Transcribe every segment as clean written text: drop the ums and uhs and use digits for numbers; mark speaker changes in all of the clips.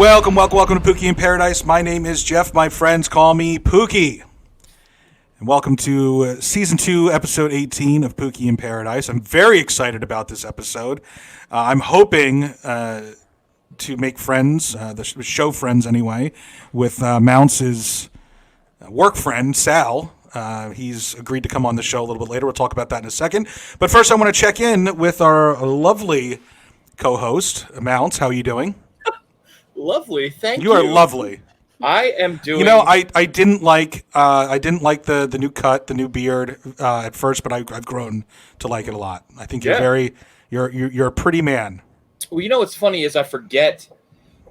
Speaker 1: Welcome to Pookie in Paradise. My name is Jeff. My friends call me Pookie. And welcome to Season 2, Episode 18 of Pookie in Paradise. I'm very excited about this episode. I'm hoping to make friends, the show friends anyway, with Mounts' work friend, Sal. He's agreed to come on the show a little bit later. We'll talk about that in a second. But first, I want to check in with our lovely co-host, Mounts. How are you doing?
Speaker 2: Lovely, thank you.
Speaker 1: You are lovely.
Speaker 2: I am doing.
Speaker 1: You know, I didn't like the new cut, the new beard at first, but I've grown to like it a lot. I think you're a pretty man.
Speaker 2: Well, you know what's funny is I forget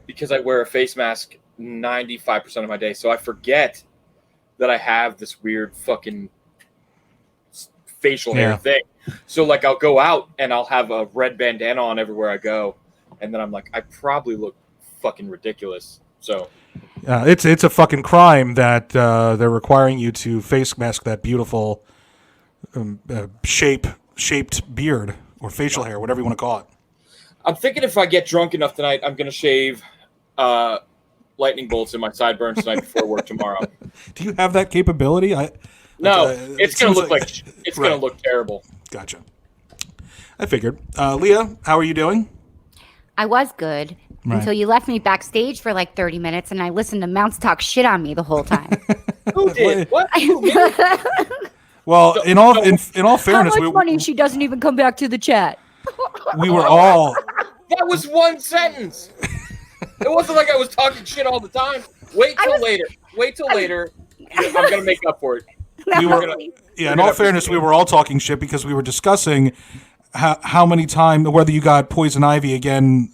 Speaker 2: because I wear a face mask 95% of my day, so I forget that I have this weird fucking facial hair thing. So like I'll go out and I'll have a red bandana on everywhere I go, and then I'm like, I probably look fucking ridiculous. So
Speaker 1: it's a fucking crime that they're requiring you to face mask that beautiful shaped beard or facial hair, whatever you want to call it.
Speaker 2: I'm thinking if I get drunk enough tonight, I'm gonna shave lightning bolts in my sideburns tonight before work tomorrow.
Speaker 1: Do you have that capability?
Speaker 2: No, it's gonna look like it's gonna look terrible.
Speaker 1: Gotcha. I figured. Leah, how are you doing?
Speaker 3: I was good. Right. Until you left me backstage for like 30 minutes and I listened to Mounts talk shit on me the whole time.
Speaker 2: Who did? What?
Speaker 1: Well, in all fairness,
Speaker 3: how much money she doesn't even come back to the chat.
Speaker 1: We were all.
Speaker 2: That was one sentence. It wasn't like I was talking shit all the time. Wait till later. I'm gonna make up for it.
Speaker 1: In all fairness, we were all talking shit because we were discussing how many times, whether you got poison ivy again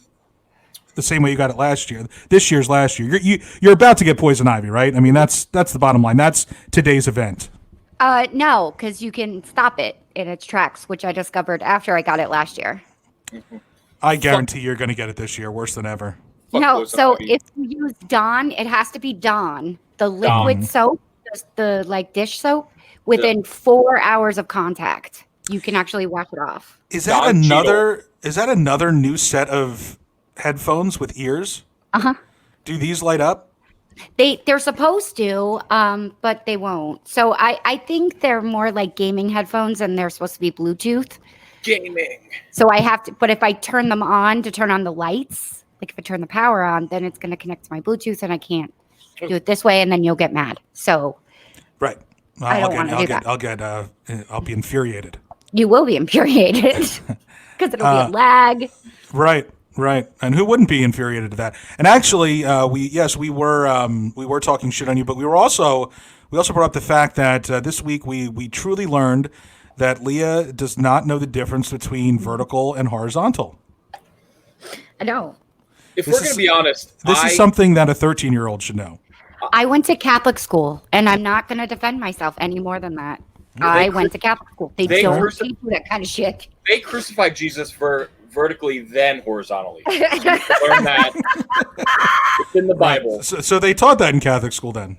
Speaker 1: the same way you got it last year. This year's last year. You're about to get poison ivy, right? I mean, that's the bottom line. That's today's event.
Speaker 3: No, because you can stop it in its tracks, which I discovered after I got it last year.
Speaker 1: I guarantee you're going to get it this year, worse than ever.
Speaker 3: No, so if you use Dawn, it has to be Dawn, the liquid soap, the like dish soap, within 4 hours of contact. You can actually wash it off.
Speaker 1: Is that another new set of headphones with ears?
Speaker 3: Uh-huh.
Speaker 1: Do these light up?
Speaker 3: They're supposed to, but they won't. So I think they're more like gaming headphones and they're supposed to be Bluetooth.
Speaker 2: Gaming.
Speaker 3: So I have to, but if I turn them on to turn on the lights, like if I turn the power on, then it's going to connect to my Bluetooth and I can't do it this way and then you'll get mad. So.
Speaker 1: Right.
Speaker 3: I don't want to do that.
Speaker 1: I'll be infuriated.
Speaker 3: You will be infuriated because it'll be a lag.
Speaker 1: Right. And who wouldn't be infuriated to that? And actually, we were talking shit on you, but we also brought up the fact that this week we truly learned that Leah does not know the difference between vertical and horizontal.
Speaker 3: I know.
Speaker 2: If we're going to be honest,
Speaker 1: this is something that a 13-year-old should know.
Speaker 3: I went to Catholic school, and I'm not going to defend myself any more than that. I went to Catholic school. They don't teach you that kind of shit.
Speaker 2: They crucified Jesus for vertically, then horizontally. Learn that. It's in the Bible.
Speaker 1: Right. So they taught that in Catholic school then?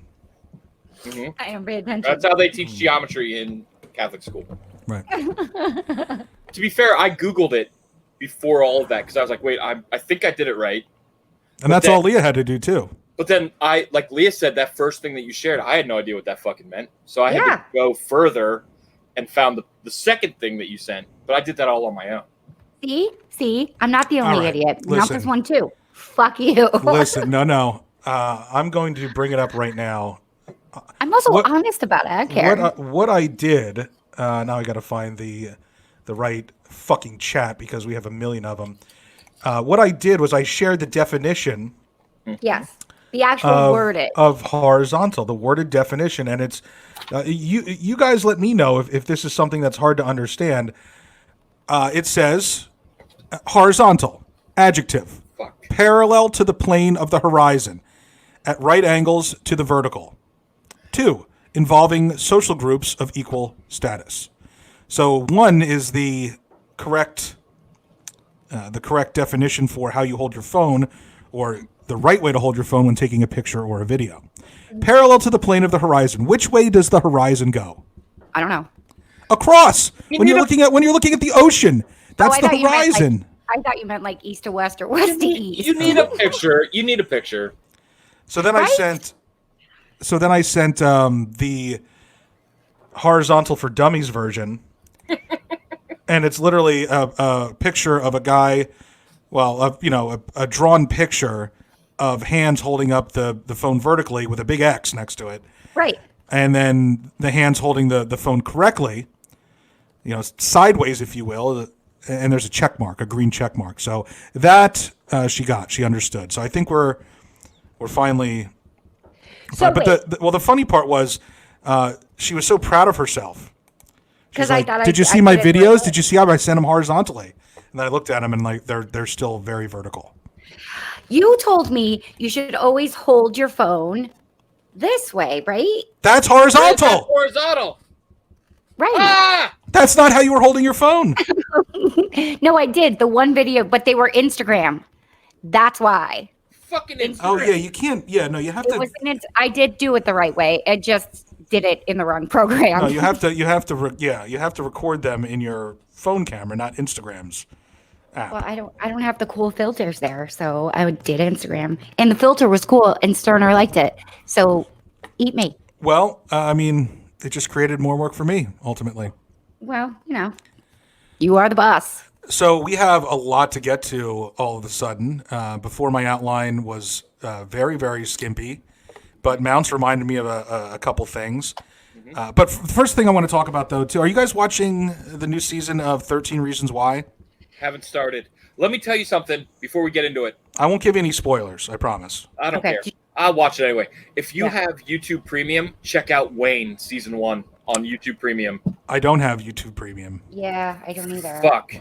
Speaker 2: Mm-hmm.
Speaker 3: I don't pay attention.
Speaker 2: That's how they teach geometry in Catholic school.
Speaker 1: Right.
Speaker 2: To be fair, I Googled it before all of that because I was like, wait, I think I did it right.
Speaker 1: And that's all Leah had to do too.
Speaker 2: But then like Leah said, that first thing that you shared, I had no idea what that fucking meant. So I had to go further and found the second thing that you sent. But I did that all on my own.
Speaker 3: See, I'm not the only idiot. Mount is one too. Fuck you.
Speaker 1: Listen, no. I'm going to bring it up right now.
Speaker 3: I'm also honest about it. I don't care.
Speaker 1: What I did, now I got to find the right fucking chat because we have a million of them. What I did was I shared the definition.
Speaker 3: Yes. The actual word
Speaker 1: of horizontal, the worded definition, and it's you guys let me know if this is something that's hard to understand. It says horizontal, adjective, parallel to the plane of the horizon, at right angles to the vertical. 2, involving social groups of equal status. So 1 is the correct definition for how you hold your phone, or the right way to hold your phone when taking a picture or a video. Parallel to the plane of the horizon. Which way does the horizon go?
Speaker 3: I don't know.
Speaker 1: Across. When you're looking at the ocean, that's the horizon.
Speaker 3: I thought you meant like east to west or west to east.
Speaker 2: You need a picture. You need a picture.
Speaker 1: So then I sent the horizontal for dummies version, and it's literally a picture of a guy, a drawn picture of hands holding up the phone vertically with a big X next to it.
Speaker 3: Right.
Speaker 1: And then the hands holding the phone correctly, sideways, if you will, and there's a check mark, a green check mark. So that she understood. So I think we're finally.
Speaker 3: So
Speaker 1: But the funny part was, she was so proud of herself. She's
Speaker 3: because I thought,
Speaker 1: did you see my videos? Did you see how I sent them horizontally? And then I looked at them and like they're still very vertical.
Speaker 3: You told me you should always hold your phone this way, right?
Speaker 1: That's horizontal.
Speaker 2: That's horizontal.
Speaker 3: Right.
Speaker 2: Ah!
Speaker 1: That's not how you were holding your phone.
Speaker 3: No, I did the one video, but they were Instagram. That's why.
Speaker 2: Fucking Instagram.
Speaker 1: Oh yeah, you can't. Yeah, no, you have to.
Speaker 3: I did do it the right way. It just did it in the wrong program.
Speaker 1: No, you have to record them in your phone camera, not Instagram's app.
Speaker 3: Well, I don't have the cool filters there, so I did Instagram, and the filter was cool, and Sterner liked it. So, eat me.
Speaker 1: Well, it just created more work for me ultimately.
Speaker 3: Well, you are the boss.
Speaker 1: So we have a lot to get to all of a sudden. Before my outline was very, very skimpy, but Mounts reminded me of a couple things. But the first thing I want to talk about, though, too, are you guys watching the new season of 13 Reasons Why?
Speaker 2: Haven't started. Let me tell you something before we get into it.
Speaker 1: I won't give any spoilers, I promise.
Speaker 2: I don't care. I'll watch it anyway. If you have YouTube Premium, check out Wayne Season 1 on YouTube Premium.
Speaker 1: I don't have YouTube Premium.
Speaker 3: Yeah, I don't either.
Speaker 2: Fuck.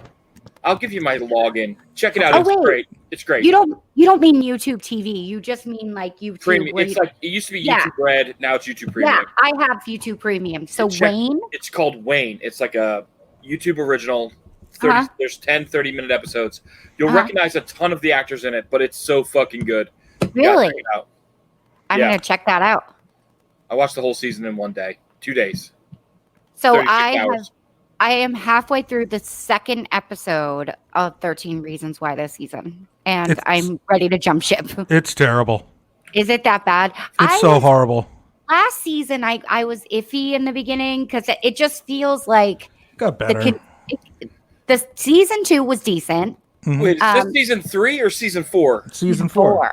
Speaker 2: I'll give you my login. Check it out.
Speaker 3: Oh,
Speaker 2: It's
Speaker 3: wait.
Speaker 2: great. It's great.
Speaker 3: You don't mean YouTube TV. You just mean like YouTube.
Speaker 2: Premium.
Speaker 3: where
Speaker 2: It's
Speaker 3: you-
Speaker 2: like it used to be YouTube Red. Now it's YouTube Premium.
Speaker 3: Yeah, I have YouTube Premium. So
Speaker 2: Check-
Speaker 3: Wayne.
Speaker 2: It's called Wayne. It's like a YouTube original. There's 10 30-minute episodes. You'll recognize a ton of the actors in it, but it's so fucking good. You gotta
Speaker 3: Really?
Speaker 2: check it out.
Speaker 3: I'm
Speaker 2: Yeah.
Speaker 3: gonna check that out.
Speaker 2: I watched the whole season in 1 day, 2 days.
Speaker 3: So
Speaker 2: 36 hours.
Speaker 3: I am halfway through the second episode of 13 Reasons Why this season, and I'm ready to jump ship.
Speaker 1: It's terrible.
Speaker 3: Is it that bad?
Speaker 1: It's so horrible.
Speaker 3: Last season, I was iffy in the beginning because it just feels like
Speaker 1: Got better.
Speaker 3: the season 2 was decent.
Speaker 2: Wait, is this season 3 or season 4?
Speaker 1: Season 4.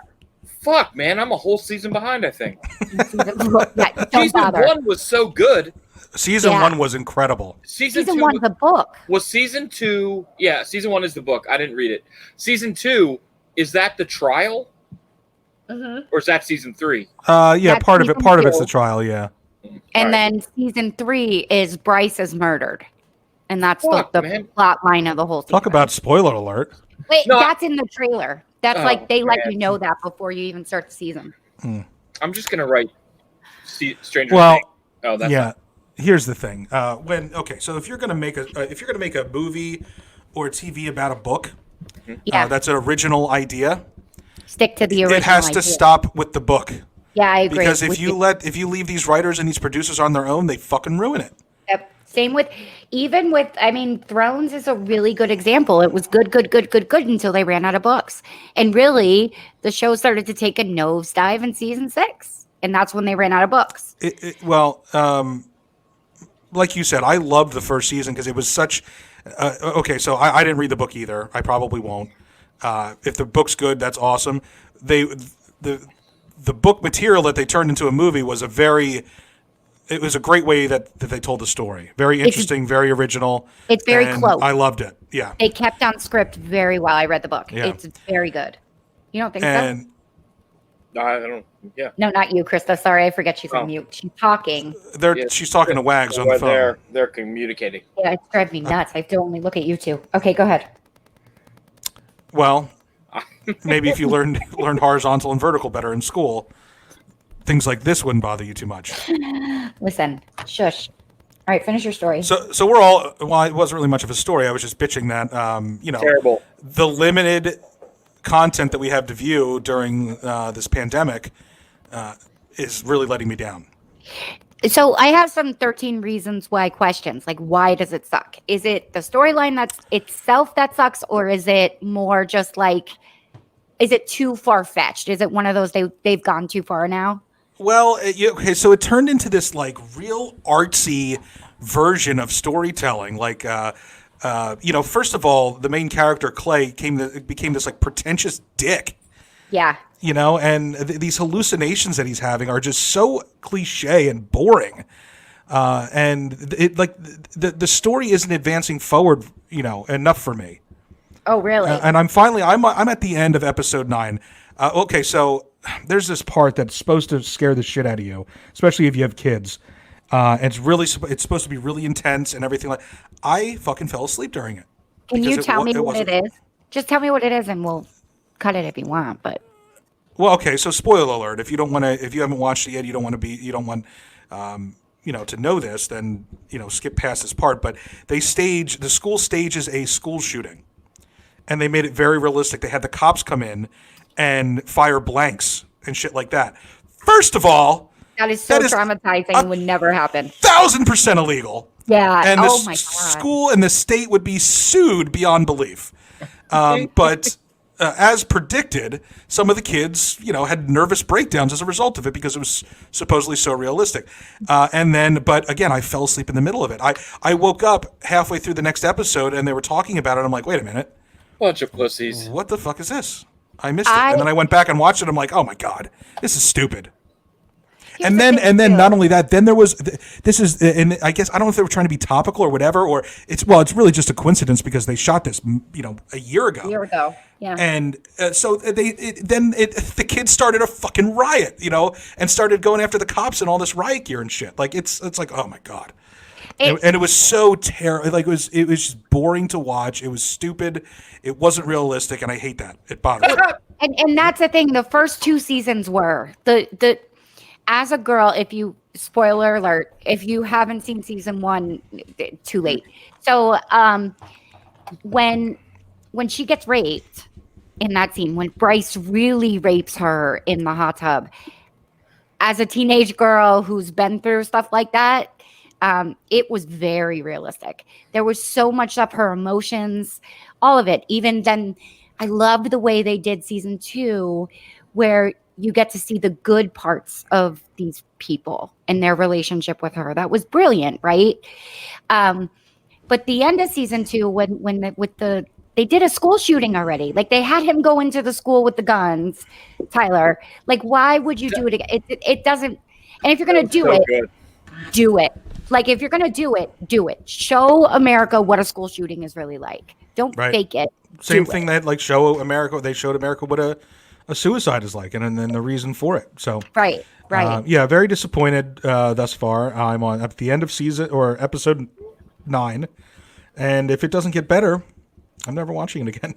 Speaker 2: Fuck, man, I'm a whole season behind, I think.
Speaker 3: Yeah, don't
Speaker 2: Season
Speaker 3: bother.
Speaker 2: 1 was so good.
Speaker 1: Season 1 was incredible.
Speaker 2: Season 2
Speaker 3: 1's a book.
Speaker 2: was season 2. Yeah, season 1 is the book. I didn't read it. Season 2, is that the trial? Or is that season 3?
Speaker 1: Yeah,
Speaker 3: That's
Speaker 1: part of
Speaker 3: season
Speaker 1: it's
Speaker 3: 2.
Speaker 1: the trial, yeah.
Speaker 3: And then season 3 is Bryce is murdered. And that's
Speaker 2: Fuck,
Speaker 3: the
Speaker 2: man.
Speaker 3: plot line of the whole season.
Speaker 1: Talk about spoiler alert.
Speaker 3: Wait,
Speaker 2: No,
Speaker 3: that's in the trailer. That's
Speaker 2: Oh,
Speaker 3: like they let
Speaker 2: man.
Speaker 3: you know that before you even start the season.
Speaker 2: I'm just going to write Stranger
Speaker 1: Well,
Speaker 2: Things. Oh, that's
Speaker 1: yeah. Here's the thing. So if you're gonna make a movie or a TV about a book,
Speaker 3: Yeah,
Speaker 1: that's an original idea.
Speaker 3: stick to the original.
Speaker 1: It has to
Speaker 3: idea.
Speaker 1: stop with the book.
Speaker 3: Yeah, I agree.
Speaker 1: Because if
Speaker 3: with
Speaker 1: you leave these writers and these producers on their own, they fucking ruin it.
Speaker 3: Yep. Same with, Thrones is a really good example. It was good until they ran out of books. And really, the show started to take a nosedive in season 6. And that's when they ran out of books.
Speaker 1: Like you said, I loved the first season because it was such. So I didn't read the book either. I probably won't. If the book's good, that's awesome. The book material that they turned into a movie was it was a great way that they told the story. Very interesting, very original.
Speaker 3: It's very
Speaker 1: and
Speaker 3: close.
Speaker 1: I loved it. Yeah.
Speaker 3: They kept on script very well. I read the book.
Speaker 1: Yeah.
Speaker 3: It's very good. You don't think
Speaker 1: And
Speaker 2: No, I don't. Yeah.
Speaker 3: so? No, not you, Krista. Sorry, I forget she's
Speaker 2: Oh.
Speaker 3: on mute. She's talking.
Speaker 1: she's talking to Wags on the phone.
Speaker 2: They're communicating.
Speaker 3: Yeah, it's driving me nuts. I have to only look at you two. Okay, go ahead.
Speaker 1: Well, maybe if you learned horizontal and vertical better in school, things like this wouldn't bother you too much.
Speaker 3: Listen, shush. All right, finish your story.
Speaker 1: So we're all. Well, it wasn't really much of a story. I was just bitching that
Speaker 2: Terrible.
Speaker 1: the limited content that we have to view during this pandemic is really letting me down.
Speaker 3: So I have some 13 reasons why questions. Like, why does it suck? Is it the storyline that's itself that sucks, or is it more just like, is it too far fetched? Is it one of those they've gone too far now?
Speaker 1: Well, okay, so it turned into this like real artsy version of storytelling. Like, first of all, the main character Clay became this like pretentious dick.
Speaker 3: Yeah.
Speaker 1: And these hallucinations that he's having are just so cliche and boring. And it like the story isn't advancing forward, enough for me.
Speaker 3: Oh, really?
Speaker 1: And I'm at the end of episode 9. Okay, so there's this part that's supposed to scare the shit out of you, especially if you have kids. And it's supposed to be really intense and everything. Like, I fucking fell asleep during it.
Speaker 3: Can you tell me what it is? Just tell me what it is, and we'll cut it if you want. But
Speaker 1: well, okay. So, spoiler alert: if you haven't watched it yet, you don't want to know this, then skip past this part. But the school stages a school shooting, and they made it very realistic. They had the cops come in and fire blanks and shit like that. First of all,
Speaker 3: that is traumatizing and would never happen.
Speaker 1: 1,000% illegal.
Speaker 3: Yeah.
Speaker 1: And
Speaker 3: my God.
Speaker 1: School and the state would be sued beyond belief. But as predicted, some of the kids, had nervous breakdowns as a result of it because it was supposedly so realistic. But again, I fell asleep in the middle of it. I woke up halfway through the next episode and they were talking about it. I'm like, wait a minute.
Speaker 2: Bunch of pussies.
Speaker 1: What the fuck is this? I missed it. And then I went back and watched it. I'm like, oh my God, this is stupid. And then not only that, then there was this is, and I guess I don't know if they were trying to be topical or whatever, or it's really just a coincidence because they shot this a year ago.
Speaker 3: Yeah.
Speaker 1: And so the kids started a fucking riot, and started going after the cops and all this riot gear and shit. Like it's like, oh my God. And it was so terrible. Like it was just boring to watch. It was stupid. It wasn't realistic, and I hate that. It bothers me.
Speaker 3: And that's the thing. The first 2 seasons were the. As a girl, spoiler alert, if you haven't seen season 1, too late. So when she gets raped in that scene, when Bryce really rapes her in the hot tub, as a teenage girl who's been through stuff like that, it was very realistic. There was so much of her emotions, all of it. Even then, I loved the way they did season 2, where you get to see the good parts of these people and their relationship with her. That was brilliant, right? But the end of season 2, they did a school shooting already. Like they had him go into the school with the guns, Tyler. Like, why would you do it again? It doesn't. And if you're gonna do it, do it. Like if you're gonna do it. Show America what a school shooting is really like. Don't fake it.
Speaker 1: Same thing that like showed America what a suicide is like, and then the reason for it. So
Speaker 3: right.
Speaker 1: Very disappointed thus far. I'm at the end of season or episode 9, and if it doesn't get better, I'm never watching it again.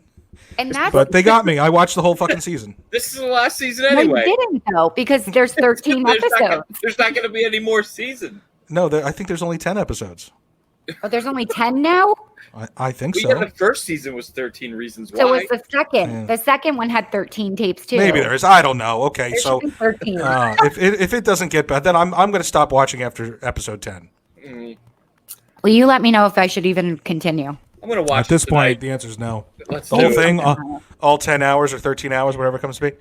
Speaker 1: But they got me. I watched the whole fucking season.
Speaker 2: This is the last season anyway.
Speaker 3: They didn't though, because there's 13 episodes.
Speaker 2: There's not going to be any more season.
Speaker 1: No, I think there's only 10 episodes.
Speaker 3: Oh, there's only 10 now?
Speaker 1: I think so.
Speaker 2: Yeah, the first season was 13 Reasons Why.
Speaker 3: So it was the second. Yeah. The second one had 13 tapes too.
Speaker 1: Maybe there is. I don't know. Okay,
Speaker 3: there
Speaker 1: so
Speaker 3: 13.
Speaker 1: If it doesn't get better, then I'm going to stop watching after episode 10.
Speaker 3: Will you let me know if I should even continue?
Speaker 2: I'm going to watch.
Speaker 1: At this point, the answer is no.
Speaker 2: The
Speaker 1: whole thing, all 10 hours or 13 hours, whatever it comes to be.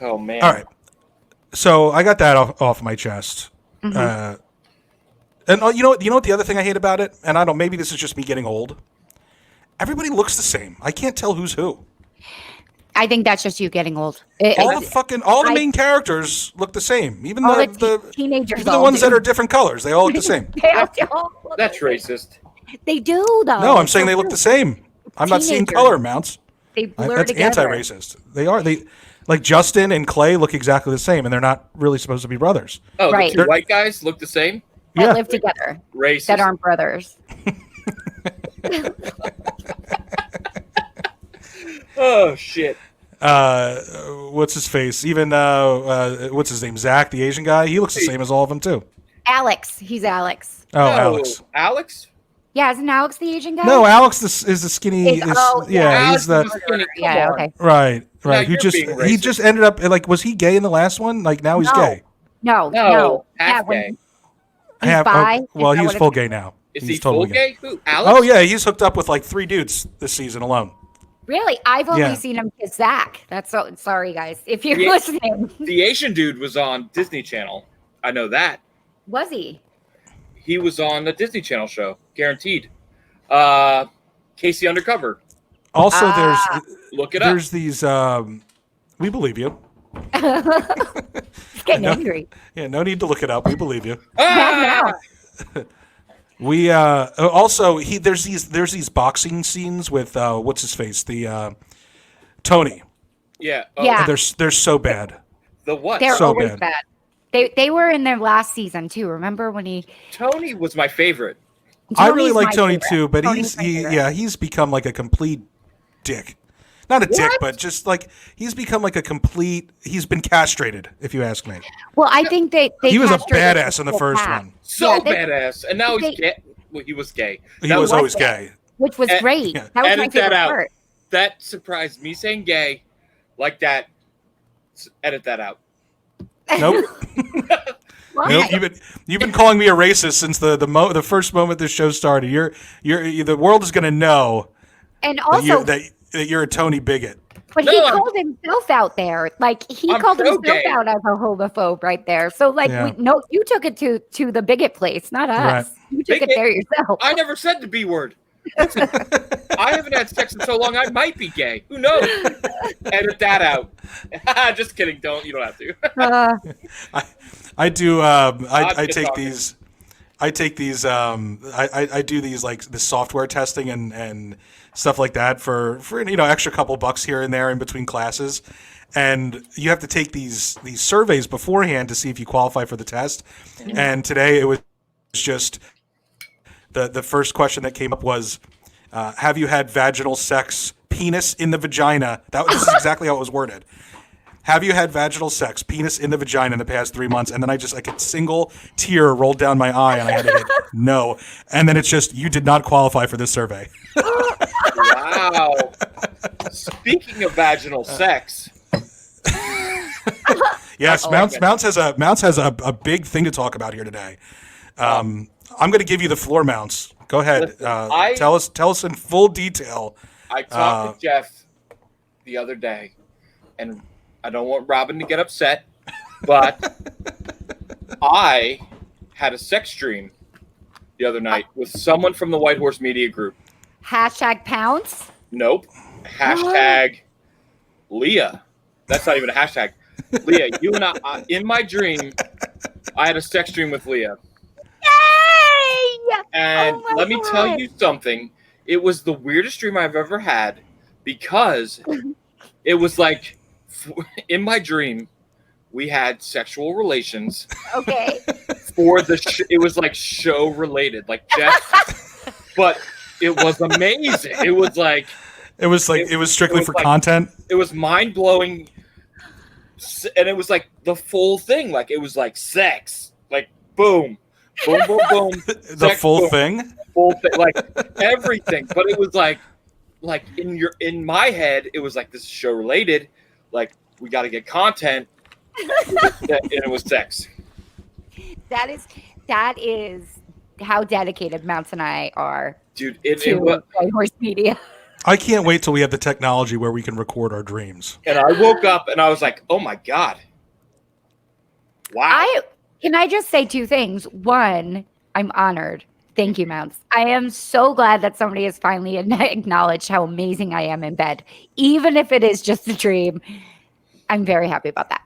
Speaker 2: Oh man!
Speaker 1: All right. So I got that off my chest. Mm-hmm. And you know what the other thing I hate about it, and I don't. Maybe this is just me getting old. Everybody looks the same. I can't tell who's who.
Speaker 3: I think that's just you getting old.
Speaker 1: All the main characters look the same. Even the
Speaker 3: teenagers,
Speaker 1: even the ones that are different colors, they all look the same.
Speaker 2: That's racist.
Speaker 3: They do though.
Speaker 1: No, I'm saying they look the same. I'm not seeing color amounts.
Speaker 3: They blur
Speaker 1: that's
Speaker 3: together.
Speaker 1: Anti-racist. They are. They like Justin and Clay look exactly the same, and they're not really supposed to be brothers.
Speaker 2: Oh, right. The 2 white guys look the same.
Speaker 3: That live together.
Speaker 2: Racist.
Speaker 3: That aren't brothers.
Speaker 2: Oh shit.
Speaker 1: What's his face? Even what's his name? Zach, the Asian guy. He looks the same as all of them too.
Speaker 3: Alex. He's Alex.
Speaker 1: Oh, Alex.
Speaker 2: Alex?
Speaker 3: Yeah, isn't Alex the Asian guy?
Speaker 1: No, Alex is the skinny. He's the.
Speaker 3: Yeah, okay.
Speaker 1: Right. He just ended up like, was he gay in the last one? Like now he's gay.
Speaker 3: No,
Speaker 2: No,
Speaker 3: no.
Speaker 2: half
Speaker 3: when
Speaker 2: gay.
Speaker 3: he's bi.
Speaker 1: well,
Speaker 3: Is that
Speaker 1: he's
Speaker 3: what
Speaker 1: full
Speaker 3: it's-
Speaker 1: gay now.
Speaker 2: Is
Speaker 1: He's
Speaker 2: he full
Speaker 1: totally
Speaker 2: gay? Who? Alex?
Speaker 1: Oh yeah, he's hooked up with like 3 dudes this season alone.
Speaker 3: Really? I've only
Speaker 1: Yeah.
Speaker 3: seen him kiss Zach. That's so sorry, guys. If you're
Speaker 2: Yeah.
Speaker 3: listening.
Speaker 2: The Asian dude was on Disney Channel. I know that.
Speaker 3: Was he?
Speaker 2: He was on the Disney Channel show, guaranteed. Casey Undercover.
Speaker 1: Also,
Speaker 3: Ah.
Speaker 2: Look it up.
Speaker 1: there's these. We believe you.
Speaker 3: He's getting
Speaker 1: No.
Speaker 3: angry.
Speaker 1: Yeah, no need to look it up. We believe you.
Speaker 2: Ah!
Speaker 1: We also there's these boxing scenes with what's his face, the Tony.
Speaker 2: Yeah.
Speaker 3: Yeah.
Speaker 1: They're so bad.
Speaker 2: The what?
Speaker 3: They're
Speaker 1: So
Speaker 3: always
Speaker 1: bad.
Speaker 3: bad. They were in their last season too. Remember when he?
Speaker 2: Tony was my favorite.
Speaker 1: I really
Speaker 3: Tony's
Speaker 1: like
Speaker 3: my
Speaker 1: Tony
Speaker 3: favorite.
Speaker 1: too, but
Speaker 3: Tony's my favorite.
Speaker 1: he's become like a complete dick. Not a dick,
Speaker 2: What?
Speaker 1: but just like he's become like a complete. He's been castrated, if you ask me.
Speaker 3: Well, I think they
Speaker 1: He was a
Speaker 3: castrated
Speaker 1: badass in the
Speaker 3: whole
Speaker 1: first
Speaker 3: cast,
Speaker 1: one.
Speaker 2: So
Speaker 3: Yeah, they-
Speaker 2: badass. And now
Speaker 3: they-
Speaker 2: he's gay. Well, he was gay.
Speaker 1: He
Speaker 2: That
Speaker 1: was always
Speaker 3: was-
Speaker 1: gay.
Speaker 3: which was
Speaker 2: Ed-
Speaker 3: great.
Speaker 1: yeah.
Speaker 3: That was my
Speaker 2: Edit that
Speaker 3: favorite
Speaker 2: out.
Speaker 3: part.
Speaker 2: That surprised me saying gay like that. Edit that out.
Speaker 1: Nope.
Speaker 3: Why?
Speaker 1: Nope. You've been calling me a racist since the first moment this show started. The world is going to know
Speaker 3: And
Speaker 1: that
Speaker 3: also,
Speaker 1: that you're a Tony bigot.
Speaker 3: but
Speaker 2: No,
Speaker 3: he
Speaker 2: I'm-
Speaker 3: called himself out there. Like he
Speaker 2: I'm
Speaker 3: called himself
Speaker 2: pro-gay.
Speaker 3: out as a homophobe right there. So like,
Speaker 1: Yeah.
Speaker 3: no, you took it to the bigot place, not us.
Speaker 1: Right.
Speaker 3: You took
Speaker 2: Bigot?
Speaker 3: it there yourself.
Speaker 2: I never said the B word. I haven't had sex in so long. I might be gay. Who knows? Edit that out. Just kidding. You don't have to.
Speaker 1: I do. I
Speaker 2: good
Speaker 1: take
Speaker 2: talking.
Speaker 1: these. I take these. I do these like the software testing and stuff like that for extra couple bucks here and there in between classes, and you have to take these surveys beforehand to see if you qualify for the test. And today it was just the first question that came up was, have you had vaginal sex, penis in the vagina? This is exactly how it was worded. Have you had vaginal sex, penis in the vagina in the past 3 months? And then I just like a single tear rolled down my eye and I had to hit no. And then it's just, you did not qualify for this survey.
Speaker 2: Wow. Speaking of vaginal sex,
Speaker 1: Yes,
Speaker 2: Oh,
Speaker 1: Mounts has a big thing to talk about here today. I'm going to give you the floor, Mounts. Go ahead.
Speaker 2: Listen, I-
Speaker 1: Tell us in full detail.
Speaker 2: I talked to Jeff the other day, and I don't want Robin to get upset, but I had a sex dream the other night with someone from the White Horse Media Group.
Speaker 3: Hashtag pounce.
Speaker 2: Nope. Hashtag Leah. That's not even a hashtag. Leah, you and I, in my dream, I had a sex dream with Leah.
Speaker 3: Yay!
Speaker 2: And
Speaker 3: Oh my
Speaker 2: let me
Speaker 3: God.
Speaker 2: tell you something. It was the weirdest dream I've ever had because it was like in my dream, we had sexual relations
Speaker 3: Okay.
Speaker 2: for it was like show related, like Jeff, but it was amazing. It was
Speaker 1: Strictly
Speaker 2: was
Speaker 1: for
Speaker 2: like-
Speaker 1: content.
Speaker 2: it was mind blowing, and it was like the full thing. Like it was like sex, like boom, boom, boom, boom.
Speaker 1: The
Speaker 2: sex,
Speaker 1: full
Speaker 2: boom,
Speaker 1: thing.
Speaker 2: full thing, like everything. But it was like in my head, it was like this is show related. Like we got to get content, and it was sex.
Speaker 3: That is how dedicated Mounts and I are
Speaker 2: Dude, it
Speaker 3: to
Speaker 2: was,
Speaker 3: White Horse Media.
Speaker 1: I can't wait till we have the technology where we can record our dreams.
Speaker 2: and I woke up and I was like, oh my god, wow.
Speaker 3: Can I just say two things? One, I'm honored. Thank you, Mounts. I am so glad that somebody has finally acknowledged how amazing I am in bed, even if it is just a dream. I'm very happy about that.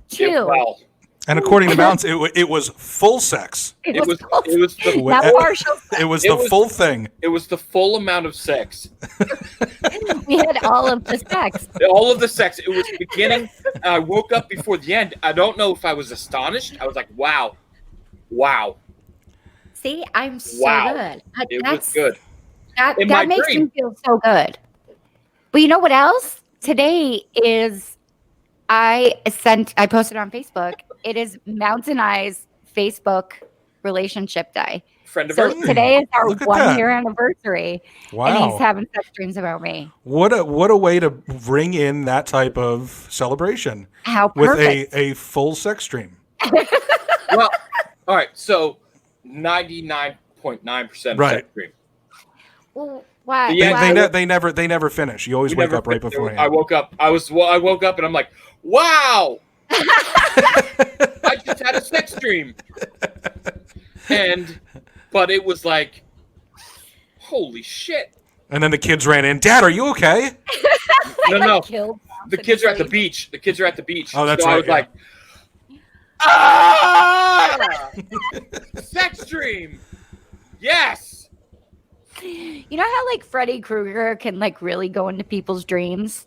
Speaker 3: Two,
Speaker 2: Well,
Speaker 1: And according to Mounts, it was full sex.
Speaker 2: it was the
Speaker 3: not partial.
Speaker 1: It was
Speaker 2: It
Speaker 1: the
Speaker 2: was-
Speaker 1: full thing.
Speaker 2: it was the full amount of sex.
Speaker 3: We had all of the sex.
Speaker 2: All of the sex. It was beginning. I woke up before the end. I don't know if I was astonished. I was like, wow.
Speaker 3: See, I'm so
Speaker 2: Wow.
Speaker 3: good.
Speaker 2: It was good.
Speaker 3: That
Speaker 2: In my
Speaker 3: makes
Speaker 2: dream.
Speaker 3: me feel so good. But you know what else? Today is I posted on Facebook. It is Mounts and I's Facebook relationship day.
Speaker 2: Friend of
Speaker 3: So
Speaker 2: ours.
Speaker 3: today is our
Speaker 1: Look at
Speaker 3: 1
Speaker 1: that.
Speaker 3: year anniversary. And
Speaker 1: Wow.
Speaker 3: he's having sex dreams about me.
Speaker 1: What a way to bring in that type of celebration
Speaker 3: How
Speaker 1: with
Speaker 3: perfect.
Speaker 1: a full sex dream.
Speaker 2: Well, all right. So 99.9%
Speaker 1: Right.
Speaker 2: sex dream.
Speaker 3: Well, why?
Speaker 2: Yeah,
Speaker 3: why?
Speaker 1: They never finish. You always
Speaker 2: We
Speaker 1: wake
Speaker 2: never
Speaker 1: up right
Speaker 2: fit-
Speaker 1: beforehand.
Speaker 2: I woke up. I woke up and I'm like, wow. I just had a sex dream. But it was like, holy shit.
Speaker 1: And then the kids ran in. Dad, are you okay?
Speaker 2: No.
Speaker 3: Killed
Speaker 2: The kids are at the beach. The kids are at the beach.
Speaker 1: Oh, that's
Speaker 2: so I
Speaker 1: right,
Speaker 2: was
Speaker 1: yeah.
Speaker 2: like, ah! Sex dream. Yes.
Speaker 3: You know how like Freddy Krueger can like really go into people's dreams?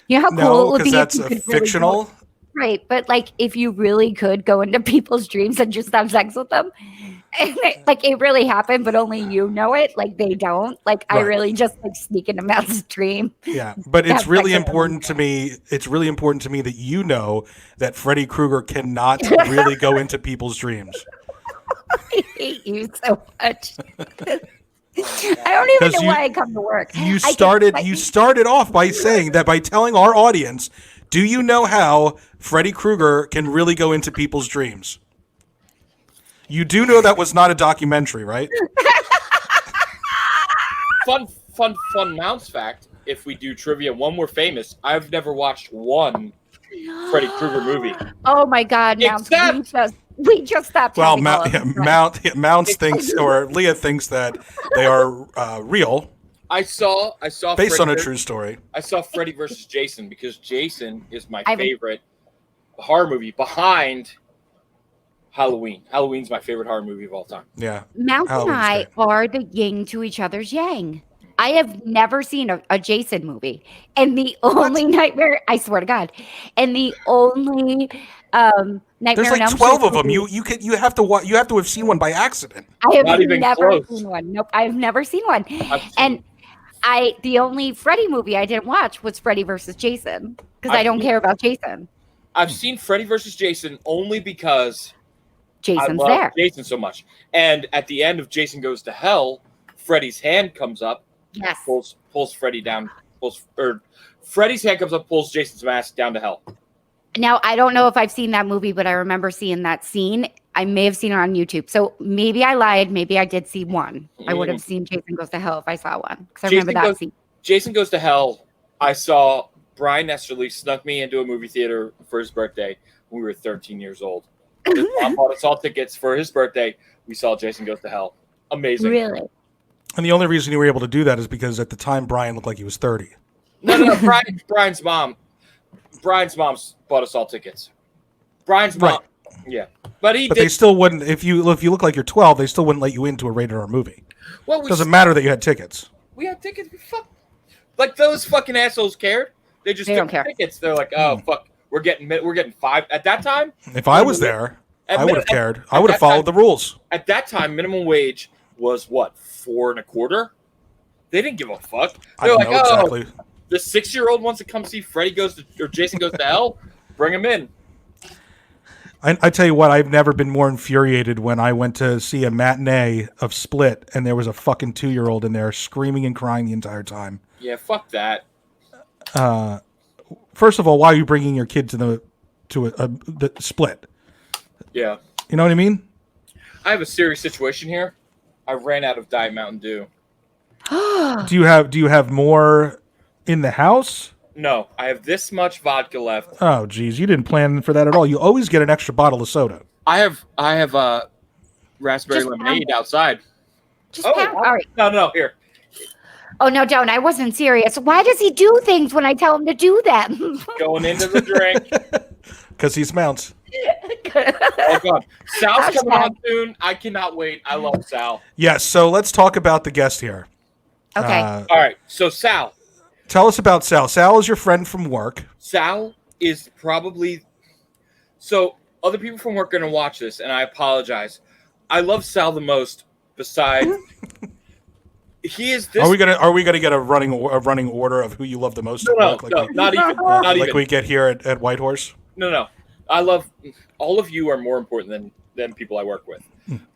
Speaker 3: You know how cool it
Speaker 1: No,
Speaker 3: would
Speaker 1: because
Speaker 3: be
Speaker 1: that's
Speaker 3: if you
Speaker 1: a
Speaker 3: could really
Speaker 1: fictional.
Speaker 3: go, right? But like if you really could go into people's dreams and just have sex with them, and like it really happened, but only you know it. Like they don't. Like I
Speaker 1: Right.
Speaker 3: really just like sneak into Matt's dream.
Speaker 1: Yeah, but it's
Speaker 3: Have
Speaker 1: really
Speaker 3: sex with
Speaker 1: important to me. It's really important to me that you know that Freddy Krueger cannot really go into people's dreams.
Speaker 3: I hate you so much. I don't even
Speaker 1: 'Cause
Speaker 3: know why I come to work.
Speaker 1: You
Speaker 3: I
Speaker 1: started
Speaker 3: can-
Speaker 1: you started off by saying that by telling our audience, do you know how Freddy Krueger can really go into people's dreams? You do know that was not a documentary, right?
Speaker 2: Fun mounts fact. If we do trivia, one more famous. I've never watched one Freddy Krueger movie.
Speaker 3: Oh my God! Now
Speaker 2: Except-
Speaker 3: we just stopped.
Speaker 1: Well,
Speaker 3: having all of them, right?
Speaker 1: Mounts thinks, or Leah thinks that they are real,
Speaker 2: I saw
Speaker 1: based on a
Speaker 2: Freddy-
Speaker 1: true story.
Speaker 2: I saw Freddy versus Jason because Jason is my
Speaker 3: I've-
Speaker 2: favorite horror movie behind Halloween. Halloween's my favorite horror movie of all time.
Speaker 1: Yeah,
Speaker 3: Mount and
Speaker 1: Halloween's
Speaker 3: I
Speaker 1: great.
Speaker 3: are the yin to each other's yang. I have never seen a Jason movie, and the only nightmare, I swear to God, and the only Nightmare
Speaker 1: There's
Speaker 3: on
Speaker 1: like
Speaker 3: Elm
Speaker 1: 12
Speaker 3: Street
Speaker 1: of them.
Speaker 3: movie-
Speaker 1: You have to have seen one by accident.
Speaker 3: I have
Speaker 2: Not even
Speaker 3: never
Speaker 2: close.
Speaker 3: seen one. Nope, I've never seen one.
Speaker 2: I've seen-
Speaker 3: And the only Freddy movie I didn't watch was Freddy versus Jason because I
Speaker 2: I've
Speaker 3: don't
Speaker 2: seen-
Speaker 3: care about Jason.
Speaker 2: I've seen Freddy versus Jason only because
Speaker 3: Jason's
Speaker 2: I love
Speaker 3: there.
Speaker 2: Jason so much. And at the end of Jason Goes to Hell, Freddy's hand comes up,
Speaker 3: Yes.
Speaker 2: pulls Freddy down, Freddy's hand comes up, pulls Jason's mask down to hell.
Speaker 3: Now, I don't know if I've seen that movie, but I remember seeing that scene. I may have seen it on YouTube. So maybe I lied. Maybe I did see one. I would have seen Jason Goes to Hell if I saw one. Because I remember that scene.
Speaker 2: Jason Goes to Hell. I saw Brian Esterly snuck me into a movie theater for his birthday when we were 13 years old. His mom bought us all tickets for his birthday. We saw Jason Goes to Hell. Amazing.
Speaker 3: Really?
Speaker 1: And the only reason you were able to do that is because at the time Brian looked like he was 30.
Speaker 2: No. Brian's mom bought us all tickets. Brian's mom.
Speaker 1: Right.
Speaker 2: Yeah. But he
Speaker 1: But
Speaker 2: did.
Speaker 1: they still wouldn't, if you look like you're 12, they still wouldn't let you into a rated R movie.
Speaker 2: Well,
Speaker 1: It doesn't matter that you had tickets.
Speaker 2: we had tickets. Like those fucking assholes cared. They just
Speaker 3: They
Speaker 2: took
Speaker 3: don't care.
Speaker 2: tickets. They're like, oh fuck, we're getting 5 at that time.
Speaker 1: If I was there,
Speaker 2: At
Speaker 1: I would
Speaker 2: min-
Speaker 1: have cared.
Speaker 2: at
Speaker 1: I would have
Speaker 2: that
Speaker 1: followed the rules.
Speaker 2: At that time, minimum wage was what, $4.25? They didn't give a fuck.
Speaker 1: I
Speaker 2: They're
Speaker 1: don't
Speaker 2: like,
Speaker 1: know
Speaker 2: oh,
Speaker 1: exactly.
Speaker 2: the 6-year-old wants to come see Jason Goes to Hell. Bring him in.
Speaker 1: I tell you what, I've never been more infuriated when I went to see a matinee of Split and there was a fucking 2-year-old in there screaming and crying the entire time.
Speaker 2: Yeah, fuck that.
Speaker 1: First of all, why are you bringing your kid to the Split?
Speaker 2: Yeah,
Speaker 1: You know what I mean?
Speaker 2: I have a serious situation here. I ran out of Diet Mountain Dew.
Speaker 1: Do you have more in the house?
Speaker 2: No, I have this much vodka left.
Speaker 1: Oh, geez, you didn't plan for that at all. You always get an extra bottle of soda.
Speaker 2: I have raspberry
Speaker 3: Just
Speaker 2: lemonade outside.
Speaker 3: Just pound. All right.
Speaker 2: No, here.
Speaker 3: Oh, no, don't. I wasn't serious. Why does he do things when I tell him to do them?
Speaker 2: Going into the drink.
Speaker 1: Because he's Mounts.
Speaker 2: Oh god, Sal's coming on soon. I cannot wait. I love Sal.
Speaker 1: Yes, so let's talk about the guest here.
Speaker 3: Okay.
Speaker 2: All right, so Sal.
Speaker 1: Tell us about Sal. Sal is your friend from work.
Speaker 2: Sal is probably so. Other people from work are gonna watch this, and I apologize. I love Sal the most. Besides, he is this.
Speaker 1: Are we gonna get a running order of who you love the most at
Speaker 2: No,
Speaker 1: work?
Speaker 2: no, not even. Not
Speaker 1: like
Speaker 2: even.
Speaker 1: we get here at Whitehorse?
Speaker 2: No. I love all of you are more important than people I work with.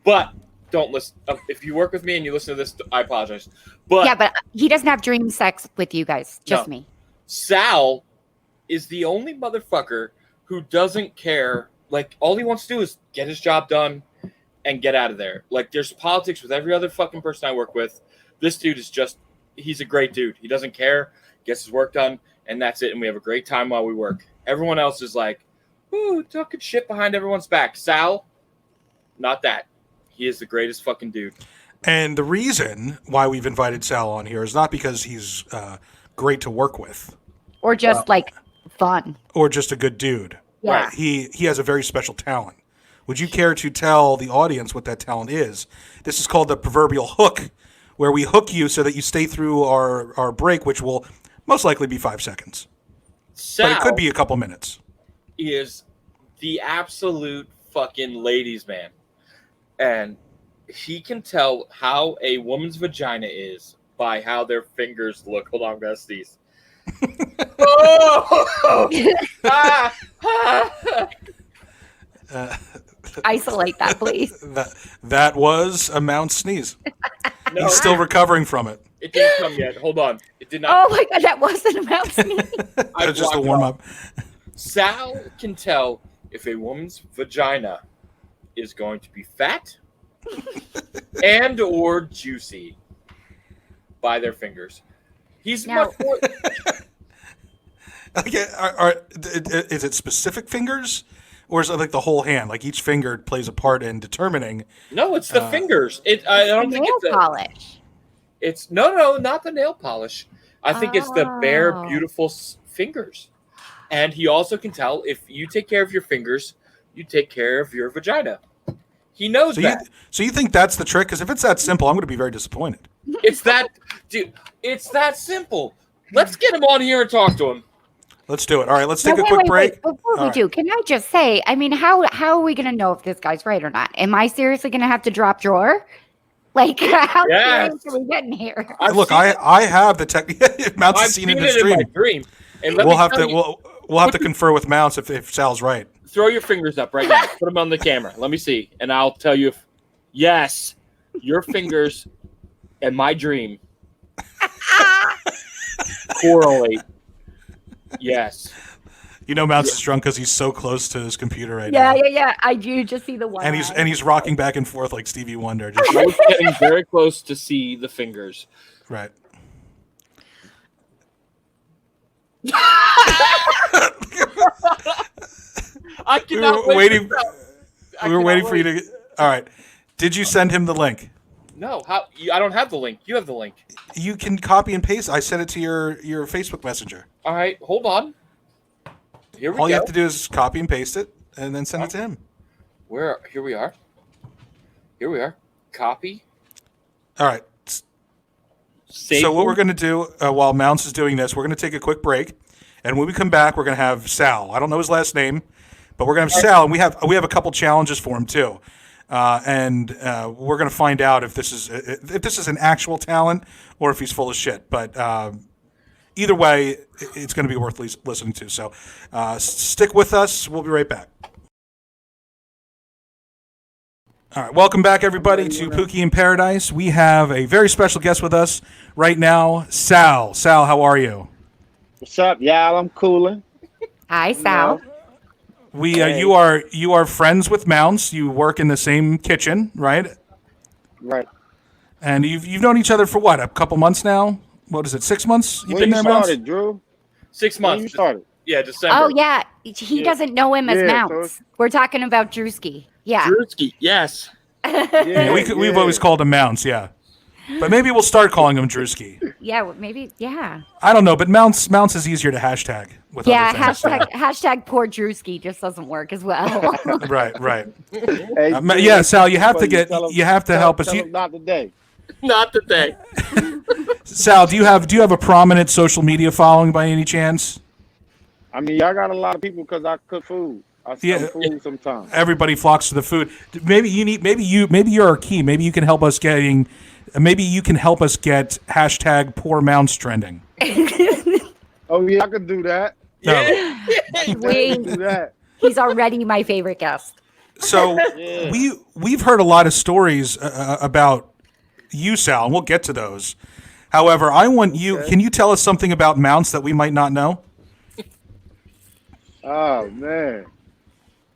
Speaker 2: But don't listen. If you work with me and you listen to this, I apologize. But
Speaker 3: Yeah, but he doesn't have dream sex with you guys. Just
Speaker 2: No.
Speaker 3: me.
Speaker 2: Sal is the only motherfucker who doesn't care Like, all he wants to do is get his job done and get out of there. Like, there's politics with every other fucking person I work with. This dude is just, he's a great dude. He doesn't care, gets his work done, and that's it. And we have a great time while we work. Everyone else is like, ooh, talking shit behind everyone's back. Sal, not that. He is the greatest fucking dude.
Speaker 1: And the reason why we've invited Sal on here is not because he's great to work with
Speaker 3: Or just like fun.
Speaker 1: or just a good dude.
Speaker 3: Yeah.
Speaker 1: He has a very special talent. Would you care to tell the audience what that talent is? This is called the proverbial hook, where we hook you so that you stay through our break, which will most likely be 5 seconds.
Speaker 2: Sal
Speaker 1: But it could be a couple minutes.
Speaker 2: is the absolute fucking ladies' man. And he can tell how a woman's vagina is by how their fingers look. Hold on, I'm gonna sneeze. Oh!
Speaker 3: Isolate that, please.
Speaker 1: That was a Mount sneeze.
Speaker 2: No,
Speaker 1: He's still recovering from it.
Speaker 2: it didn't come yet. Hold on. It did not.
Speaker 3: Oh my god, that wasn't a mouth sneeze.
Speaker 1: That was just a
Speaker 2: blocked
Speaker 1: warm
Speaker 2: it
Speaker 1: up.
Speaker 2: Sal can tell if a woman's vagina is going to be fat and or juicy by their fingers. He's
Speaker 3: Now-
Speaker 2: much more.
Speaker 1: Okay, is it specific fingers, or is it like the whole hand? Like each finger plays a part in determining.
Speaker 2: No, it's the fingers. I don't think
Speaker 3: Nail
Speaker 2: it's
Speaker 3: polish.
Speaker 2: It's no, not the nail polish. I think it's the bare,
Speaker 3: Oh.
Speaker 2: beautiful fingers. And he also can tell if you take care of your fingers, you take care of your vagina. He knows
Speaker 1: So
Speaker 2: that.
Speaker 1: you think that's the trick? Because if it's that simple, I'm going to be very disappointed.
Speaker 2: It's that, dude. It's that simple. Let's get him on here and talk to him.
Speaker 1: Let's do it. All right, let's take
Speaker 3: No,
Speaker 1: a quick break.
Speaker 3: Before we
Speaker 1: All right.
Speaker 3: do, can I just say, I mean, how are we going to know if this guy's right or not? Am I seriously going to have to drop drawer? Like, how
Speaker 2: Yes.
Speaker 3: serious are we getting here?
Speaker 1: Look, I have the tech. Mounts has
Speaker 2: I've
Speaker 1: seen
Speaker 2: seen
Speaker 1: it in his
Speaker 2: it in my
Speaker 1: dream.
Speaker 2: dream. And let
Speaker 1: We'll
Speaker 2: me
Speaker 1: have
Speaker 2: tell
Speaker 1: to
Speaker 2: you,
Speaker 1: we'll have to confer with Mounts if Sal's right.
Speaker 2: throw your fingers up right now. Put them on the camera. Let me see, and I'll tell you if yes, your fingers and my dream correlate. Yes.
Speaker 1: You know, Mounts is drunk because he's so close to his computer right
Speaker 3: Yeah,
Speaker 1: now,
Speaker 3: yeah. I do just see the one.
Speaker 1: and he's rocking back and forth like Stevie Wonder. Just,
Speaker 2: I was getting very close to see the fingers.
Speaker 1: right.
Speaker 2: I
Speaker 1: We
Speaker 2: cannot
Speaker 1: were
Speaker 2: wait.
Speaker 1: waiting.
Speaker 2: I
Speaker 1: We were
Speaker 2: cannot
Speaker 1: waiting for you
Speaker 2: wait.
Speaker 1: to. All right. Did you send him the link?
Speaker 2: No, how? I don't have the link. You have the link.
Speaker 1: You can copy and paste. I sent it to your Facebook Messenger.
Speaker 2: All right, hold on. Here we
Speaker 1: All
Speaker 2: go.
Speaker 1: you have to do is copy and paste it, and then send it to him.
Speaker 2: Here we are. Here we are. Copy.
Speaker 1: All right.
Speaker 2: Save.
Speaker 1: So what we're going to do while Mounts is doing this, we're going to take a quick break, and when we come back, we're going to have Sal. I don't know his last name, but we're going to have Sal, and we have a couple challenges for him too, and we're going to find out if this is an actual talent or if he's full of shit. But either way, it's going to be worth listening to. So stick with us. We'll be right back. All right, welcome back, everybody, to Pookie in Paradise. We have a very special guest with us right now, Sal. Sal, how are you?
Speaker 4: What's up, y'all? I'm cooling.
Speaker 3: Hi, Sal.
Speaker 1: We
Speaker 4: Hey.
Speaker 1: you are friends with Mounts. You work in the same kitchen, right?
Speaker 4: Right.
Speaker 1: And you've known each other for what? A couple months now? What is it? 6 months? You've
Speaker 4: When
Speaker 1: been
Speaker 4: you
Speaker 1: there, Mounts?
Speaker 4: started, Drew?
Speaker 2: 6
Speaker 4: When
Speaker 2: months.
Speaker 4: you started?
Speaker 2: Yeah, December.
Speaker 3: Oh yeah, he
Speaker 4: Yeah.
Speaker 3: doesn't know him as
Speaker 4: Yeah, so
Speaker 3: Mounts. We're talking about Drewski. Yeah.
Speaker 2: Drewski, yes.
Speaker 1: Yeah, we've always called him Mounts, yeah. But maybe we'll start calling him Drewski.
Speaker 3: Yeah, maybe. Yeah.
Speaker 1: I don't know, but Mounts is easier to hashtag with
Speaker 3: Yeah.
Speaker 1: other things.
Speaker 3: Hashtag poor Drewski just doesn't work as well.
Speaker 1: Right, right.
Speaker 4: Hey,
Speaker 1: Yeah, Sal, you have to
Speaker 4: tell him-
Speaker 1: help us.
Speaker 4: tell him not today.
Speaker 2: Not today.
Speaker 1: Sal, do you have a prominent social media following by any chance?
Speaker 4: I mean, y'all got a lot of people because I cook food. I sell
Speaker 1: Yeah.
Speaker 4: food sometimes.
Speaker 1: Everybody flocks to the food. Maybe you're our key. Maybe you can help us get hashtag poor Mounts trending.
Speaker 4: Oh, yeah, I could do that.
Speaker 1: No.
Speaker 4: I can do that.
Speaker 3: He's already my favorite guest.
Speaker 1: So
Speaker 4: Yeah.
Speaker 1: we've heard a lot of stories about you, Sal, and we'll get to those. However, I want you.
Speaker 4: Okay.
Speaker 1: Can you tell us something about Mounts that we might not know?
Speaker 4: Oh, man.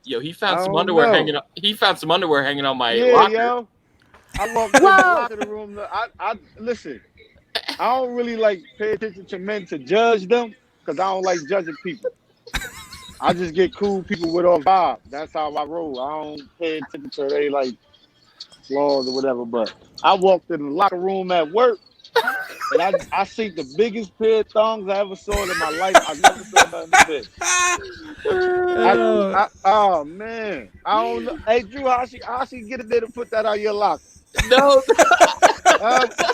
Speaker 2: Yo, he
Speaker 4: I
Speaker 2: found some
Speaker 4: don't
Speaker 2: underwear
Speaker 4: know.
Speaker 2: hanging. He found some underwear hanging on my
Speaker 4: Yeah,
Speaker 2: locker.
Speaker 4: yo. I walked in the
Speaker 3: Whoa.
Speaker 4: locker room. I listen. I don't really like pay attention to men to judge them because I don't like judging people. I just get cool people with off vibe. That's how I roll. I don't pay attention to they like flaws or whatever. But I walked in the locker room at work and I seen the biggest pair of thongs I ever saw in my life. I never saw nothing big. Oh man, I don't know. Hey Drew, how she get it there to put that on your locker?
Speaker 2: No,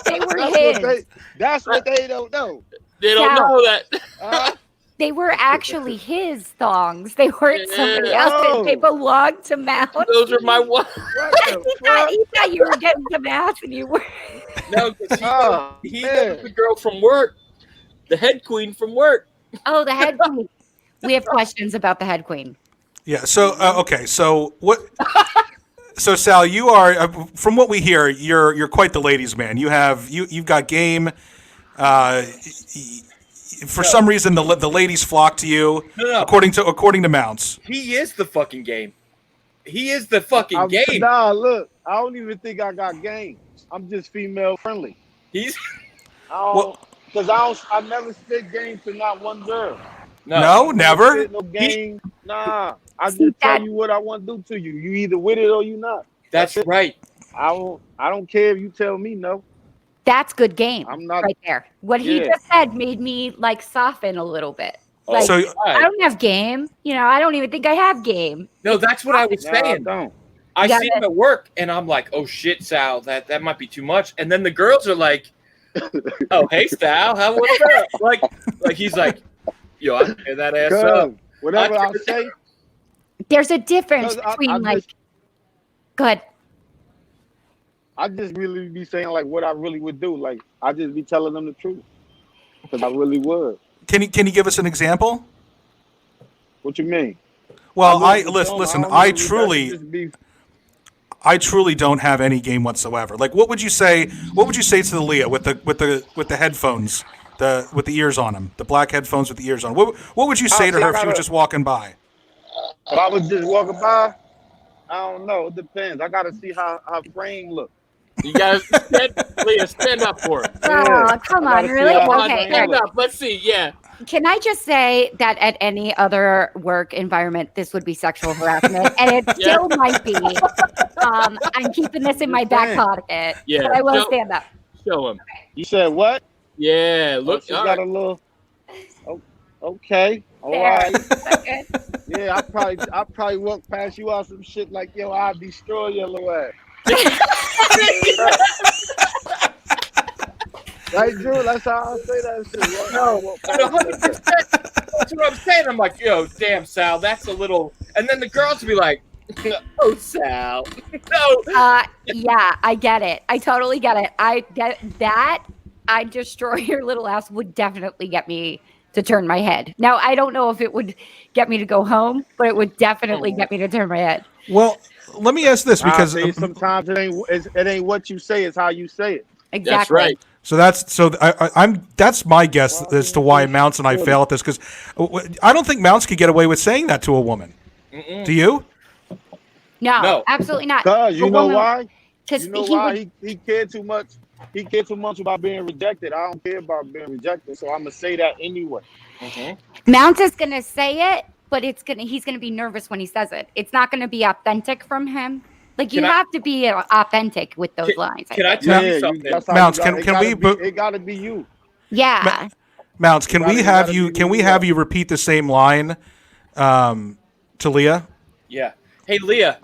Speaker 3: They were his.
Speaker 4: That's what they don't know.
Speaker 2: they don't
Speaker 3: Sal.
Speaker 2: know that.
Speaker 3: They were actually his thongs. They weren't somebody
Speaker 2: Yeah.
Speaker 3: else's. They
Speaker 4: Oh.
Speaker 3: belonged to Mount.
Speaker 2: Those are my one.
Speaker 4: What the fuck?
Speaker 3: He thought you were getting some ass and you were.
Speaker 2: No, because
Speaker 4: Oh,
Speaker 2: he
Speaker 4: man.
Speaker 2: knows the girl from work, the head queen from work.
Speaker 3: Oh, the head queen. We have questions about the head queen.
Speaker 1: Yeah. So okay. So what? So Sal, you are from what we hear, you're quite the ladies' man. You've got game. For some reason, the ladies flock to you.
Speaker 2: No.
Speaker 1: According to Mounts.
Speaker 2: He is the fucking game. He is the fucking game.
Speaker 4: Nah, look, I don't even think I got game. I'm just female friendly.
Speaker 2: He's
Speaker 4: I never spit game to not one girl.
Speaker 1: No, never.
Speaker 4: Spit no game. Nah, I
Speaker 3: See,
Speaker 4: just tell
Speaker 3: that-
Speaker 4: you what I want to do to you. You either with it or you not.
Speaker 2: That's right.
Speaker 4: I don't care if you tell me no.
Speaker 3: That's good game
Speaker 4: I'm not.
Speaker 3: right there. What he
Speaker 4: Yeah.
Speaker 3: just said made me like soften a little bit. Like,
Speaker 1: So
Speaker 3: I don't have game. I don't even think I have game.
Speaker 2: No, that's what I was
Speaker 4: Nah, I
Speaker 2: saying.
Speaker 4: don't.
Speaker 2: I
Speaker 3: Yeah,
Speaker 2: see him at work, and I'm like, "Oh shit, Sal, that might be too much." And then the girls are like, "Oh hey, Sal, what's up?" Like he's like, "Yo, I tear that ass up."
Speaker 4: Cause whatever
Speaker 2: I-
Speaker 4: I say,
Speaker 3: There's a difference
Speaker 4: 'Cause I
Speaker 3: between
Speaker 4: just-
Speaker 3: good.
Speaker 4: I just really be saying like what I really would do. Like I just be telling them the truth because I really would.
Speaker 1: can you give us an example?
Speaker 4: What you mean?
Speaker 1: Well,
Speaker 4: really
Speaker 1: listen.
Speaker 4: don't
Speaker 1: I
Speaker 4: really- that
Speaker 1: truly.
Speaker 4: just be-
Speaker 1: I truly don't have any game whatsoever. Like, what would you say? What would you say to the Leah with the headphones, with the ears on them, the black headphones with the ears on? What would you say to
Speaker 4: see,
Speaker 1: her
Speaker 4: I
Speaker 1: if she was
Speaker 4: gotta-
Speaker 1: just walking by?
Speaker 4: If I was just walking by, I don't know. It depends. I gotta see how her frame look.
Speaker 2: You guys, Leah, stand up for him.
Speaker 3: Oh, come
Speaker 4: I
Speaker 3: on,
Speaker 4: gotta see
Speaker 3: really?
Speaker 4: how
Speaker 2: Come on,
Speaker 3: Okay.
Speaker 2: stand up. Let's see. Yeah.
Speaker 3: Can I just say that at any other work environment, this would be sexual harassment, and it
Speaker 2: Yeah.
Speaker 3: still might be. I'm keeping this in my back pocket,
Speaker 2: Yeah.
Speaker 3: but I will
Speaker 2: No.
Speaker 3: stand up.
Speaker 2: Show him.
Speaker 4: You said what?
Speaker 2: Yeah.
Speaker 4: Oh,
Speaker 2: Look.
Speaker 4: she
Speaker 2: all
Speaker 4: got
Speaker 2: right.
Speaker 4: a little. Oh, okay. All
Speaker 3: There.
Speaker 4: right.
Speaker 3: Okay.
Speaker 4: Yeah, I probably walk past you on some shit like yo, I'll destroy your little ass. Right, Drew? That's how I say that shit.
Speaker 2: No,
Speaker 4: I walk past you like that.
Speaker 2: 100%. That's what I'm saying. I'm like, yo, damn, Sal, that's a little. And then the girls would be like, oh, Sal. No.
Speaker 3: Yeah, I get it. I totally get it. I destroy your little ass would definitely get me to turn my head. Now, I don't know if it would get me to go home, but it would definitely get me to turn my head.
Speaker 1: Well, let me ask this because
Speaker 4: See, sometimes it ain't what you say, it's how you say it.
Speaker 3: Exactly.
Speaker 2: That's right.
Speaker 1: that's my guess as to why Mounts and I fail at this because I don't think Mounts could get away with saying that to a woman. Do you?
Speaker 3: No, absolutely not.
Speaker 4: Cause you
Speaker 3: A
Speaker 4: know
Speaker 3: woman-
Speaker 4: why?
Speaker 3: Because
Speaker 4: You know
Speaker 3: he
Speaker 4: why?
Speaker 3: would,
Speaker 4: He cared too much. He cared too much about being rejected. I don't care about being rejected, so I'm gonna say that anyway.
Speaker 3: Mounts is gonna say it, but he's gonna be nervous when he says it. It's not gonna be authentic from him. Like you
Speaker 2: Can I-
Speaker 3: have to be authentic with those lines.
Speaker 2: Can I
Speaker 3: think.
Speaker 2: tell
Speaker 4: Yeah,
Speaker 2: you something?
Speaker 4: that's how
Speaker 1: Mounts,
Speaker 4: you got-
Speaker 1: can
Speaker 4: it gotta
Speaker 1: we
Speaker 4: be-
Speaker 1: book-
Speaker 4: It gotta be you.
Speaker 3: Yeah.
Speaker 1: Mounts, can we
Speaker 4: You
Speaker 1: have
Speaker 4: gotta
Speaker 1: you?
Speaker 4: be
Speaker 1: Can we
Speaker 4: who you
Speaker 1: have
Speaker 4: are.
Speaker 1: you repeat the same line to Leah?
Speaker 2: Yeah. Hey, Leah,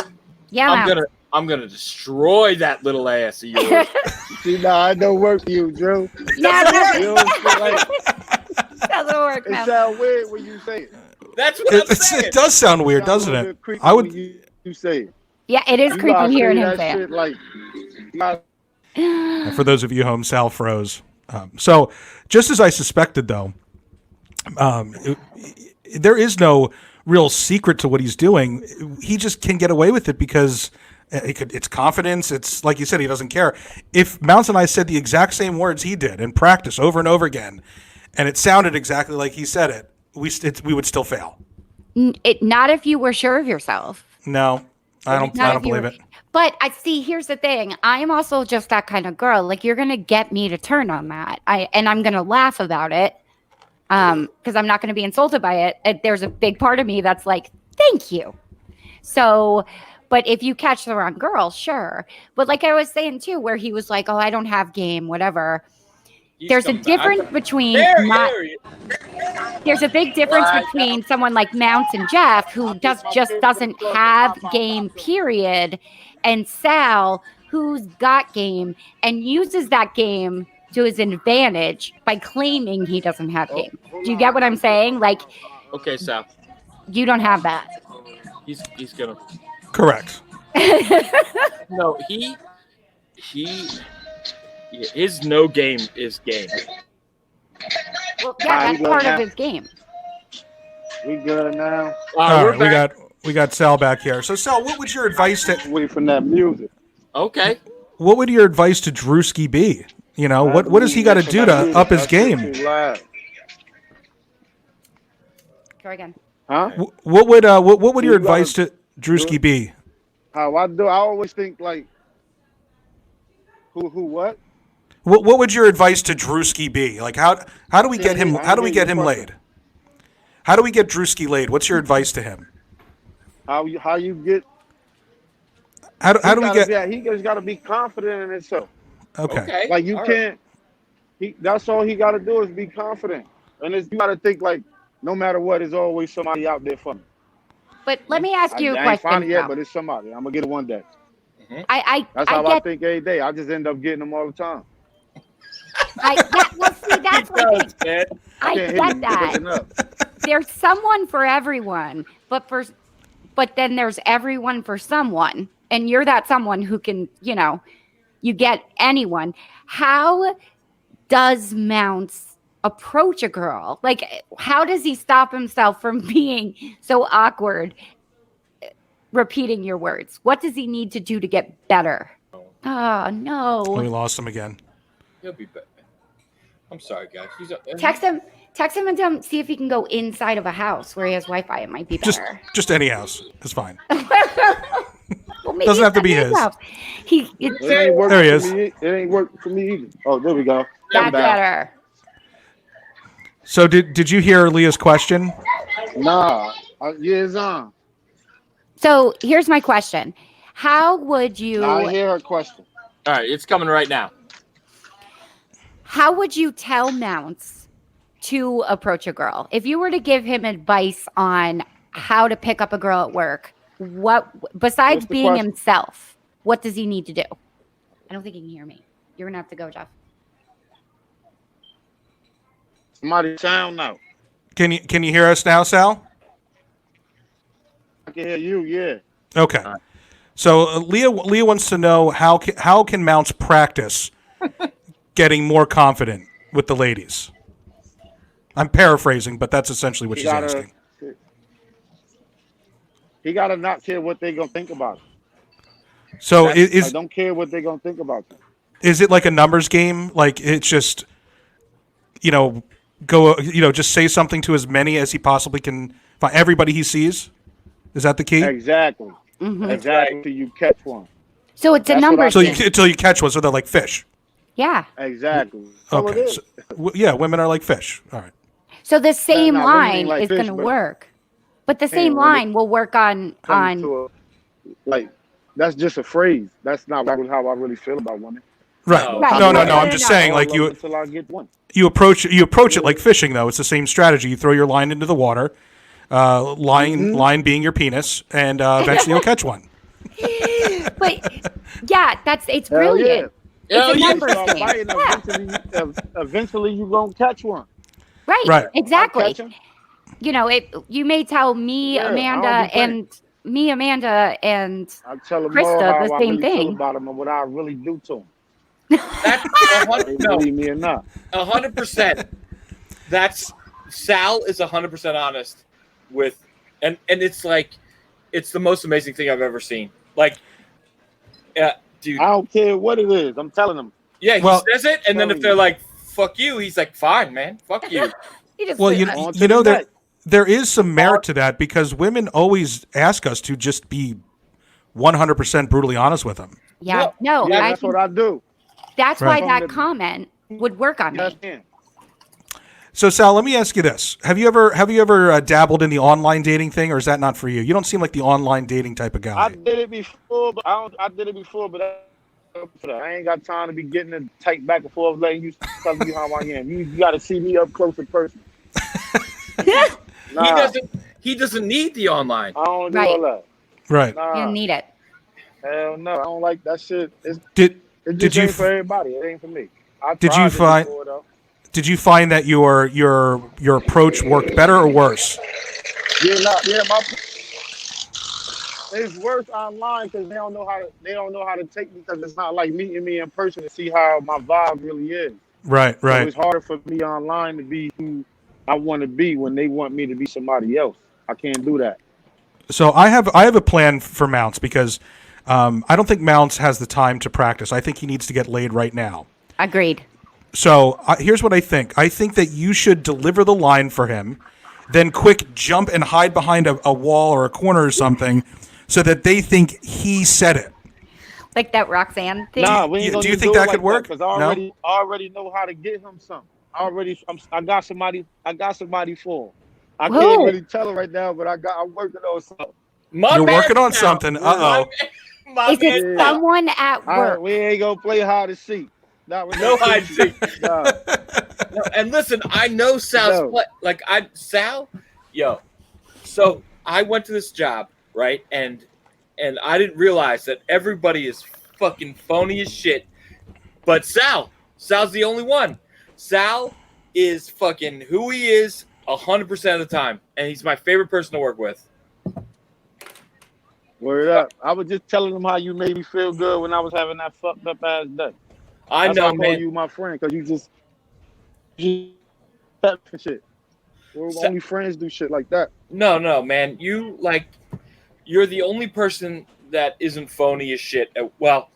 Speaker 3: Yeah.
Speaker 2: I'm gonna destroy that little ass of yours.
Speaker 4: See, nah, it don't work for you, Drew.
Speaker 3: Yeah,
Speaker 4: You don't feel like
Speaker 3: doesn't work,
Speaker 4: it
Speaker 3: Mounts.
Speaker 4: sounds weird when you say it.
Speaker 2: That's what I'm
Speaker 1: It
Speaker 2: saying.
Speaker 1: does sound weird,
Speaker 4: Sounds
Speaker 1: doesn't
Speaker 4: a
Speaker 1: it?
Speaker 4: little creepy
Speaker 1: I would.
Speaker 4: when you say it.
Speaker 3: Yeah, it is
Speaker 4: You
Speaker 3: creepy
Speaker 4: gotta
Speaker 3: hearing
Speaker 4: say
Speaker 3: him
Speaker 4: that
Speaker 3: say
Speaker 4: shit
Speaker 3: it.
Speaker 4: like, you gotta-
Speaker 1: For those of you home, Sal froze. So, just as I suspected, though, there is no real secret to what he's doing. He just can get away with it because it's confidence. It's like you said, he doesn't care. If Mounts and I said the exact same words he did in practice over and over again, and it sounded exactly like he said it, we would still fail.
Speaker 3: Not if you were sure of yourself.
Speaker 1: No, I don't
Speaker 3: Not if you
Speaker 1: believe
Speaker 3: were-
Speaker 1: it.
Speaker 3: But I see. Here's the thing. I am also just that kind of girl. Like you're gonna get me to turn on that. I'm gonna laugh about it. Because I'm not gonna be insulted by it. There's a big part of me that's like, thank you. So, but if you catch the wrong girl, sure. But like I was saying too, where he was like, "Oh, I don't have game, whatever." There's a difference between not. There's a big difference between someone like Mounts and Jeff, who just doesn't have game, period, and Sal, who's got game and uses that game to his advantage by claiming he doesn't have game. Do you get what I'm saying? Like,
Speaker 2: Okay, Sal.
Speaker 3: you don't have that.
Speaker 2: He's gonna.
Speaker 1: Correct.
Speaker 2: No, his no game is game.
Speaker 3: Well, yeah, that's part of his game.
Speaker 4: We good now?
Speaker 1: All
Speaker 2: We're
Speaker 1: right,
Speaker 2: back.
Speaker 1: we got Sal back here. So Sal, what would your advice to
Speaker 4: Wait from that music.
Speaker 2: Okay.
Speaker 1: what would your advice to Drewski be? You know, what does he got to do to up his game?
Speaker 3: Try again.
Speaker 4: Huh?
Speaker 1: What would your advice to Drewski be?
Speaker 4: How I do? I always think like, who, what?
Speaker 1: What would your advice to Drewski be? Like how do we get him? How do we get him laid? How do we get Drewski laid? What's your advice to him?
Speaker 4: How you get?
Speaker 1: How do we get?
Speaker 4: Yeah, he just got to be confident in himself.
Speaker 1: Okay.
Speaker 4: Like you
Speaker 2: All
Speaker 4: can't. That's all he got to do is be confident, and you got to think like, no matter what, there's always somebody out there for me.
Speaker 3: But let me ask you a
Speaker 4: I ain't
Speaker 3: question.
Speaker 4: found it yet,
Speaker 3: Sal.
Speaker 4: but it's somebody. I'm gonna get it one day.
Speaker 3: I
Speaker 4: That's how I
Speaker 3: get.
Speaker 4: think every day. I just end up getting them all the time.
Speaker 3: Well, see, that's like I
Speaker 4: Can't hit
Speaker 3: get
Speaker 4: him
Speaker 3: that.
Speaker 4: quick enough.
Speaker 3: There's someone for everyone, but then there's everyone for someone, and you're that someone who can, you get anyone. How does Mounts approach a girl? Like, how does he stop himself from being so awkward repeating your words? What does he need to do to get better? Oh, no.
Speaker 1: We lost him again.
Speaker 2: He'll be back. I'm sorry, guys.
Speaker 3: Text him and tell him, see if he can go inside of a house where he has Wi-Fi. It might be better.
Speaker 1: Just any house is fine.
Speaker 3: Well, maybe
Speaker 1: Doesn't have to
Speaker 3: it's
Speaker 1: be
Speaker 3: not
Speaker 1: his.
Speaker 3: house.
Speaker 4: It ain't working
Speaker 1: There he
Speaker 4: for
Speaker 1: is.
Speaker 4: me. It ain't working for me either. Oh, there we go.
Speaker 3: That's
Speaker 4: I'm back.
Speaker 3: better.
Speaker 1: So did you hear Leah's question?
Speaker 4: Nah, years on.
Speaker 3: So here's my question. How would you
Speaker 4: I hear her question.
Speaker 2: All right, it's coming right now.
Speaker 3: how would you tell Mounts to approach a girl? If you were to give him advice on how to pick up a girl at work, what besides
Speaker 4: What's the
Speaker 3: being
Speaker 4: question?
Speaker 3: himself, what does he need to do? I don't think he can hear me. You're gonna have to go, Jeff.
Speaker 4: Somebody sound out.
Speaker 1: Can you hear us now, Sal?
Speaker 4: I can hear you. Yeah.
Speaker 1: Okay. So Leah wants to know how can Mounts practice getting more confident with the ladies. I'm paraphrasing, but that's essentially what she's asking.
Speaker 4: He gotta not care what they gonna think about it.
Speaker 1: So
Speaker 4: I don't care what they gonna think about it.
Speaker 1: is it like a numbers game? Like it's just just say something to as many as he possibly can find, everybody he sees? Is that the key?
Speaker 4: Exactly. Exactly. Till you catch one.
Speaker 3: So it's a
Speaker 4: That's what
Speaker 3: number
Speaker 4: I
Speaker 1: So
Speaker 3: thing.
Speaker 1: until you catch one, so they're like fish.
Speaker 3: Yeah.
Speaker 4: Exactly. All it
Speaker 1: Okay.
Speaker 4: is.
Speaker 1: So, yeah, women are like fish. All right.
Speaker 3: So the same
Speaker 4: not women
Speaker 3: line
Speaker 4: ain't like
Speaker 3: is
Speaker 4: fish,
Speaker 3: going to
Speaker 4: but-
Speaker 3: work. But the same
Speaker 4: when it
Speaker 3: line will work on
Speaker 4: Come to like that's just a phrase. That's not how I really feel about women.
Speaker 1: Right.
Speaker 2: Right.
Speaker 1: No.
Speaker 3: No,
Speaker 1: I'm just saying, like you
Speaker 4: until I get one.
Speaker 1: approach it like fishing, though. It's the same strategy. You throw your line into the water, line being your penis, and eventually you'll catch one.
Speaker 3: But yeah, it's
Speaker 4: Hell
Speaker 3: brilliant.
Speaker 2: Hell
Speaker 3: It's a
Speaker 2: yeah.
Speaker 3: numbers
Speaker 4: Start
Speaker 3: game.
Speaker 4: biting,
Speaker 3: Yeah.
Speaker 4: eventually you gonna catch one.
Speaker 3: Right.
Speaker 1: Right.
Speaker 3: Exactly.
Speaker 4: Catch 'em.
Speaker 3: You may tell me,
Speaker 4: Yeah, I don't
Speaker 3: Amanda,
Speaker 4: be playing.
Speaker 3: and
Speaker 4: I tell them
Speaker 3: Krista,
Speaker 4: all how
Speaker 3: the
Speaker 4: I
Speaker 3: same
Speaker 4: really feel
Speaker 3: thing.
Speaker 4: about them and what I really do to them.
Speaker 2: That's
Speaker 4: They believe me or not.
Speaker 2: 100%. That's Sal is 100% honest with, and it's like, it's the most amazing thing I've ever seen. Like, dude,
Speaker 4: I don't care what it is. I'm telling them.
Speaker 2: yeah, he
Speaker 1: Well-
Speaker 2: says it, and then if they're like, "Fuck you," he's like, "Fine, man, fuck you."
Speaker 3: he just
Speaker 1: Well,
Speaker 3: said
Speaker 1: you
Speaker 3: that.
Speaker 4: On to
Speaker 1: know
Speaker 4: the
Speaker 1: there
Speaker 4: next.
Speaker 1: there is some merit to that because women always ask us to just be 100% brutally honest with them.
Speaker 3: Yeah, no,
Speaker 4: Yeah,
Speaker 3: I
Speaker 4: that's
Speaker 3: think
Speaker 4: what I do.
Speaker 3: that's
Speaker 1: Right.
Speaker 3: why that comment would work on
Speaker 4: Yes,
Speaker 3: me.
Speaker 4: ma'am.
Speaker 1: So Sal, let me ask you this: Have you ever dabbled in the online dating thing, or is that not for you? You don't seem like the online dating type of
Speaker 4: I
Speaker 1: guy.
Speaker 4: did it before, but I did it before, but I ain't got time to be getting it tight back and forth, letting you telling you how I am. You got to see me up close in person. Nah,
Speaker 2: He doesn't need the online.
Speaker 4: I don't do
Speaker 3: Right.
Speaker 4: all that.
Speaker 1: Right?
Speaker 3: You
Speaker 4: Nah,
Speaker 3: don't need it.
Speaker 4: hell no, I don't like that shit.
Speaker 1: Did
Speaker 4: It
Speaker 1: Did
Speaker 4: just
Speaker 1: you
Speaker 4: ain't
Speaker 1: f-
Speaker 4: for everybody. It ain't for me. I
Speaker 1: Did you
Speaker 4: tried it
Speaker 1: find-
Speaker 4: before, though.
Speaker 1: Did you find that your approach worked better or worse?
Speaker 4: Yeah, my it's worse online because they don't know how to take me because it's not like meeting me in person to see how my vibe really is.
Speaker 1: Right,
Speaker 4: So
Speaker 1: right.
Speaker 4: it's harder for me online to be who I want to be when they want me to be somebody else. I can't do that.
Speaker 1: So I have a plan for Mounts because I don't think Mounts has the time to practice. I think he needs to get laid right now.
Speaker 3: Agreed.
Speaker 1: So here's what I think. I think that you should deliver the line for him, then quick jump and hide behind a wall or a corner or something, so that they think he said it.
Speaker 3: Like that Roxanne thing.
Speaker 4: Nah, we ain't
Speaker 1: do
Speaker 4: gonna
Speaker 1: you
Speaker 4: just
Speaker 1: think
Speaker 4: do it
Speaker 1: that
Speaker 4: like
Speaker 1: could work?
Speaker 4: Because
Speaker 1: No?
Speaker 4: I already know how to get him something. I got somebody for him. I
Speaker 3: Whoa.
Speaker 4: can't really tell him right now, but I'm working on something.
Speaker 2: My
Speaker 1: You're
Speaker 2: man
Speaker 1: working on
Speaker 2: Sal.
Speaker 1: something. Uh-oh.
Speaker 2: My
Speaker 3: Is it
Speaker 2: man
Speaker 4: Yeah.
Speaker 2: Sal.
Speaker 3: someone at
Speaker 4: All
Speaker 3: work?
Speaker 4: right, we ain't gonna play hide and seek. Not with
Speaker 2: No hide and seek.
Speaker 4: Nah.
Speaker 2: No, and listen, I know Sal's
Speaker 4: No.
Speaker 2: Sal. Yo, so I went to this job, right, and I didn't realize that everybody is fucking phony as shit. But Sal's the only one. Sal is fucking who he is 100% of the time, and he's my favorite person to work with.
Speaker 4: Word up. I was just telling them how you made me feel good when I was having that fucked up ass day.
Speaker 2: I
Speaker 4: That's
Speaker 2: know,
Speaker 4: why I call
Speaker 2: man.
Speaker 4: you my friend, because you pep for shit. We're
Speaker 2: Sa-
Speaker 4: only friends do shit like that.
Speaker 2: No, man. You're the only person that isn't phony as shit. Well,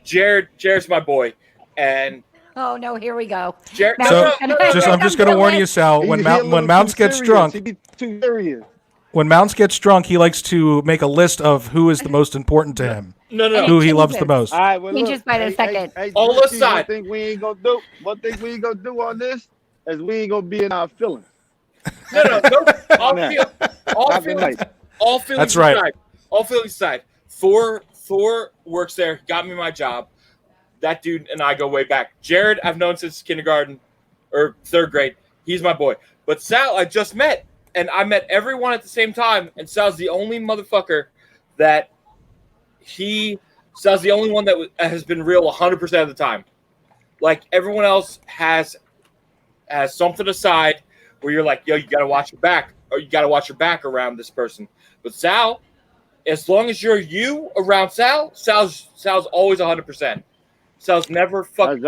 Speaker 2: Jared's my boy, and
Speaker 3: Oh no, here we go.
Speaker 2: Jared.
Speaker 3: Now
Speaker 1: So,
Speaker 3: he's gonna-
Speaker 1: I'm just going to warn you, Sal. When
Speaker 4: He a little
Speaker 1: when Mounts
Speaker 4: too
Speaker 1: gets
Speaker 4: serious.
Speaker 1: drunk,
Speaker 4: He be too serious.
Speaker 1: when Mounts gets drunk, he likes to make a list of who is the most important to him,
Speaker 2: No.
Speaker 1: who he loves the
Speaker 3: changes.
Speaker 1: most.
Speaker 4: All right, well,
Speaker 3: Changes
Speaker 4: look,
Speaker 3: by the second.
Speaker 2: All
Speaker 4: Richie,
Speaker 2: aside.
Speaker 4: One thing we ain't gonna do on this is we ain't gonna be in our feelings.
Speaker 2: No. All,
Speaker 4: Nah.
Speaker 2: feel, all
Speaker 4: Not
Speaker 2: feelings.
Speaker 4: tonight.
Speaker 2: All feelings
Speaker 1: That's right.
Speaker 2: aside. All feelings aside. Thor works there. Got me my job. That dude and I go way back. Jared, I've known since kindergarten or third grade. He's my boy. But Sal, I just met, and I met everyone at the same time. And Sal's the only motherfucker that Sal's the only one that has been real 100% of the time. Like everyone else has something aside where you're like, yo, you gotta watch your back, or you gotta watch your back around this person. But Sal, as long as you're you around Sal's always 100%. Sal's never fucking.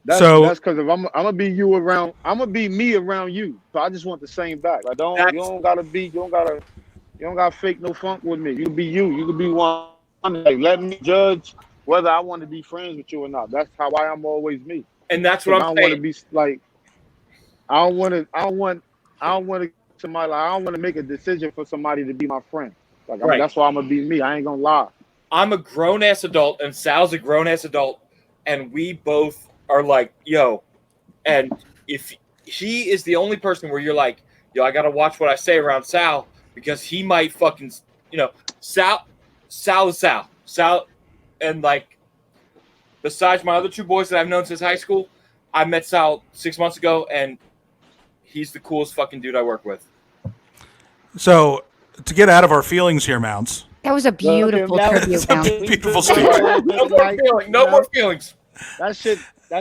Speaker 4: That's because if I'm gonna be you around, I'm gonna be me around you. So I just want the same back. Like you don't gotta fake no funk with me. You can be you. You can be one. Like, let me judge whether I want to be friends with you or not. That's how I am always me.
Speaker 2: And that's
Speaker 4: 'Cause
Speaker 2: what
Speaker 4: I
Speaker 2: I'm
Speaker 4: don't want to
Speaker 2: saying.
Speaker 4: be like. I don't want to somebody. Like, I don't want to make a decision for somebody to be my friend. Like
Speaker 2: Right.
Speaker 4: that's why I'm gonna be me. I ain't gonna lie.
Speaker 2: I'm a grown ass adult, and Sal's a grown ass adult, and we both are like, yo. And if he is the only person where you're like, yo, I gotta watch what I say around Sal because he might fucking, Sal is Sal, and like, besides my other two boys that I've known since high school, I met Sal 6 months ago, and he's the coolest fucking dude I work with.
Speaker 1: So, to get out of our feelings here, Mounts.
Speaker 3: That was a beautiful tribute. Now.
Speaker 1: Beautiful speech.
Speaker 2: No more feelings.
Speaker 4: That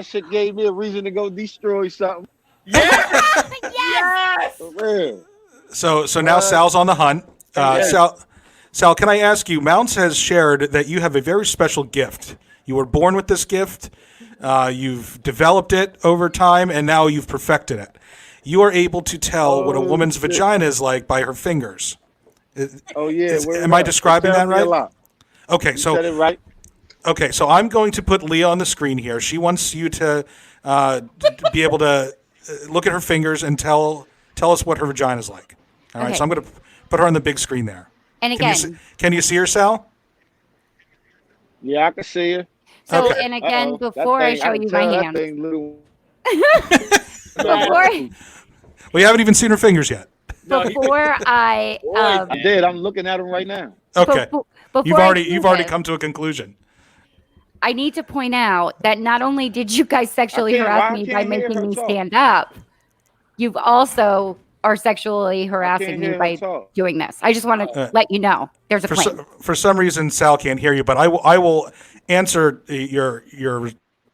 Speaker 4: shit gave me a reason to go destroy something.
Speaker 2: Yes! Yes!
Speaker 4: For real.
Speaker 1: So now Sal's on the hunt. Sal, can I ask you? Mounts has shared that you have a very special gift. You were born with this gift. You've developed it over time, and now you've perfected it. You are able to tell what a woman's vagina is like by her fingers.
Speaker 4: Oh yeah.
Speaker 1: Am I describing that right?
Speaker 4: A lot.
Speaker 1: Okay,
Speaker 4: You said it
Speaker 1: so
Speaker 4: right.
Speaker 1: I'm going to put Leah on the screen here. She wants you to be able to look at her fingers and tell us what her vagina's like. All right.
Speaker 3: Okay.
Speaker 1: So I'm going to put her on the big screen there.
Speaker 3: And
Speaker 1: Can
Speaker 3: again,
Speaker 1: can you see her, Sal?
Speaker 4: Yeah, I can see it.
Speaker 3: so
Speaker 1: Okay.
Speaker 3: and again,
Speaker 4: Uh-oh. That
Speaker 3: before I
Speaker 4: thing-
Speaker 3: show
Speaker 4: can
Speaker 3: you
Speaker 4: tell
Speaker 3: my
Speaker 4: that
Speaker 3: hand,
Speaker 4: thing little.
Speaker 3: before
Speaker 1: We haven't even seen her fingers yet.
Speaker 2: No, he-
Speaker 3: before I
Speaker 4: I did. I'm looking at him right now.
Speaker 1: Okay.
Speaker 3: before
Speaker 1: You've
Speaker 3: I
Speaker 1: already
Speaker 3: do
Speaker 1: you've already
Speaker 3: this,
Speaker 1: come to a conclusion.
Speaker 3: I need to point out that not only did you guys sexually
Speaker 4: I
Speaker 3: harass me
Speaker 4: can't
Speaker 3: by
Speaker 4: hear
Speaker 3: making
Speaker 4: her
Speaker 3: me
Speaker 4: talk.
Speaker 3: stand up, you've also are sexually
Speaker 4: I
Speaker 3: harassing
Speaker 4: can't
Speaker 3: me
Speaker 4: hear her
Speaker 3: by
Speaker 4: talk.
Speaker 3: doing this. I just want to let you know there's a plan.
Speaker 1: For some reason, Sal can't hear you, but I will answer your.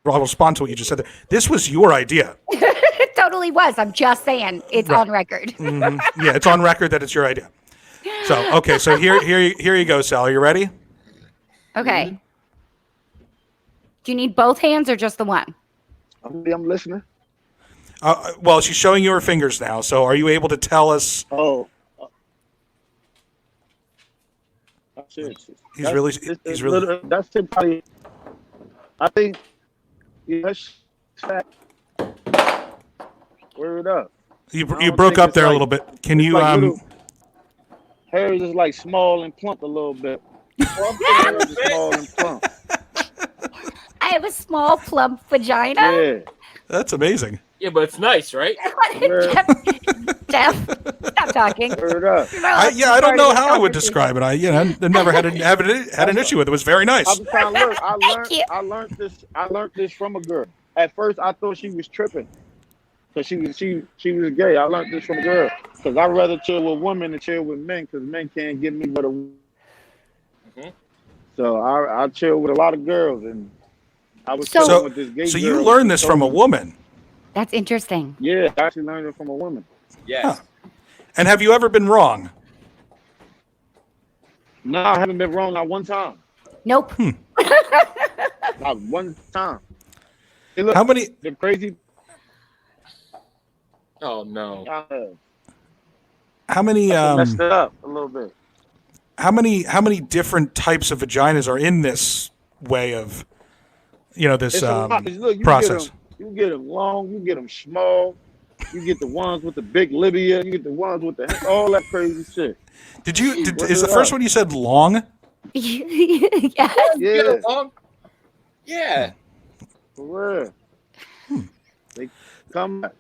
Speaker 1: I'll respond to what you just said. There. This was your idea.
Speaker 3: It totally was. I'm just saying it's
Speaker 1: Right.
Speaker 3: on record.
Speaker 1: Yeah, it's on record that it's your idea. So okay, so here you go, Sal. Are you ready?
Speaker 3: Okay. Do you need both hands or just the one?
Speaker 4: I'm listening.
Speaker 1: Well, she's showing you her fingers now. So are you able to tell us?
Speaker 4: Oh. That's it.
Speaker 1: He's really-
Speaker 4: it's
Speaker 1: he's
Speaker 4: a
Speaker 1: really-
Speaker 4: little- that's it. Probably, I think. Yes. Word up.
Speaker 1: You
Speaker 4: don't
Speaker 1: broke
Speaker 4: think
Speaker 1: up
Speaker 4: it's
Speaker 1: there a
Speaker 4: like-
Speaker 1: little bit. Can
Speaker 4: it's
Speaker 1: you
Speaker 4: like little- Hair is just like small and plump a little bit. Hair is small and plump.
Speaker 3: I have a small, plump vagina.
Speaker 4: Yeah.
Speaker 1: That's amazing.
Speaker 2: Yeah, but it's nice, right?
Speaker 3: Jeff, stop talking.
Speaker 4: Word up.
Speaker 1: I don't know how I would describe it. I never had an issue with it. It was very nice.
Speaker 4: I was trying to look.
Speaker 3: Thank you.
Speaker 4: I learned this from a girl. At first, I thought she was tripping, cause she was gay. I learned this from a girl, cause I'd rather chill with women than chill with men, cause men can't get me but a. So I chill with a lot of girls, and I was
Speaker 3: So-
Speaker 4: chilling with this gay
Speaker 1: So
Speaker 4: girl.
Speaker 1: you learned this
Speaker 4: She
Speaker 1: from a
Speaker 4: told me-
Speaker 1: woman.
Speaker 3: That's interesting.
Speaker 4: Yeah, I actually learned it from a woman.
Speaker 2: Yes.
Speaker 1: And have you ever been wrong?
Speaker 4: No, I haven't been wrong not one time.
Speaker 3: Nope.
Speaker 4: Not one time. Hey, look,
Speaker 1: How many?
Speaker 4: the crazy.
Speaker 2: Oh no.
Speaker 1: How many?
Speaker 4: Messed it up a little bit.
Speaker 1: How many different types of vaginas are in this way of, this
Speaker 4: It's a lot. Look,
Speaker 1: process?
Speaker 4: You get them long, you get them small, you get the ones with the big labia, you get the ones with all that crazy shit.
Speaker 1: Is the first one you said long?
Speaker 3: Yes.
Speaker 2: Get
Speaker 4: Yeah,
Speaker 2: along? Yeah.
Speaker 4: for real. They come back.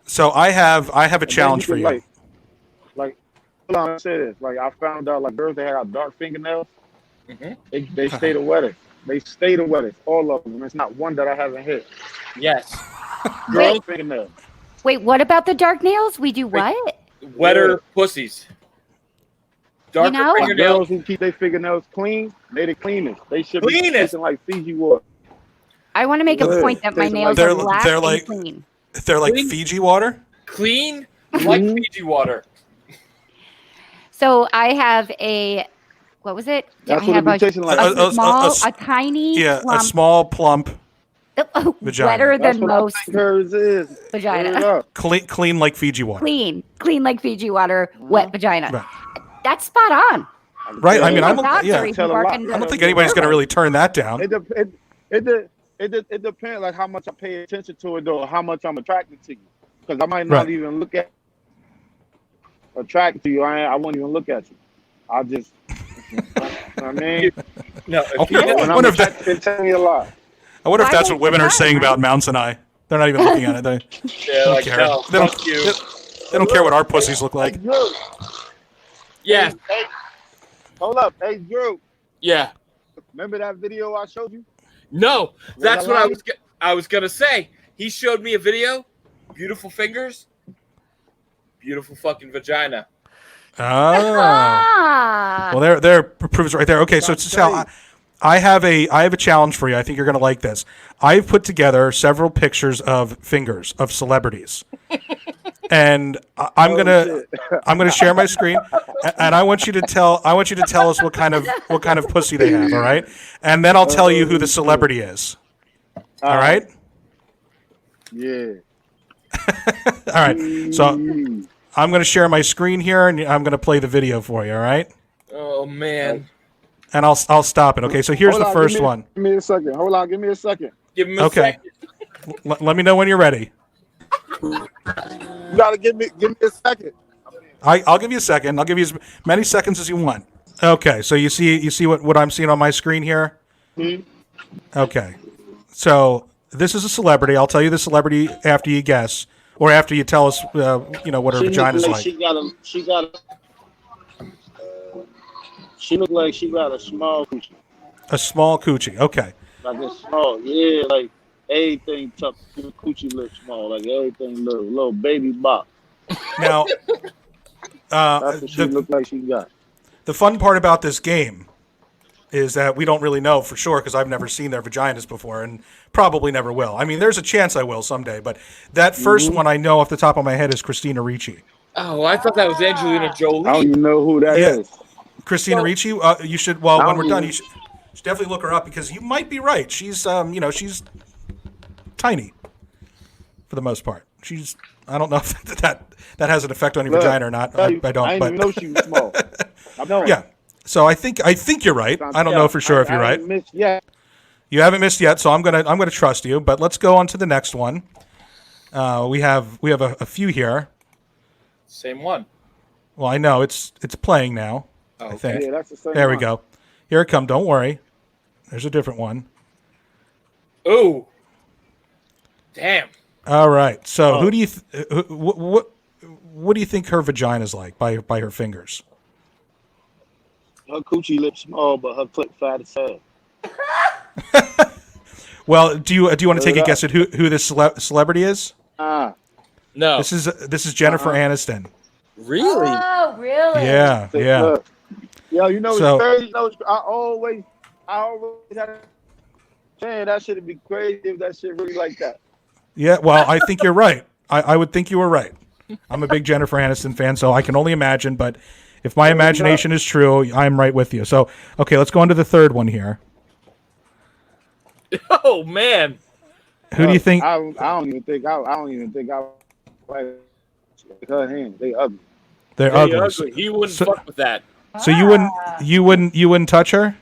Speaker 1: So I have a
Speaker 4: And then
Speaker 1: challenge for
Speaker 4: can,
Speaker 1: you.
Speaker 4: Like, hold on, I say this. Like, I found out, like, girls that have dark fingernails,
Speaker 2: Mhm.
Speaker 4: they stay the wettest. They stay the wettest, all of them. It's not one that I haven't hit.
Speaker 2: Yes.
Speaker 4: Girl fingernails.
Speaker 3: Wait, what about the dark nails? We do what?
Speaker 2: Wetter pussies. Darker
Speaker 3: know-
Speaker 2: fingernails.
Speaker 4: Girls who keep their fingernails clean, they the cleanest. They should be
Speaker 2: Cleanest?
Speaker 4: tasting like Fiji water.
Speaker 3: I want to make a
Speaker 4: Yeah.
Speaker 3: point that my
Speaker 4: Tastes
Speaker 3: nails
Speaker 1: like-
Speaker 3: are black
Speaker 1: They're
Speaker 3: and
Speaker 1: like-
Speaker 3: clean.
Speaker 1: They're like
Speaker 2: Clean?
Speaker 1: Fiji water.
Speaker 2: Clean like
Speaker 4: Mhm.
Speaker 2: Fiji water.
Speaker 3: So I have what was it?
Speaker 4: That's
Speaker 3: I
Speaker 4: what
Speaker 3: have
Speaker 4: it be tasting like.
Speaker 3: a tiny,
Speaker 1: Yeah, a
Speaker 3: plump,
Speaker 1: small plump, vagina.
Speaker 3: wetter
Speaker 4: That's
Speaker 3: than
Speaker 4: what
Speaker 3: most
Speaker 4: I think hers is.
Speaker 3: vagina.
Speaker 4: Word up.
Speaker 1: clean like Fiji water.
Speaker 3: Clean like Fiji water, wet vagina.
Speaker 1: Right.
Speaker 3: That's spot on.
Speaker 1: Right. I mean,
Speaker 4: Yeah.
Speaker 1: I'm
Speaker 3: Doctor,
Speaker 1: yeah.
Speaker 3: if
Speaker 4: Tell
Speaker 3: you
Speaker 4: a
Speaker 3: work
Speaker 4: lot.
Speaker 3: in
Speaker 1: I don't
Speaker 3: the-
Speaker 1: think anybody's going to really turn that down.
Speaker 4: It depends like how much I pay attention to it though, how much I'm attracted to you. Because I might not
Speaker 1: Right.
Speaker 4: even look at attracted to you. I won't even look at you. I just you know what I mean,
Speaker 2: No,
Speaker 1: Oh,
Speaker 2: if you
Speaker 1: I
Speaker 2: know,
Speaker 4: when I'm
Speaker 1: wonder if that-
Speaker 4: attracted, it tells me a lot.
Speaker 1: I wonder if
Speaker 3: Why
Speaker 1: that's
Speaker 3: don't
Speaker 1: what women
Speaker 3: you
Speaker 1: are saying
Speaker 3: try,
Speaker 1: about Mounts and I. They're not even looking at it.
Speaker 2: they're like,
Speaker 1: care.
Speaker 2: no,
Speaker 1: They don't-
Speaker 2: fuck you.
Speaker 1: They don't care what our pussies look like.
Speaker 4: Hey, Drew.
Speaker 2: Yes.
Speaker 4: Hey, hold up. Hey, Drew.
Speaker 2: Yeah.
Speaker 4: Remember that video I showed you?
Speaker 2: No, that's
Speaker 4: I
Speaker 2: what I
Speaker 4: lying?
Speaker 2: was. I was gonna say. He showed me a video. Beautiful fingers. Beautiful fucking vagina.
Speaker 1: Ah.
Speaker 3: Ah.
Speaker 1: Well, there proves right there. Okay, so Sal, I have a challenge for you. I think you're going to like this. I've put together several pictures of fingers of celebrities, and I'm gonna share my screen, and I want you to tell us what kind of pussy they have. All right, and then I'll tell you who the celebrity is. All right.
Speaker 4: Yeah.
Speaker 1: All right. So I'm going to share my screen here, and I'm going to play the video for you. All right.
Speaker 2: Oh man.
Speaker 1: And I'll stop it. Okay. So here's
Speaker 4: Hold
Speaker 1: the
Speaker 4: on,
Speaker 1: first
Speaker 4: give me-
Speaker 1: one.
Speaker 4: Give me a second. Hold on. Give me a second.
Speaker 2: Give him a
Speaker 1: Okay.
Speaker 2: second.
Speaker 1: Let me know when you're ready.
Speaker 4: You gotta give me a second.
Speaker 1: I'll give you a second. I'll give you as many seconds as you want. Okay, so you see what I'm seeing on my screen here? Okay. So this is a celebrity. I'll tell you the celebrity after you guess, or after you tell us, what her vagina's like.
Speaker 4: She look like she got a small coochie.
Speaker 1: A small coochie. Okay.
Speaker 4: Like a small, yeah, like everything tucked in the coochie look small, like everything little baby box.
Speaker 1: Now,
Speaker 4: That's what she look like she got.
Speaker 1: the fun part about this game is that we don't really know for sure because I've never seen their vaginas before and probably never will. I mean, there's a chance I will someday, but that first one I know off the top of my head is Christina Ricci.
Speaker 2: Oh, I thought that was Angelina Jolie.
Speaker 4: I don't even know who that is.
Speaker 1: Christina Ricci, you should. Well, when we're done, you should definitely look her up because you might be right. She's, she's tiny for the most part. She's. I don't know if that has an effect on your vagina or not. I don't.
Speaker 4: I didn't even know she was small. I know.
Speaker 1: Yeah. So I think you're right. I don't know for sure if you're right. You haven't missed yet, so I'm gonna trust you. But let's go on to the next one. We have a few here.
Speaker 2: Same one.
Speaker 1: Well, I know it's playing now.
Speaker 2: Oh,
Speaker 1: I think.
Speaker 4: Yeah, that's the same
Speaker 1: There we
Speaker 4: one.
Speaker 1: go. Here it comes. Don't worry. There's a different one.
Speaker 2: Ooh. Damn.
Speaker 1: All right. So who do you what do you think her vagina's like by her fingers?
Speaker 4: Her coochie lips small, but her clit fat as hell.
Speaker 1: Well, do you want to take a guess at who this celebrity is?
Speaker 2: No.
Speaker 1: This is Jennifer Aniston.
Speaker 2: Really?
Speaker 3: Oh, really?
Speaker 1: Yeah.
Speaker 4: Look. Yo, you know
Speaker 1: So-
Speaker 4: it's crazy. I always had a saying that shit'd be crazy if that shit really like that.
Speaker 1: Yeah. Well, I think you're right. I would think you were right. I'm a big Jennifer Aniston fan, so I can only imagine. But if my imagination is true, I'm right with you. So, okay, let's go on to the third one here.
Speaker 2: Oh man.
Speaker 1: Who do you think?
Speaker 4: I don't even think I like her hands. They ugly.
Speaker 1: They're
Speaker 2: Hey,
Speaker 1: ugly.
Speaker 2: ugly. He wouldn't fuck with that.
Speaker 1: So you wouldn't touch her?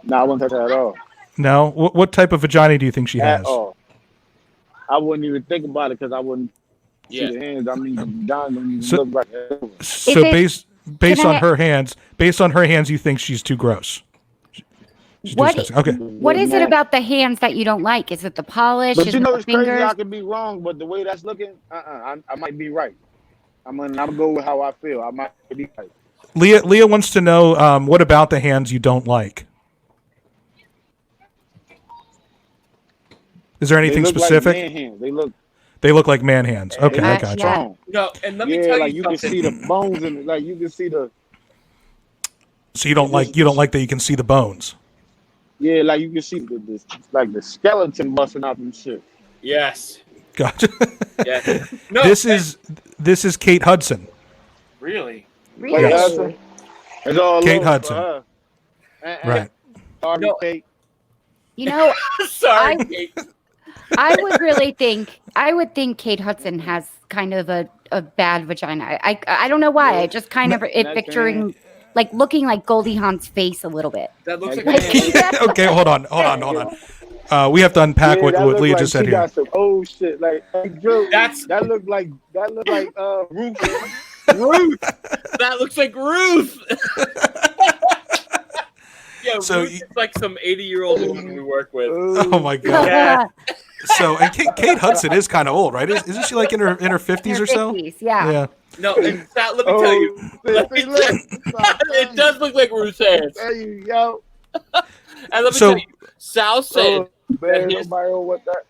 Speaker 4: No, I wouldn't touch her at all.
Speaker 1: No. What type of vagina do you think she has?
Speaker 4: At all. I wouldn't even think about it because I wouldn't
Speaker 2: Yeah.
Speaker 4: see the hands. I mean, Don don't even
Speaker 1: So-
Speaker 4: look like that.
Speaker 1: So
Speaker 3: Is it-
Speaker 1: based
Speaker 3: can
Speaker 1: on
Speaker 3: I-
Speaker 1: her hands, you think she's too gross. She's too
Speaker 3: What-
Speaker 1: disgusting. Okay.
Speaker 3: What is it about the hands that you don't like? Is it the polish?
Speaker 4: But
Speaker 3: Is
Speaker 4: you
Speaker 3: it
Speaker 4: know
Speaker 3: the
Speaker 4: it's crazy.
Speaker 3: fingers?
Speaker 4: I could be wrong, but the way that's looking, I might be right. I'm gonna go with how I feel. I might be right.
Speaker 1: Leah wants to know what about the hands you don't like. Is there anything
Speaker 4: They look
Speaker 1: specific?
Speaker 4: Like man hands.
Speaker 1: They look like man hands. Okay, I got you.
Speaker 3: Yeah.
Speaker 4: strong.
Speaker 2: No, and let me
Speaker 4: Yeah,
Speaker 2: tell
Speaker 4: like
Speaker 2: you
Speaker 4: you can
Speaker 2: something.
Speaker 4: see the bones and like you can see the
Speaker 1: So you don't like that you can see the bones.
Speaker 4: like you can see the skeleton busting out and shit.
Speaker 2: Yes.
Speaker 1: Gotcha.
Speaker 2: Yes. No.
Speaker 1: This is Kate Hudson.
Speaker 2: really.
Speaker 3: Really?
Speaker 1: Yes.
Speaker 4: It's all
Speaker 1: Kate
Speaker 4: over
Speaker 1: Hudson.
Speaker 4: for her.
Speaker 1: Right.
Speaker 4: Sorry,
Speaker 2: No.
Speaker 4: Kate.
Speaker 3: You know,
Speaker 2: Sorry.
Speaker 3: I-
Speaker 2: Kate.
Speaker 3: I would think Kate Hudson has kind of a bad vagina. I don't know why. I just kind of picturing like looking like Goldie Hawn's face a little bit.
Speaker 2: That looks like
Speaker 3: Like,
Speaker 1: Okay, hold on. We have to unpack
Speaker 4: Yeah,
Speaker 1: what
Speaker 4: that look
Speaker 1: Leah
Speaker 4: like
Speaker 1: just said
Speaker 4: she
Speaker 1: here.
Speaker 4: got some old shit. Like Joe,
Speaker 2: That's-
Speaker 4: that look like Ruth.
Speaker 2: that looks like Ruth. Yeah,
Speaker 1: So
Speaker 2: Ruth is like some 80-year-old woman we work with.
Speaker 1: Oh my god.
Speaker 2: Yeah.
Speaker 1: So and Kate Hudson is kind of old, right? Isn't she like in her 50s or so?
Speaker 3: 50s, yeah.
Speaker 1: Yeah.
Speaker 2: No, and Sal, let me tell you, let me tell you, it does look like Ruth's hands.
Speaker 4: Tell you, yo.
Speaker 2: And let me
Speaker 1: So-
Speaker 2: tell you, Sal said
Speaker 4: Man,
Speaker 2: his-
Speaker 4: nobody don't want that.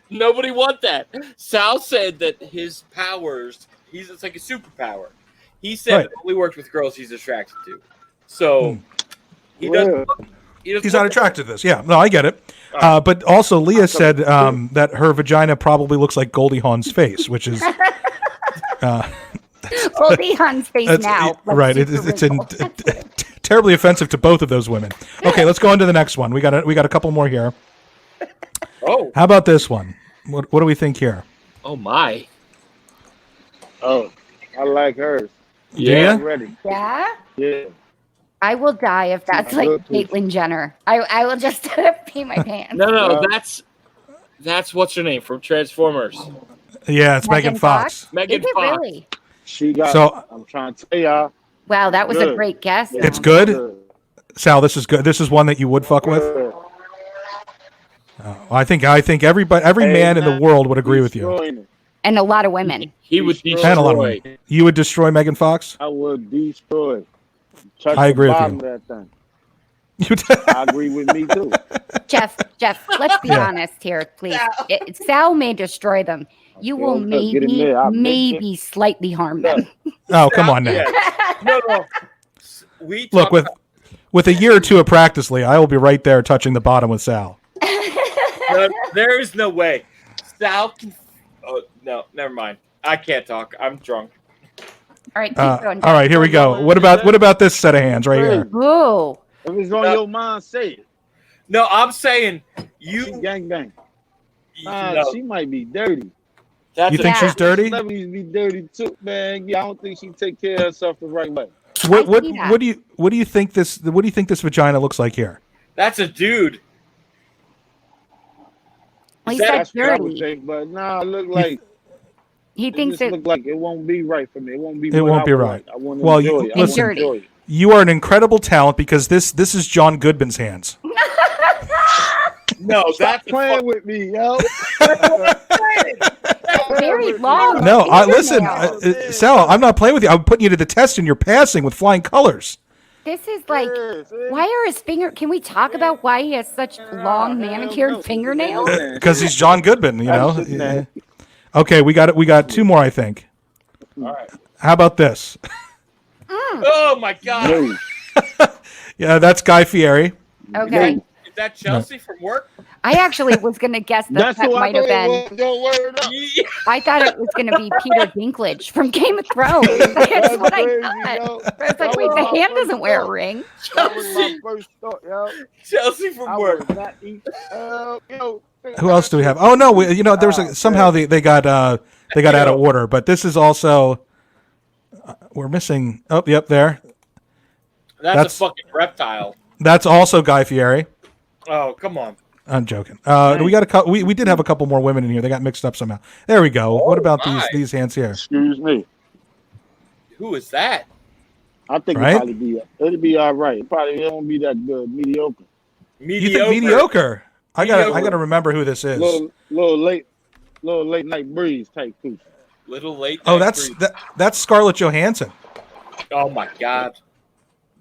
Speaker 2: nobody want that. Sal said that his powers, it's like a superpower. He said
Speaker 1: Right.
Speaker 2: it only works with girls he's attracted to. So he doesn't.
Speaker 4: Yeah.
Speaker 1: He's not attracted to this. Yeah. No, I get it. But also Leah said that her vagina probably looks like Goldie Hawn's face, which is
Speaker 3: Goldie Hawn's face
Speaker 1: that's
Speaker 3: now. like
Speaker 1: right.
Speaker 3: super
Speaker 1: It's
Speaker 3: wrinkled.
Speaker 1: terribly offensive to both of those women. Okay, let's go on to the next one. We got a couple more here.
Speaker 2: Oh,
Speaker 1: How about this one? What do we think here?
Speaker 2: oh my.
Speaker 4: Oh, I like hers.
Speaker 1: Yeah.
Speaker 4: I'm ready.
Speaker 3: Yeah.
Speaker 4: Yeah.
Speaker 3: I will die if that's like
Speaker 4: Look,
Speaker 3: Caitlyn Jenner. I will just pee my pants.
Speaker 2: No,
Speaker 4: Yeah.
Speaker 2: that's what's her name from Transformers.
Speaker 1: Yeah, it's Megan Fox.
Speaker 2: Megan
Speaker 3: Is it
Speaker 2: Fox.
Speaker 3: really?
Speaker 4: She got.
Speaker 1: So-
Speaker 4: I'm trying to tell y'all.
Speaker 3: Wow, that was a
Speaker 4: Good.
Speaker 3: great guess.
Speaker 1: It's
Speaker 3: Sal.
Speaker 1: good. Sal, this is good. This is one that you would fuck with. I think every man in the world would agree with you.
Speaker 4: Destroying it.
Speaker 3: And a lot of women.
Speaker 2: He would
Speaker 4: Destroy.
Speaker 1: And a lot of
Speaker 2: destroy.
Speaker 1: women. You would destroy Megan Fox?
Speaker 4: I would destroy. Touch
Speaker 1: I agree
Speaker 4: the
Speaker 1: with
Speaker 4: bottom
Speaker 1: you.
Speaker 4: of that thing.
Speaker 1: You would-
Speaker 4: I agree with me too.
Speaker 3: Jeff, let's be
Speaker 1: Yeah.
Speaker 3: honest here, please. Sal may destroy them. You will
Speaker 4: look, get in there. I'll make
Speaker 3: maybe slightly harm them.
Speaker 1: Oh, come on now.
Speaker 2: Yeah. No. We
Speaker 1: Look,
Speaker 2: talk
Speaker 1: with a year or two of practice, Lee, I will be right there touching the bottom with Sal.
Speaker 2: about- there is no way. Sal can. Oh no, never mind. I can't talk. I'm drunk.
Speaker 3: All right, keep going.
Speaker 1: All right, here we go. What about this set of hands right here?
Speaker 3: Ooh.
Speaker 4: If it's on your mind, say it.
Speaker 2: No, I'm saying
Speaker 4: She
Speaker 2: you.
Speaker 4: gang gang.
Speaker 2: No,
Speaker 4: She might be dirty.
Speaker 2: that's
Speaker 1: You think
Speaker 3: Yeah.
Speaker 1: she's dirty?
Speaker 4: Celebrities be dirty too, man. Yeah, I don't think she take care of herself the right way.
Speaker 1: What
Speaker 3: see that.
Speaker 1: do you think this vagina looks like here?
Speaker 2: that's a dude.
Speaker 3: Well, he
Speaker 2: That-
Speaker 3: said
Speaker 4: That's what I would
Speaker 3: dirty.
Speaker 4: think, but nah, it look like
Speaker 3: He
Speaker 4: it
Speaker 3: thinks
Speaker 4: just
Speaker 3: it.
Speaker 4: look like it won't be right for me. It won't be.
Speaker 1: It
Speaker 4: what
Speaker 1: won't
Speaker 4: I
Speaker 1: be
Speaker 4: would
Speaker 1: right.
Speaker 4: like. I want
Speaker 1: Well,
Speaker 4: to
Speaker 1: you-
Speaker 4: enjoy it. I
Speaker 1: listen.
Speaker 4: wanna enjoy it.
Speaker 1: You are an incredible talent because this is John Goodman's hands.
Speaker 2: No,
Speaker 4: Stop
Speaker 2: that's
Speaker 4: playing with me, yo.
Speaker 3: Very long.
Speaker 1: No, listen,
Speaker 3: fingernails.
Speaker 1: Sal, I'm not playing with you. I'm putting you to the test, and you're passing with flying colors.
Speaker 3: This is like.
Speaker 4: Yeah, see?
Speaker 3: Why are his finger? Can we talk about why he has such long manicured fingernails?
Speaker 1: Because he's John Goodman, you know.
Speaker 4: I'm just mad.
Speaker 1: Okay, we got it. We got two more, I think.
Speaker 2: all right.
Speaker 1: How about this?
Speaker 2: Oh my God!
Speaker 4: No.
Speaker 1: Yeah, that's Guy Fieri.
Speaker 3: Okay.
Speaker 2: Is that Chelsea from work?
Speaker 3: I actually was gonna guess that
Speaker 4: That's
Speaker 3: that
Speaker 4: who I
Speaker 3: might have
Speaker 4: thought
Speaker 3: been.
Speaker 4: it was. Don't word up.
Speaker 2: Yeah.
Speaker 3: I thought it was gonna be Peter Dinklage from Game of Thrones. That's what I
Speaker 4: crazy,
Speaker 3: thought.
Speaker 4: yo.
Speaker 3: I was like,
Speaker 4: That
Speaker 3: wait,
Speaker 4: was
Speaker 3: the
Speaker 4: my
Speaker 3: hand
Speaker 4: first
Speaker 3: doesn't wear a
Speaker 4: thought.
Speaker 3: ring.
Speaker 4: That was my first thought, yo.
Speaker 2: Chelsea from
Speaker 4: I
Speaker 2: work.
Speaker 4: would not eat. Yo,
Speaker 1: Who else do we have? Oh no, there was somehow they got out of order, but this is also we're missing. Oh, yep, there.
Speaker 2: That's a fucking reptile.
Speaker 1: That's also Guy Fieri.
Speaker 2: Oh, come on.
Speaker 1: I'm joking. We got we did have a couple more women in here. They got mixed up somehow. There we go. What about
Speaker 2: my.
Speaker 1: these hands here?
Speaker 4: Excuse me.
Speaker 2: Who is that?
Speaker 4: I think
Speaker 1: Right?
Speaker 4: it'll be all right. It probably won't be that good. Mediocre.
Speaker 1: You think mediocre? I got to remember who this is.
Speaker 4: Little late night breeze type coochie.
Speaker 2: Little late.
Speaker 1: Oh,
Speaker 2: night
Speaker 1: that's
Speaker 2: breeze.
Speaker 1: that's Scarlett Johansson.
Speaker 2: Oh my God.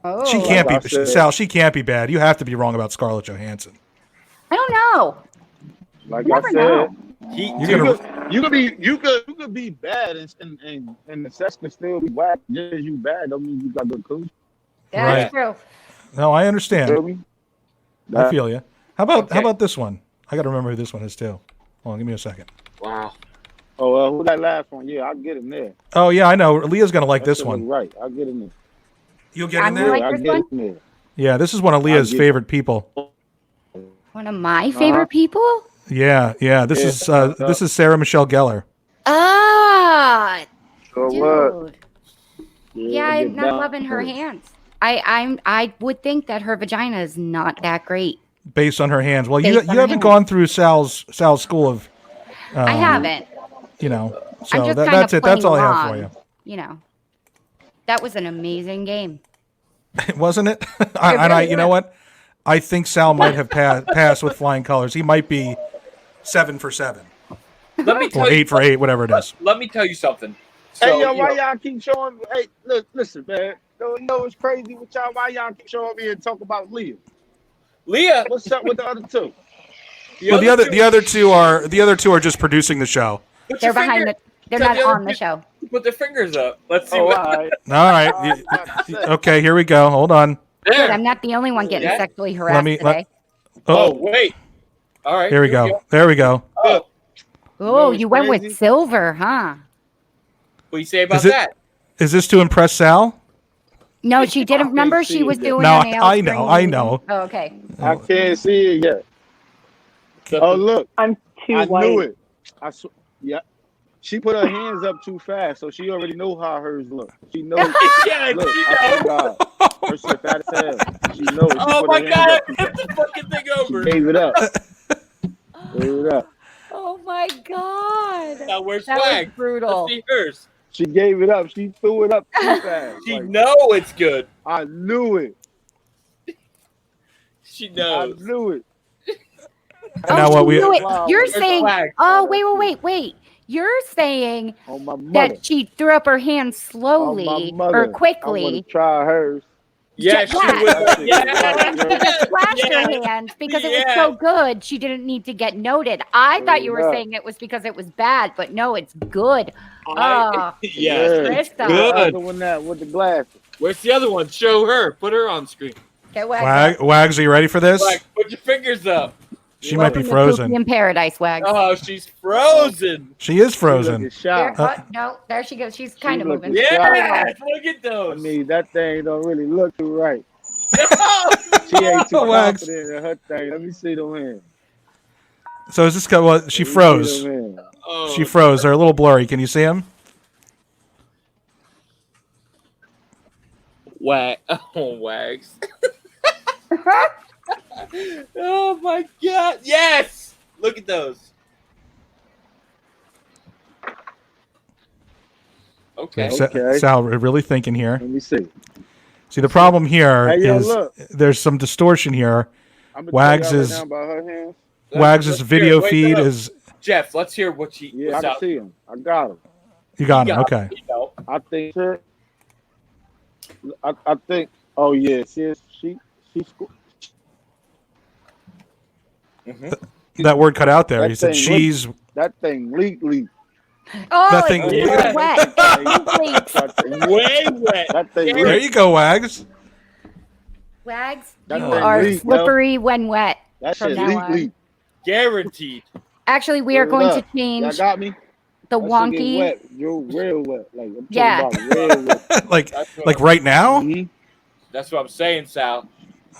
Speaker 3: Oh,
Speaker 1: She can't
Speaker 4: Like I
Speaker 1: be
Speaker 4: said.
Speaker 1: Sal. She can't be bad. You have to be wrong about Scarlett Johansson.
Speaker 3: I don't know.
Speaker 4: Like
Speaker 3: You
Speaker 4: I
Speaker 3: never
Speaker 4: said,
Speaker 3: know.
Speaker 2: He,
Speaker 1: You're
Speaker 2: dude,
Speaker 1: gonna-
Speaker 4: you could be bad and the sex can still be whack. Just as you bad don't mean you got good coochie.
Speaker 3: That's true.
Speaker 1: No, I
Speaker 4: Feel
Speaker 1: understand.
Speaker 4: me?
Speaker 1: I feel you. How
Speaker 2: Okay.
Speaker 1: about this one? I got to remember who this one is too. Hold on, give me a second.
Speaker 2: wow.
Speaker 4: Oh, who that last one? Yeah, I'll get in there.
Speaker 1: Oh yeah, I know. Leah's gonna like
Speaker 4: That
Speaker 1: this
Speaker 4: shit
Speaker 1: one.
Speaker 4: look Right, I'll get in there.
Speaker 1: You'll get
Speaker 3: I'm
Speaker 1: in
Speaker 3: gonna
Speaker 1: there.
Speaker 3: like
Speaker 4: I'll
Speaker 3: this
Speaker 4: get
Speaker 3: one?
Speaker 4: in there.
Speaker 1: Yeah, this is one of Leah's
Speaker 4: get-
Speaker 1: favorite people.
Speaker 3: One of my favorite people.
Speaker 1: Yeah. This
Speaker 4: Yeah.
Speaker 1: is Sarah Michelle Gellar.
Speaker 3: Ah,
Speaker 4: So
Speaker 3: dude.
Speaker 4: what?
Speaker 3: Yeah,
Speaker 4: get
Speaker 3: I'm not
Speaker 4: down
Speaker 3: loving her
Speaker 4: to it.
Speaker 3: hands. I would think that her vagina is not that great.
Speaker 1: Based on her hands. Well, you
Speaker 3: Based on her
Speaker 1: haven't
Speaker 3: hands.
Speaker 1: gone through Sal's school of.
Speaker 3: I haven't.
Speaker 1: You know,
Speaker 3: I'm
Speaker 1: so
Speaker 3: just
Speaker 1: that's it. That's all I have for
Speaker 3: along.
Speaker 1: you.
Speaker 3: You know, that was an amazing game.
Speaker 1: Wasn't it? And I,
Speaker 3: really
Speaker 1: you know what? I think Sal might have passed with flying colors. He might be 7 for 7
Speaker 2: Let me
Speaker 1: or
Speaker 2: tell you.
Speaker 1: 8 for 8, whatever it is.
Speaker 2: Let me tell you something. So,
Speaker 4: Hey, yo,
Speaker 2: you
Speaker 4: why
Speaker 2: know,
Speaker 4: y'all keep showing? Hey, look, listen, man. You know what's crazy with y'all? Why y'all keep showing me and talk about Leah?
Speaker 2: Leah.
Speaker 4: What's up with the other two?
Speaker 1: Well, the other two are just producing the show.
Speaker 2: Put
Speaker 3: They're
Speaker 2: your
Speaker 3: behind
Speaker 2: finger-
Speaker 3: They're
Speaker 2: tell
Speaker 3: not
Speaker 2: the other
Speaker 3: on the
Speaker 2: two-
Speaker 3: show.
Speaker 2: Put their fingers up. Let's see
Speaker 4: Oh,
Speaker 2: what.
Speaker 4: all right.
Speaker 1: All right. Okay, here we go. Hold on.
Speaker 3: Good,
Speaker 2: There.
Speaker 3: I'm not the only one getting
Speaker 2: Yeah.
Speaker 3: sexually harassed
Speaker 1: me-
Speaker 3: today.
Speaker 2: Oh,
Speaker 1: Oh,
Speaker 2: wait. All right.
Speaker 1: here we go. There we go.
Speaker 2: Oh,
Speaker 3: Oh,
Speaker 4: it's
Speaker 3: you went
Speaker 4: crazy?
Speaker 3: with silver, huh?
Speaker 2: what do you say about
Speaker 1: Is it-
Speaker 2: that?
Speaker 1: Is this to impress Sal?
Speaker 3: No, she didn't. Remember, she was doing
Speaker 1: No,
Speaker 3: her nails.
Speaker 1: I know,
Speaker 3: bringing-
Speaker 1: I know.
Speaker 3: Oh, okay.
Speaker 4: I can't see it yet. Oh, look.
Speaker 5: I'm too
Speaker 4: I
Speaker 5: white.
Speaker 4: knew it. Yeah. She put her hands up too fast, so she already know how hers look. She knows.
Speaker 2: Yeah,
Speaker 4: Look,
Speaker 2: she
Speaker 4: I
Speaker 2: knows.
Speaker 4: forgot. Her shit fat as hell. She knows. She
Speaker 2: Oh
Speaker 4: put
Speaker 2: my
Speaker 4: her hands
Speaker 2: God!
Speaker 4: up too
Speaker 2: Get
Speaker 4: fast.
Speaker 2: the fucking thing
Speaker 4: She
Speaker 2: over.
Speaker 4: gave it up. Gave it up.
Speaker 3: Oh my god.
Speaker 2: Now where's
Speaker 3: That was
Speaker 2: Swag?
Speaker 3: brutal.
Speaker 2: Let's see hers.
Speaker 4: She gave it up. She threw it up too fast.
Speaker 2: She
Speaker 4: Like,
Speaker 2: know it's good.
Speaker 4: I knew it.
Speaker 2: She
Speaker 4: I
Speaker 2: knows.
Speaker 4: knew it.
Speaker 1: And now
Speaker 3: she
Speaker 1: what we
Speaker 3: knew it.
Speaker 4: Wow.
Speaker 3: You're
Speaker 2: Where's
Speaker 3: saying,
Speaker 2: Swag?
Speaker 3: oh, wait. You're saying
Speaker 4: On my mother.
Speaker 3: that she threw up her hand
Speaker 4: On
Speaker 3: slowly
Speaker 4: my mother.
Speaker 3: or
Speaker 4: I want
Speaker 3: quickly.
Speaker 4: to try hers.
Speaker 2: Yeah, she
Speaker 3: Yeah.
Speaker 2: was.
Speaker 4: That
Speaker 2: Yeah.
Speaker 4: shit
Speaker 3: She just flashed her
Speaker 2: Yeah.
Speaker 3: hand because it was
Speaker 2: Yeah.
Speaker 3: so good. She didn't need to get noted. I thought you were
Speaker 4: Yeah.
Speaker 3: saying it was because it was bad, but no, it's good.
Speaker 2: Yeah.
Speaker 3: Krista.
Speaker 4: The
Speaker 2: Good.
Speaker 4: other one that with the glasses.
Speaker 2: Where's the other one? Show her. Put her on screen.
Speaker 3: Get Wags.
Speaker 1: Wags, are you ready for this?
Speaker 2: Swag, put your fingers up.
Speaker 1: She might be
Speaker 3: Welcome to
Speaker 1: frozen.
Speaker 3: Pookie in Paradise, Wags.
Speaker 2: Oh, she's frozen.
Speaker 1: She is
Speaker 4: She
Speaker 1: frozen.
Speaker 4: looking
Speaker 3: There,
Speaker 4: shy.
Speaker 3: no, there she goes. She's kind of
Speaker 4: looking-
Speaker 3: moving.
Speaker 2: Yes, look at
Speaker 4: I
Speaker 2: those.
Speaker 4: mean, that thing don't really look too right.
Speaker 2: No.
Speaker 4: She ain't too
Speaker 1: Wags.
Speaker 4: confident in her thing. Let me see them hands.
Speaker 1: So is this guy? Well, she
Speaker 4: Let me see
Speaker 1: froze.
Speaker 4: them hands.
Speaker 2: Oh,
Speaker 1: She froze. They're a little blurry. Can you see him?
Speaker 2: Wags. Oh my god. Yes. Look at those. Okay.
Speaker 4: Okay.
Speaker 1: Sal, we're really thinking here.
Speaker 4: Let me see.
Speaker 1: See, the problem here
Speaker 4: Hey, yo,
Speaker 1: is
Speaker 4: look.
Speaker 1: there's some distortion here.
Speaker 4: I'm
Speaker 1: Wags
Speaker 4: right
Speaker 1: is-
Speaker 4: now about her hands.
Speaker 1: Wags'
Speaker 2: Let's
Speaker 1: video
Speaker 2: hear it. Wait,
Speaker 1: feed
Speaker 2: no.
Speaker 1: is.
Speaker 2: Jeff, let's hear what she
Speaker 4: Yeah, I
Speaker 2: what's
Speaker 4: can
Speaker 2: out.
Speaker 4: see him. I got him.
Speaker 1: You got him.
Speaker 2: Yeah.
Speaker 1: Okay.
Speaker 2: You know.
Speaker 4: I think her. I think. Oh yeah, she sco-
Speaker 1: That word cut out there.
Speaker 4: That
Speaker 1: He said
Speaker 4: thing
Speaker 1: she's.
Speaker 4: that thing leak.
Speaker 3: Oh,
Speaker 1: That thing-
Speaker 3: it's
Speaker 2: Yeah.
Speaker 3: wet. Please.
Speaker 4: That thing,
Speaker 2: Way wet.
Speaker 4: that thing
Speaker 2: There
Speaker 1: There
Speaker 4: leak.
Speaker 1: you go, Wags.
Speaker 3: Wags,
Speaker 4: That
Speaker 3: you
Speaker 1: thing
Speaker 3: are
Speaker 4: leak, yo.
Speaker 3: slippery when wet.
Speaker 4: That
Speaker 3: From
Speaker 4: shit
Speaker 3: now
Speaker 4: leak
Speaker 3: on.
Speaker 4: leak.
Speaker 2: Guaranteed.
Speaker 3: Actually, we are
Speaker 4: Word
Speaker 3: going
Speaker 4: up.
Speaker 3: to
Speaker 4: Y'all
Speaker 3: change
Speaker 4: got me.
Speaker 3: the
Speaker 4: That shit get
Speaker 3: wonky.
Speaker 4: wet, real wet. Like I'm talking
Speaker 3: Yeah.
Speaker 4: about real wet.
Speaker 1: like
Speaker 2: That's what,
Speaker 1: like right now.
Speaker 4: Mhm.
Speaker 2: that's what I'm saying, Sal.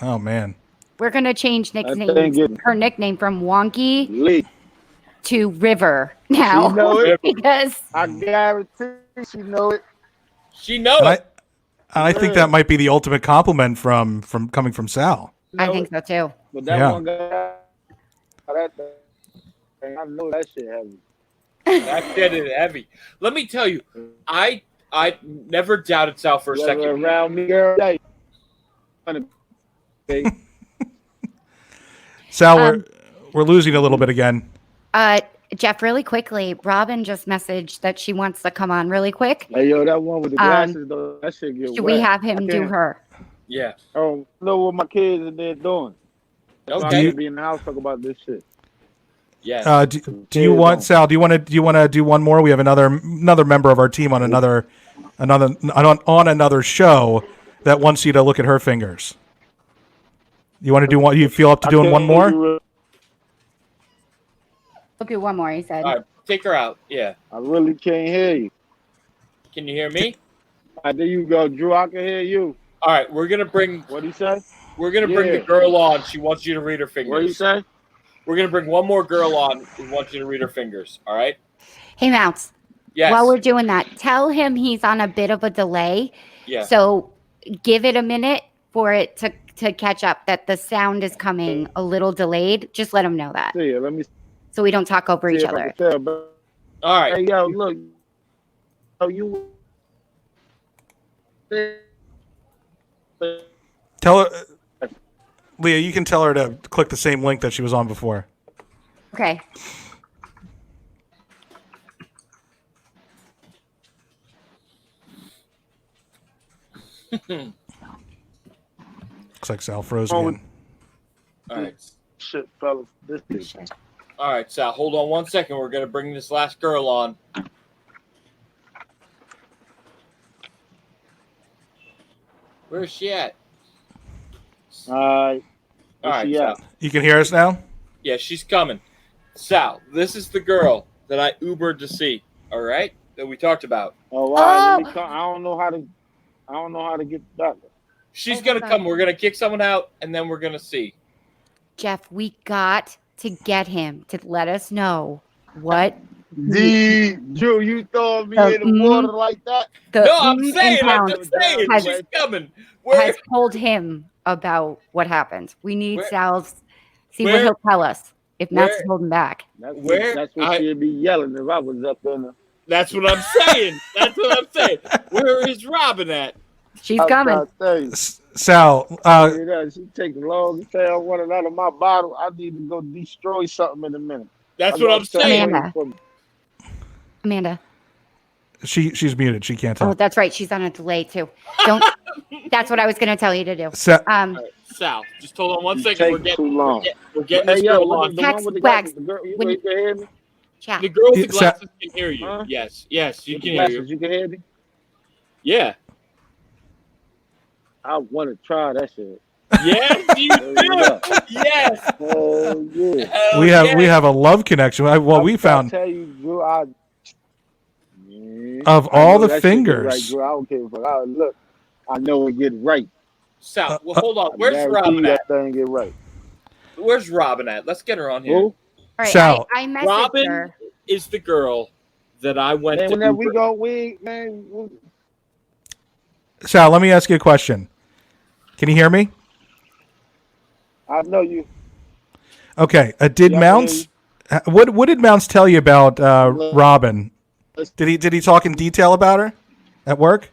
Speaker 1: Oh man.
Speaker 3: We're going to change
Speaker 4: That thing
Speaker 3: nicknames.
Speaker 4: get
Speaker 3: Her nickname from Wonky
Speaker 4: leak.
Speaker 3: to River
Speaker 4: She
Speaker 3: now
Speaker 4: know it.
Speaker 3: because
Speaker 4: I guarantee she know it.
Speaker 2: She knows.
Speaker 1: And I think that might be the ultimate compliment from coming from Sal.
Speaker 3: I
Speaker 4: Know
Speaker 3: think
Speaker 4: it.
Speaker 3: so too.
Speaker 4: But that
Speaker 1: Yeah.
Speaker 4: one guy, that thing, I know that shit heavy.
Speaker 2: That shit is heavy. Let me tell you, I never doubted Sal for a
Speaker 4: You ever
Speaker 2: second.
Speaker 4: around me, girl? Hey.
Speaker 1: Sal,
Speaker 3: Um,
Speaker 1: we're losing a little bit again.
Speaker 3: Jeff, really quickly, Robin just messaged that she wants to come on really quick.
Speaker 4: Hey, yo, that one with the
Speaker 3: Um,
Speaker 4: glasses, though, that shit get
Speaker 3: Should
Speaker 4: wet.
Speaker 3: we have
Speaker 4: I
Speaker 3: him do
Speaker 4: can't-
Speaker 3: her?
Speaker 2: Yeah.
Speaker 4: I don't know what my kids are there doing. I'm
Speaker 2: Okay.
Speaker 4: gonna be in the house talk about this shit.
Speaker 2: Yeah.
Speaker 1: Do you want Sal? Do you want to do one more? We have another member of our team on another show that wants you to look at her fingers. You want to do one? You feel up to doing one more?
Speaker 3: We'll do one more, he said.
Speaker 2: All right. Take her out. Yeah.
Speaker 4: I really can't hear you.
Speaker 2: Can you hear me?
Speaker 4: There you go, Drew. I can hear you.
Speaker 2: All right. We're gonna bring
Speaker 4: What do you say?
Speaker 2: the
Speaker 4: Yeah.
Speaker 2: girl on. She wants you to read her
Speaker 4: What do you
Speaker 2: fingers.
Speaker 4: say?
Speaker 2: We're gonna bring one more girl on who wants you to read her fingers. All right.
Speaker 3: Hey, Mounts,
Speaker 2: Yes.
Speaker 3: while we're doing that, tell him he's on a bit of a delay.
Speaker 2: Yeah.
Speaker 3: So give it a minute for it to catch up, that the sound is coming a little delayed. Just let him know that
Speaker 4: See ya. Let me see
Speaker 3: so we don't talk over each
Speaker 4: if I
Speaker 3: other.
Speaker 4: can tell. But,
Speaker 2: All right.
Speaker 4: hey, yo, look. Oh, you.
Speaker 1: Tell her, Leah. You can tell her to click the same link that she was on before.
Speaker 3: Okay.
Speaker 1: Looks like Sal froze
Speaker 4: Oh,
Speaker 1: again.
Speaker 2: All right.
Speaker 4: Shit, fellas. This shit.
Speaker 2: All right, Sal. Hold on 1 second. We're gonna bring this last girl on. Where is she at?
Speaker 4: All right.
Speaker 2: All right,
Speaker 4: she
Speaker 2: Sal.
Speaker 4: at?
Speaker 1: You can hear us now.
Speaker 2: Yeah, she's coming. Sal, this is the girl that I Ubered to see. All right, that we talked about.
Speaker 4: Oh, all right. Let me
Speaker 3: Oh.
Speaker 4: come. I don't know how to get that.
Speaker 2: She's
Speaker 3: Oh,
Speaker 2: gonna
Speaker 3: hold
Speaker 2: come.
Speaker 3: on.
Speaker 2: We're gonna kick someone out, and then we're gonna see.
Speaker 3: Jeff, we got to get him to let us know what
Speaker 4: Drew, you throwing me
Speaker 3: The
Speaker 4: in the water like that?
Speaker 3: the
Speaker 2: No, I'm
Speaker 3: mm
Speaker 2: saying.
Speaker 3: and
Speaker 2: I'm
Speaker 3: pounds
Speaker 2: just saying.
Speaker 3: has-
Speaker 2: She's coming. Where?
Speaker 3: has told him about what happened. We need
Speaker 2: Where-
Speaker 3: Sal's, see what
Speaker 2: where-
Speaker 3: he'll tell us. if Matt's
Speaker 2: Where-
Speaker 3: holding back.
Speaker 4: That's
Speaker 2: Where
Speaker 4: that's what
Speaker 2: I-
Speaker 4: she'd be yelling if I was up in the.
Speaker 2: That's what I'm saying. That's what I'm saying. Where is Robin at?
Speaker 3: She's coming.
Speaker 1: Sal,
Speaker 4: She taking long to say I want it out of my bottle. I need to go destroy something in a minute.
Speaker 2: That's
Speaker 4: I
Speaker 2: what
Speaker 4: know
Speaker 2: I'm
Speaker 4: Sal
Speaker 2: saying.
Speaker 3: Amanda.
Speaker 4: waiting for me.
Speaker 3: Amanda.
Speaker 1: she's muted. She can't
Speaker 3: Oh,
Speaker 1: talk.
Speaker 3: that's right. She's on a delay too. Don't. That's what I was going to tell you to do.
Speaker 1: Sa-
Speaker 2: Sal, just hold on one
Speaker 4: You
Speaker 2: second. We're
Speaker 4: take
Speaker 2: getting,
Speaker 4: too long.
Speaker 2: we're getting
Speaker 4: Hey,
Speaker 2: this
Speaker 4: yo,
Speaker 2: girl
Speaker 4: look
Speaker 2: on.
Speaker 4: at the
Speaker 3: Text
Speaker 4: one with the
Speaker 3: Wags.
Speaker 4: glasses. The girl,
Speaker 3: When
Speaker 4: you can hear me?
Speaker 3: Chat.
Speaker 2: The girl with the
Speaker 1: Sa-
Speaker 2: glasses can hear you.
Speaker 4: Huh?
Speaker 2: Yes, you
Speaker 4: With
Speaker 2: can
Speaker 4: the
Speaker 2: hear
Speaker 4: glasses,
Speaker 2: you.
Speaker 4: you can hear me?
Speaker 2: Yeah.
Speaker 4: I want to try that shit.
Speaker 2: Yes, you
Speaker 4: There you
Speaker 2: do.
Speaker 4: go.
Speaker 2: Yes.
Speaker 4: Oh, yeah.
Speaker 2: Hell
Speaker 1: we have
Speaker 2: yeah.
Speaker 1: we have a love connection. We found
Speaker 4: I tell you, Drew, Man,
Speaker 1: of
Speaker 4: I
Speaker 1: all
Speaker 4: know
Speaker 1: the
Speaker 4: that shit get
Speaker 1: fingers.
Speaker 4: right, Drew. I don't care if look. I know it get right.
Speaker 2: Sal, well, hold on.
Speaker 4: I
Speaker 2: Where's
Speaker 4: guarantee
Speaker 2: Robin
Speaker 4: you
Speaker 2: at?
Speaker 4: that thing get right.
Speaker 2: Where's Robin at? Let's get her on here.
Speaker 4: Who?
Speaker 3: All right.
Speaker 1: Sal.
Speaker 3: I messaged
Speaker 2: Robin
Speaker 3: her.
Speaker 2: is the girl that I went
Speaker 4: Man,
Speaker 2: to.
Speaker 4: whenever we
Speaker 2: Uber.
Speaker 4: go,
Speaker 1: Sal, let me ask you a question. Can you hear me?
Speaker 4: I know you.
Speaker 1: Okay. Did
Speaker 4: Yeah, I
Speaker 1: Mounts? What did Mounts tell you about Robin? Did he talk in detail about her at work?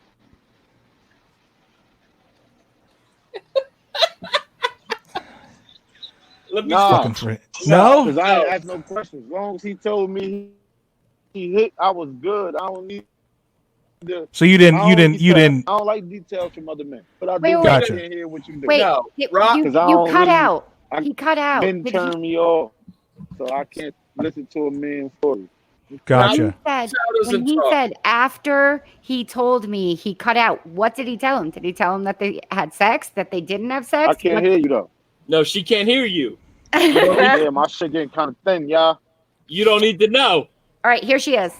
Speaker 2: Let me
Speaker 4: Nah.
Speaker 1: Looking for it. No.
Speaker 4: Because I ain't asked no questions. As long as he told me he hit, I was good. I don't need the.
Speaker 1: So you
Speaker 4: I
Speaker 1: didn't.
Speaker 4: don't
Speaker 1: You didn't.
Speaker 4: need
Speaker 1: You
Speaker 4: that.
Speaker 1: didn't.
Speaker 4: I don't like details from other men, but I do
Speaker 3: Wait,
Speaker 4: want
Speaker 1: Gotcha.
Speaker 4: to hear what you do.
Speaker 3: Wait,
Speaker 2: No,
Speaker 3: you
Speaker 2: Rob-
Speaker 3: you
Speaker 4: 'Cause I don't
Speaker 3: cut
Speaker 4: really-
Speaker 3: out.
Speaker 4: I-
Speaker 3: He cut out.
Speaker 4: Men
Speaker 3: Did he-
Speaker 4: turn me off, so I can't listen to a man's story.
Speaker 1: Gotcha.
Speaker 3: said,
Speaker 2: Sal doesn't
Speaker 3: when he
Speaker 2: talk.
Speaker 3: said after he told me he cut out, what did he tell him? Did he tell him that they had sex? That they didn't have sex?
Speaker 4: I can't hear you though.
Speaker 2: No, she can't hear you.
Speaker 4: Yeah, my shit getting kind of thin, y'all.
Speaker 2: You don't need to know.
Speaker 3: All right, here she is.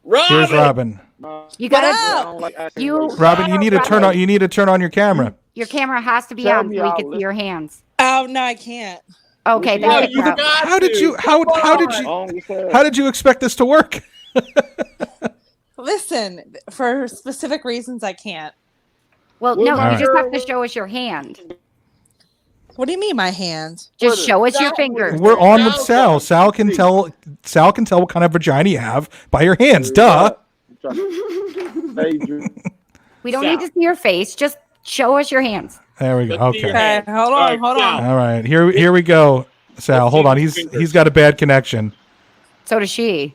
Speaker 2: Robin.
Speaker 1: Here's Robin.
Speaker 3: You
Speaker 5: What
Speaker 3: got
Speaker 5: up?
Speaker 4: I don't like asking
Speaker 3: You-
Speaker 4: questions.
Speaker 1: Robin, you need to turn on. You need to turn on your camera.
Speaker 3: your camera has to be
Speaker 4: Tell
Speaker 3: on
Speaker 4: me
Speaker 3: so we
Speaker 4: I'll
Speaker 3: can see
Speaker 4: listen.
Speaker 3: your hands.
Speaker 5: Oh no, I can't.
Speaker 3: Okay,
Speaker 4: No,
Speaker 2: No,
Speaker 3: that's
Speaker 2: you
Speaker 3: it.
Speaker 2: got
Speaker 1: How did
Speaker 2: to.
Speaker 1: you? How did
Speaker 2: Come
Speaker 1: you?
Speaker 4: Long as hell.
Speaker 1: How did you expect this to work?
Speaker 5: Listen, for specific reasons, I can't.
Speaker 3: Well,
Speaker 4: Well,
Speaker 3: no,
Speaker 1: my
Speaker 3: you just have to
Speaker 4: girl-
Speaker 3: show us your hand.
Speaker 5: What do you mean, my hand?
Speaker 3: Just
Speaker 4: Twitter.
Speaker 3: show us your
Speaker 2: That
Speaker 3: fingers.
Speaker 2: was-
Speaker 1: We're on with Sal.
Speaker 2: Sal's
Speaker 1: Sal can tell. Sal can tell what kind of vagina you have by your hands. Duh.
Speaker 4: Hey, Drew.
Speaker 3: We don't
Speaker 2: Sal.
Speaker 3: need to see your face. Just show us your hands.
Speaker 1: There we go.
Speaker 2: Let's see your
Speaker 1: Okay.
Speaker 2: hand.
Speaker 5: Okay, hold on,
Speaker 2: All right,
Speaker 5: hold on.
Speaker 2: Sal.
Speaker 1: All right. Here we go. Sal,
Speaker 2: Let's
Speaker 1: hold
Speaker 2: see
Speaker 1: on.
Speaker 2: his
Speaker 1: He's
Speaker 2: fingers.
Speaker 1: got a bad connection.
Speaker 3: So does she.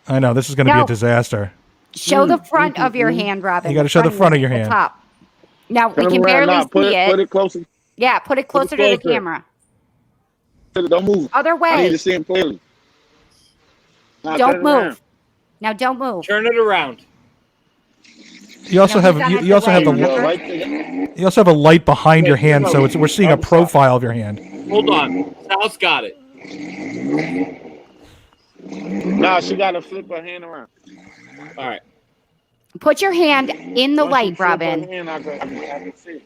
Speaker 1: I know this is going to be
Speaker 3: No.
Speaker 1: a disaster.
Speaker 3: Show the front of your hand, Robin.
Speaker 1: You gotta show the front of your
Speaker 3: the
Speaker 1: hand.
Speaker 3: Top. Now we
Speaker 4: Turn
Speaker 3: can
Speaker 4: around
Speaker 3: barely
Speaker 4: now.
Speaker 3: see
Speaker 4: Put
Speaker 3: it.
Speaker 4: it closer.
Speaker 3: Yeah, put it closer to the
Speaker 4: closer.
Speaker 3: camera.
Speaker 4: Don't move.
Speaker 3: Other
Speaker 4: I need
Speaker 3: way.
Speaker 4: to see him clearly. Now
Speaker 3: Don't
Speaker 4: turn around.
Speaker 3: move. Now don't move.
Speaker 2: Turn it around.
Speaker 1: You also
Speaker 3: No,
Speaker 1: have
Speaker 3: he's on
Speaker 1: you,
Speaker 3: his
Speaker 1: you also have
Speaker 3: way,
Speaker 1: the
Speaker 3: remember?
Speaker 4: Right there.
Speaker 1: you also have a light behind your hand,
Speaker 4: no,
Speaker 1: so we're seeing a
Speaker 4: other side.
Speaker 1: profile of your hand.
Speaker 2: Hold on. Sal's got it.
Speaker 4: Nah, she got to flip her hand around.
Speaker 2: All right.
Speaker 3: Put your hand in the
Speaker 4: Once she
Speaker 3: light,
Speaker 4: flip her
Speaker 3: Robin.
Speaker 4: hand, I can see it.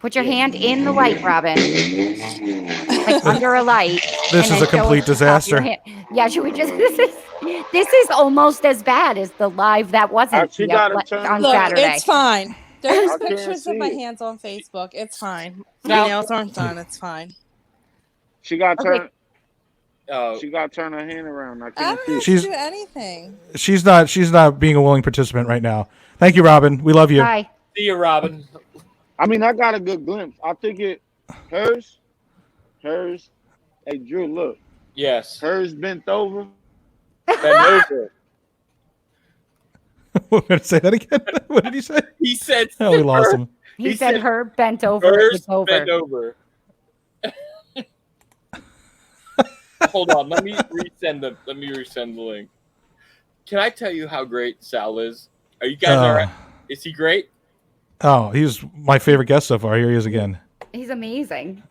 Speaker 3: Put your hand in the light, Robin. Like under a light.
Speaker 1: This
Speaker 3: and
Speaker 1: is
Speaker 3: then
Speaker 1: a
Speaker 3: show
Speaker 1: complete
Speaker 3: us the top of your
Speaker 1: disaster.
Speaker 3: hand. Yeah, should we just this is almost as bad as the live that wasn't
Speaker 4: She
Speaker 3: the
Speaker 4: gotta
Speaker 3: up-
Speaker 4: turn-
Speaker 3: on
Speaker 5: Look,
Speaker 3: Saturday.
Speaker 5: it's fine. There's
Speaker 4: I can't
Speaker 5: pictures
Speaker 4: see
Speaker 5: of my
Speaker 4: it.
Speaker 5: hands on Facebook. It's fine.
Speaker 2: Now-
Speaker 5: My nails aren't done. It's fine.
Speaker 4: She got to
Speaker 3: Okay.
Speaker 4: turn.
Speaker 2: Oh,
Speaker 4: She got to turn her hand around. I
Speaker 5: I
Speaker 4: can't
Speaker 5: don't
Speaker 4: see.
Speaker 5: have
Speaker 4: it.
Speaker 1: She's-
Speaker 5: to do anything.
Speaker 1: She's not being a willing participant right now. Thank you, Robin. We love you.
Speaker 3: Bye.
Speaker 2: see you, Robin.
Speaker 4: I mean, I got a good glimpse. I think hers. Hey, Drew, look.
Speaker 2: Yes.
Speaker 4: Hers bent over.
Speaker 2: Bend over.
Speaker 1: We're gonna say that again. What did he say?
Speaker 2: He said.
Speaker 1: Oh, we lost him.
Speaker 3: He
Speaker 2: He
Speaker 3: said
Speaker 2: said
Speaker 3: her bent over.
Speaker 2: First,
Speaker 3: It's over.
Speaker 2: bend over. Hold on. Let me resend the link. Can I tell you how great Sal is? Are you guys all right? Is he great?
Speaker 1: Oh, he's my favorite guest so far. Here he is again.
Speaker 3: He's amazing.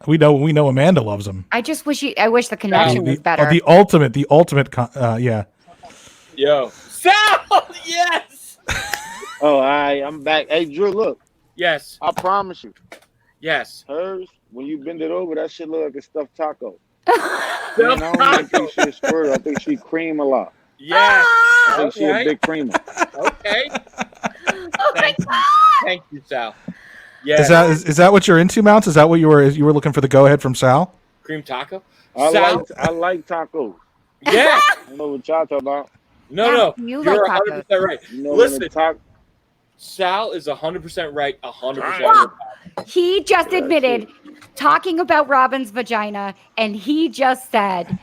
Speaker 1: We know Amanda loves him.
Speaker 3: I just wish I wish the connection was better.
Speaker 1: The ultimate. Yeah.
Speaker 2: Yo, Sal. Yes.
Speaker 4: Oh, I'm back. Hey, Drew, look.
Speaker 2: Yes.
Speaker 4: I promise you.
Speaker 2: Yes.
Speaker 4: Hers, when you bend it over, that shit look like a stuffed taco.
Speaker 2: Stuffed
Speaker 4: Man, I don't even
Speaker 2: taco.
Speaker 4: think she's squirt. I think she cream a lot.
Speaker 2: Yes.
Speaker 4: I think she a
Speaker 2: Okay.
Speaker 4: big creamer.
Speaker 2: Okay.
Speaker 3: Oh my
Speaker 2: Thank you.
Speaker 3: god!
Speaker 2: Thank you, Sal. Yes.
Speaker 1: Is that what you're into, Mounts? Is that what you were looking for the go ahead from Sal?
Speaker 2: Cream taco.
Speaker 4: I
Speaker 2: Sal,
Speaker 4: like tacos.
Speaker 2: yeah.
Speaker 4: I know what y'all talking about.
Speaker 2: No,
Speaker 3: You
Speaker 2: you're
Speaker 3: like
Speaker 2: 100% right.
Speaker 4: You know
Speaker 2: Listen,
Speaker 4: when the
Speaker 2: Sal is 100% right. 100%
Speaker 3: Wow.
Speaker 2: right.
Speaker 3: He just
Speaker 4: Yeah,
Speaker 3: admitted talking about Robin's vagina, and he just said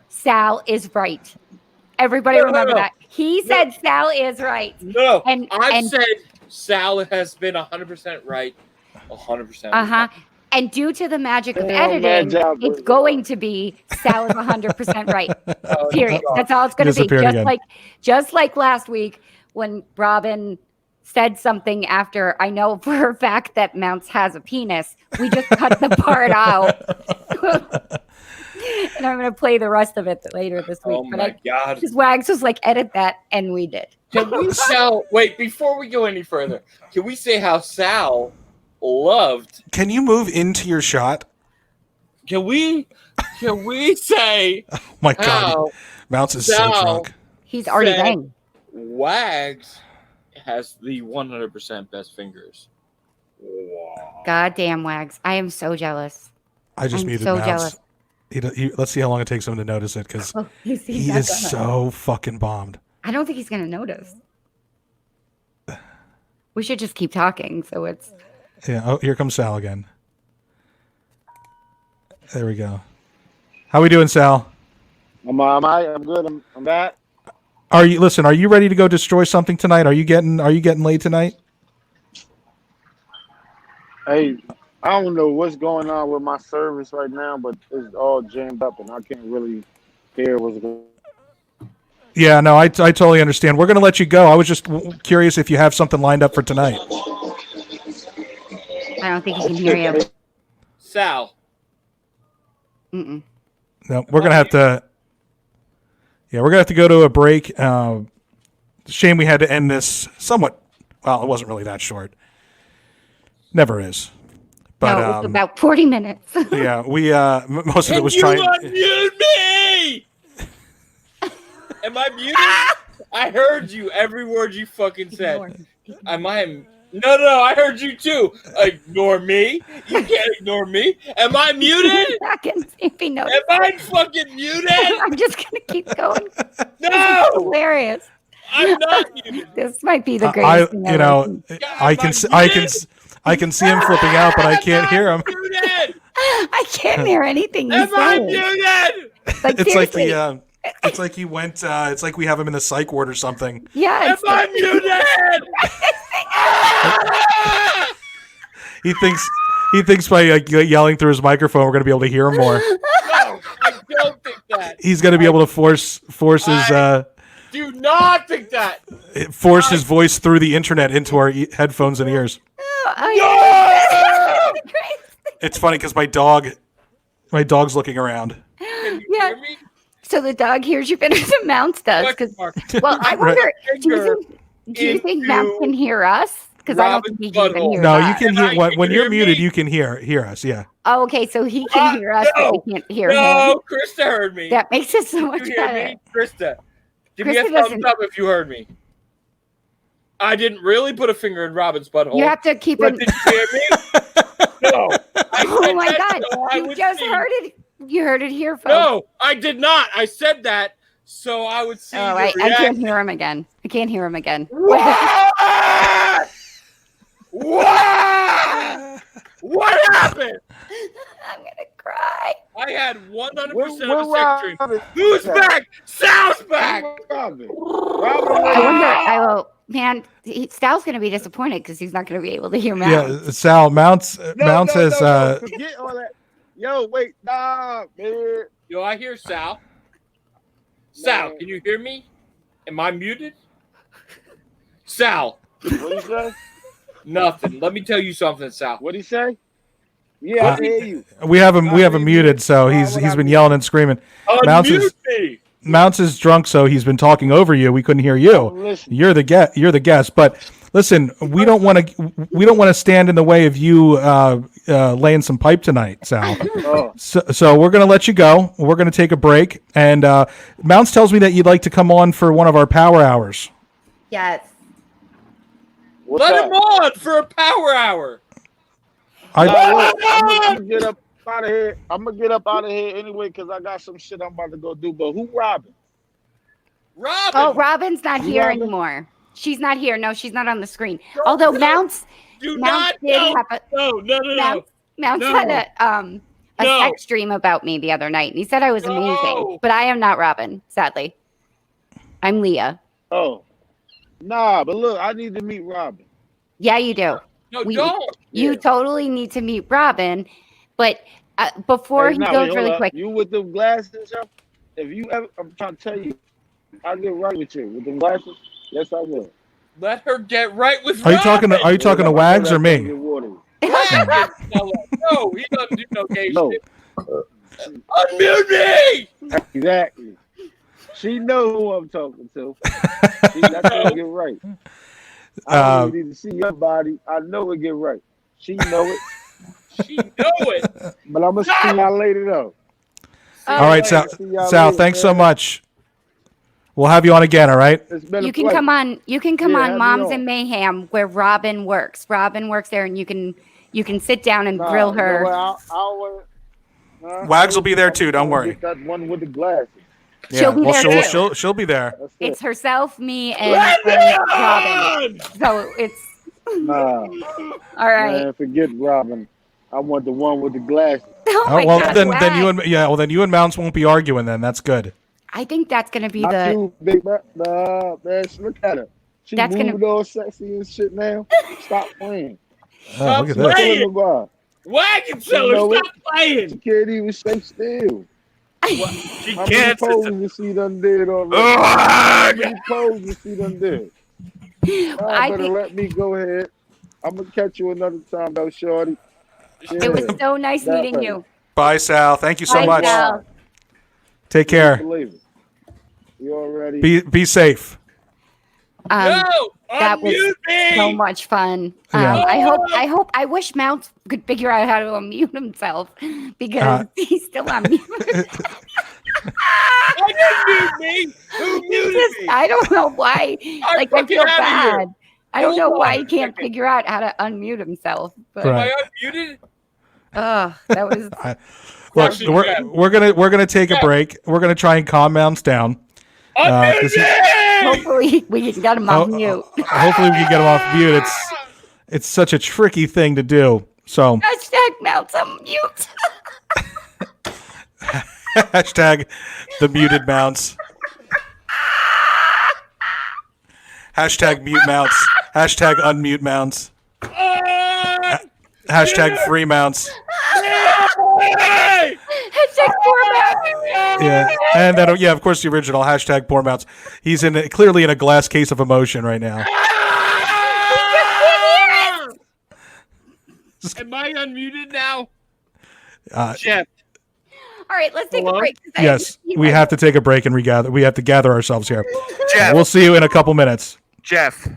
Speaker 3: Sal is right. Everybody
Speaker 2: No,
Speaker 3: remember
Speaker 2: no.
Speaker 3: that. He said Sal is right.
Speaker 2: No,
Speaker 3: And-
Speaker 2: I've
Speaker 3: and-
Speaker 2: said Sal has been 100% right. 100%.
Speaker 3: Uh-huh. And due to the magic of
Speaker 4: Damn,
Speaker 3: editing,
Speaker 4: bad job,
Speaker 3: it's
Speaker 4: bro.
Speaker 3: going to be Sal is 100% right. Period. That's all it's going to
Speaker 1: He
Speaker 3: be.
Speaker 1: disappeared again.
Speaker 3: Just like last week when Robin said something after I know for a fact that Mounts has a penis. We just cut the part out. And I'm going to play the rest of it later this week.
Speaker 2: Oh my God.
Speaker 3: Because Wags was like, edit that, and we did.
Speaker 2: Can we wait, before we go any further, can we say how Sal loved?
Speaker 1: Can you move into your shot?
Speaker 2: Can we say
Speaker 1: My God,
Speaker 2: how
Speaker 1: Mounts is so
Speaker 2: Sal-
Speaker 1: drunk.
Speaker 3: He's already
Speaker 2: Said-
Speaker 3: banged.
Speaker 2: Wags has the 100% best fingers? Wow.
Speaker 3: Goddamn, Wags. I am so jealous.
Speaker 1: I just
Speaker 3: I'm
Speaker 1: muted
Speaker 3: so
Speaker 1: Mounts.
Speaker 3: jealous.
Speaker 1: Let's see how long it takes him to notice it because
Speaker 3: Oh, he's
Speaker 1: he
Speaker 3: not
Speaker 1: is
Speaker 3: gonna.
Speaker 1: so fucking bombed.
Speaker 3: I don't think he's going to notice. We should just keep talking. So it's.
Speaker 1: Yeah. Oh, here comes Sal again. There we go. How we doing, Sal?
Speaker 4: I'm good. I'm back.
Speaker 1: Are you ready to go destroy something tonight? Are you getting late tonight?
Speaker 4: Hey, I don't know what's going on with my service right now, but it's all jammed up and I can't really hear what's going on.
Speaker 1: Yeah, no, I totally understand. We're going to let you go. I was just curious if you have something lined up for tonight.
Speaker 3: I don't think he can hear you.
Speaker 2: Sal,
Speaker 3: Mm-mm.
Speaker 1: No, we're going to have to. Yeah, we're going to have to go to a break. Shame we had to end this somewhat. Well, it wasn't really that short. Never is. But
Speaker 3: No, it's about 40 minutes.
Speaker 1: yeah, we most of it
Speaker 2: can
Speaker 1: was
Speaker 2: you
Speaker 1: trying.
Speaker 2: unmute me? Am I muted? I heard you. Every word you fucking said. Am I? No, I heard you too. Ignore me. You can't ignore me. Am I muted?
Speaker 3: I can see if he knows.
Speaker 2: Am I fucking muted?
Speaker 3: I'm just going to keep going.
Speaker 2: No,
Speaker 3: Hilarious.
Speaker 2: I'm not muted.
Speaker 3: This might be the
Speaker 1: I,
Speaker 3: greatest thing
Speaker 1: you
Speaker 3: ever.
Speaker 1: know, I can see him flipping out, but I can't hear him.
Speaker 2: Muted.
Speaker 3: I can't hear anything you
Speaker 2: Am I
Speaker 3: say.
Speaker 2: muted?
Speaker 3: Like,
Speaker 1: It's like
Speaker 3: seriously.
Speaker 1: it's like he went. It's like we have him in the psych ward or something.
Speaker 3: Yeah,
Speaker 2: Am
Speaker 3: it's
Speaker 2: I muted?
Speaker 1: He thinks by yelling through his microphone, we're going to be able to hear him more.
Speaker 2: No, I don't think that.
Speaker 1: He's going to be able to force his
Speaker 2: Do not think that.
Speaker 1: his voice through the internet into our headphones and ears.
Speaker 2: No!
Speaker 1: It's funny because my dog's looking around.
Speaker 2: Can you
Speaker 3: Yeah.
Speaker 2: hear me?
Speaker 3: So the dog hears you better than Mounts does.
Speaker 2: Question
Speaker 3: 'Cause-
Speaker 2: mark.
Speaker 3: well, I
Speaker 1: Right.
Speaker 3: wonder, do
Speaker 2: Finger
Speaker 3: you think
Speaker 2: into
Speaker 3: Mounts can hear us? Because I don't
Speaker 2: Robin's
Speaker 3: think he can even
Speaker 2: butthole.
Speaker 3: hear
Speaker 1: No,
Speaker 3: us.
Speaker 1: you can
Speaker 2: And
Speaker 1: hear
Speaker 2: I
Speaker 1: when
Speaker 2: can
Speaker 1: you're
Speaker 2: hear
Speaker 1: muted.
Speaker 2: me.
Speaker 1: You can hear us. Yeah.
Speaker 3: Oh, okay, so he can hear us, but
Speaker 2: no.
Speaker 3: we can't hear
Speaker 2: No,
Speaker 3: him.
Speaker 2: Krista heard me.
Speaker 3: That makes it so much
Speaker 2: Did you hear
Speaker 3: better.
Speaker 2: me? Krista, give me
Speaker 3: Krista
Speaker 2: a thumbs
Speaker 3: doesn't-
Speaker 2: up if you heard me. I didn't really put a finger in Robin's butthole.
Speaker 3: You have to keep
Speaker 2: But
Speaker 3: it.
Speaker 2: did you hear me? No. I
Speaker 3: Oh
Speaker 2: said
Speaker 3: my
Speaker 2: that
Speaker 3: God!
Speaker 2: so I
Speaker 3: You
Speaker 2: would
Speaker 3: just
Speaker 2: see.
Speaker 3: heard it. You heard it here, folks.
Speaker 2: No, I did not. I said that so I would see
Speaker 3: Oh,
Speaker 2: your
Speaker 3: I can't
Speaker 2: reaction.
Speaker 3: hear him again. I can't hear him again.
Speaker 2: What? What? What happened?
Speaker 3: I'm gonna cry.
Speaker 2: I had 100%
Speaker 4: Where
Speaker 2: of a sex dream.
Speaker 4: Robin?
Speaker 2: Who's back? Sal's back.
Speaker 4: Robin.
Speaker 3: I
Speaker 4: Robin.
Speaker 3: wonder. I will. Man, Sal's gonna be disappointed because he's not gonna be able to hear Mounts.
Speaker 1: Yeah. Sal Mounts Mounts has
Speaker 4: Forget all that. Yo, wait, nah, man.
Speaker 2: Yo, I hear Sal. Sal,
Speaker 4: Man.
Speaker 2: can you hear me? Am I muted? Sal,
Speaker 4: What he say?
Speaker 2: nothing. Let me tell you something, Sal.
Speaker 4: What he say? Yeah, I hear you.
Speaker 1: we have him muted, so he's been yelling and screaming. Mounts
Speaker 2: Unmute
Speaker 1: is-
Speaker 2: me.
Speaker 1: Mounts is drunk, so he's been talking over you. We couldn't hear you.
Speaker 4: Listen,
Speaker 1: You're the guest. But listen, we don't want to stand in the way of you laying some pipe tonight, Sal.
Speaker 4: oh,
Speaker 1: So we're gonna let you go. We're gonna take a break, and Mounts tells me that you'd like to come on for one of our power hours.
Speaker 3: Yes.
Speaker 4: what's
Speaker 2: Let
Speaker 4: up?
Speaker 2: him on for a power hour.
Speaker 1: I
Speaker 4: Look, I'm gonna get up. out of here. I'm gonna get up out of here anyway because I got some shit I'm about to go do. But who Robin?
Speaker 2: Robin.
Speaker 3: Oh, Robin's not here
Speaker 4: Robin?
Speaker 3: anymore. She's not here. No, she's not on the screen. Although Mounts
Speaker 2: Do
Speaker 3: Mounts
Speaker 2: not.
Speaker 3: did
Speaker 2: No,
Speaker 3: have a
Speaker 2: no.
Speaker 3: Mounts
Speaker 2: No.
Speaker 3: had a
Speaker 2: No.
Speaker 3: sex dream about me the other night, and he said I was
Speaker 2: No.
Speaker 3: amazing. But I am not Robin, sadly. I'm Leah.
Speaker 4: Oh, nah. But look, I need to meet Robin.
Speaker 3: Yeah, you do.
Speaker 2: No,
Speaker 3: We-
Speaker 2: don't.
Speaker 3: You
Speaker 4: Yeah.
Speaker 3: totally need to meet Robin. But before
Speaker 4: Hey,
Speaker 3: he
Speaker 4: nah,
Speaker 3: goes
Speaker 4: wait, hold
Speaker 3: really
Speaker 4: up.
Speaker 3: quick,
Speaker 4: You with them glasses, yo? If you ever, I'm trying to tell you, I'll get right with you with them glasses. Yes, I will.
Speaker 2: Let her get right with.
Speaker 1: Are you talking to
Speaker 2: Robin.
Speaker 1: Are you talking to
Speaker 4: I know
Speaker 1: Wags
Speaker 4: that
Speaker 1: or
Speaker 4: thing
Speaker 1: me?
Speaker 4: get watery.
Speaker 2: Wagon seller. No, he doesn't do no gay
Speaker 4: No.
Speaker 2: shit. Unmute me.
Speaker 4: Exactly. She know who I'm talking to. That's gonna get right. I don't even need to see your body. I know it get right. She know it.
Speaker 2: She know it.
Speaker 4: But I'm gonna see y'all later though.
Speaker 3: Oh,
Speaker 1: All right, Sal.
Speaker 4: See y'all
Speaker 1: Sal,
Speaker 4: later,
Speaker 1: thanks so
Speaker 4: man.
Speaker 1: much. We'll have you on again. All right.
Speaker 4: It's been
Speaker 3: you
Speaker 4: a
Speaker 3: can
Speaker 4: pleasure.
Speaker 3: come on. You can come
Speaker 4: Yeah,
Speaker 3: on
Speaker 4: have me
Speaker 3: Moms
Speaker 4: on.
Speaker 3: and Mayhem where Robin works. Robin works there, and you can sit down and
Speaker 4: Nah,
Speaker 3: grill
Speaker 4: you know
Speaker 3: her.
Speaker 4: what?
Speaker 1: Wags will be there too, don't worry.
Speaker 4: Get that one with the glasses.
Speaker 3: She'll be there too.
Speaker 1: she'll be there.
Speaker 4: That's it.
Speaker 3: It's herself, me, and
Speaker 2: Let me
Speaker 3: Robin.
Speaker 2: on.
Speaker 3: So it's
Speaker 4: Nah,
Speaker 3: all right.
Speaker 4: man, forget Robin. I want the one with the glasses.
Speaker 3: Oh,
Speaker 1: Oh
Speaker 3: my
Speaker 1: well,
Speaker 3: gosh,
Speaker 1: then
Speaker 3: Wags.
Speaker 1: you and Mounts won't be arguing then. That's good.
Speaker 3: I think that's gonna be
Speaker 4: Not
Speaker 3: the.
Speaker 4: you, big man. Nah, man, look at her. She
Speaker 3: That's gonna-
Speaker 4: moved all sexy and shit now. Stop playing.
Speaker 1: Oh, look at
Speaker 2: Stop
Speaker 1: this.
Speaker 2: playing.
Speaker 4: Killing the vibe.
Speaker 2: Wagon seller,
Speaker 4: know
Speaker 2: stop
Speaker 4: She
Speaker 2: playing.
Speaker 4: can't even stay still.
Speaker 2: She
Speaker 4: How many
Speaker 2: can't.
Speaker 4: poses she done did already?
Speaker 2: Ugh.
Speaker 4: How many poses she done did? Y'all
Speaker 3: I
Speaker 4: better
Speaker 3: think
Speaker 4: let me go ahead. I'm gonna catch you another time though, shorty.
Speaker 3: it was so nice
Speaker 4: That
Speaker 3: meeting
Speaker 4: way.
Speaker 3: you.
Speaker 1: Bye, Sal. Thank you so
Speaker 3: Bye,
Speaker 1: much.
Speaker 3: Sal.
Speaker 1: Take care.
Speaker 4: Believe it. You already.
Speaker 1: Be safe.
Speaker 2: No,
Speaker 3: that was
Speaker 2: unmute me.
Speaker 3: so much fun.
Speaker 1: Yeah.
Speaker 3: I wish Mounts could figure out how to unmute himself because he's still on mute.
Speaker 2: Why didn't mute me? Who muted me?
Speaker 3: I don't know why.
Speaker 2: I'm
Speaker 3: Like I
Speaker 2: fucking
Speaker 3: feel
Speaker 2: outta here.
Speaker 3: bad. I don't know
Speaker 2: Hold
Speaker 3: why
Speaker 2: on
Speaker 3: he
Speaker 2: a
Speaker 3: can't
Speaker 2: second.
Speaker 3: figure out how to unmute himself. But
Speaker 2: Am
Speaker 1: Right.
Speaker 2: I unmuted?
Speaker 3: that was
Speaker 1: Look,
Speaker 2: Question,
Speaker 1: we're,
Speaker 2: Jeff.
Speaker 1: we're gonna take a break. We're gonna try and calm Mounts down.
Speaker 2: Unmute
Speaker 1: this
Speaker 2: me.
Speaker 3: hopefully we can get him off mute.
Speaker 1: Hopefully we can get him off mute. It's such a tricky thing to do. So
Speaker 3: Hashtag Mounts unmute.
Speaker 1: hashtag the muted Mounts. Hashtag mute Mounts. Hashtag unmute Mounts. Hashtag free Mounts.
Speaker 2: Hey!
Speaker 3: Hashtag poor Mounts.
Speaker 1: Yeah, and then of course the original hashtag poor Mounts. He's clearly in a glass case of emotion right now.
Speaker 2: Am I unmuted now?
Speaker 1: Uh,
Speaker 2: Jeff.
Speaker 3: All right, let's take
Speaker 2: Hello?
Speaker 3: a break.
Speaker 1: yes, we have to take a break and regather. We have to gather ourselves here.
Speaker 2: Jeff.
Speaker 1: We'll see you in a couple minutes.
Speaker 2: Jeff.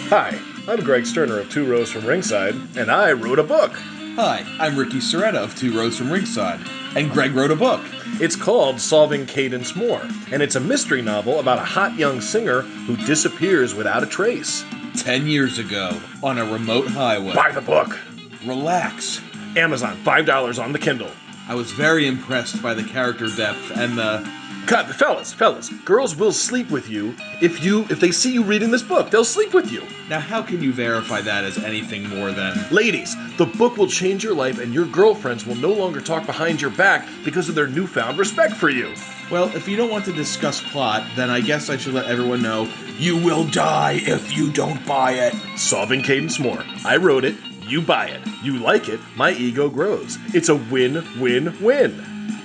Speaker 6: Hi, I'm Greg Sterner of Two Rows from Ringside, and I wrote a book.
Speaker 7: Hi, I'm Ricky Soretta of Two Rows from Ringside, and Greg wrote a book.
Speaker 6: It's called Solving Cadence Moore, and it's a mystery novel about a hot young singer who disappears without a trace.
Speaker 7: 10 years ago, on a remote highway.
Speaker 6: Buy the book.
Speaker 7: Relax.
Speaker 6: Amazon, $5 on the Kindle.
Speaker 7: I was very impressed by the character depth and the...
Speaker 6: Cut, fellas, girls will sleep with you if they see you reading this book. They'll sleep with you.
Speaker 7: Now, how can you verify that as anything more than...
Speaker 6: Ladies, the book will change your life, and your girlfriends will no longer talk behind your back because of their newfound respect for you.
Speaker 7: Well, if you don't want to discuss plot, then I guess I should let everyone know you will die if you don't buy it.
Speaker 6: Solving Cadence Moore. I wrote it. You buy it. You like it. My ego grows. It's a win-win-win.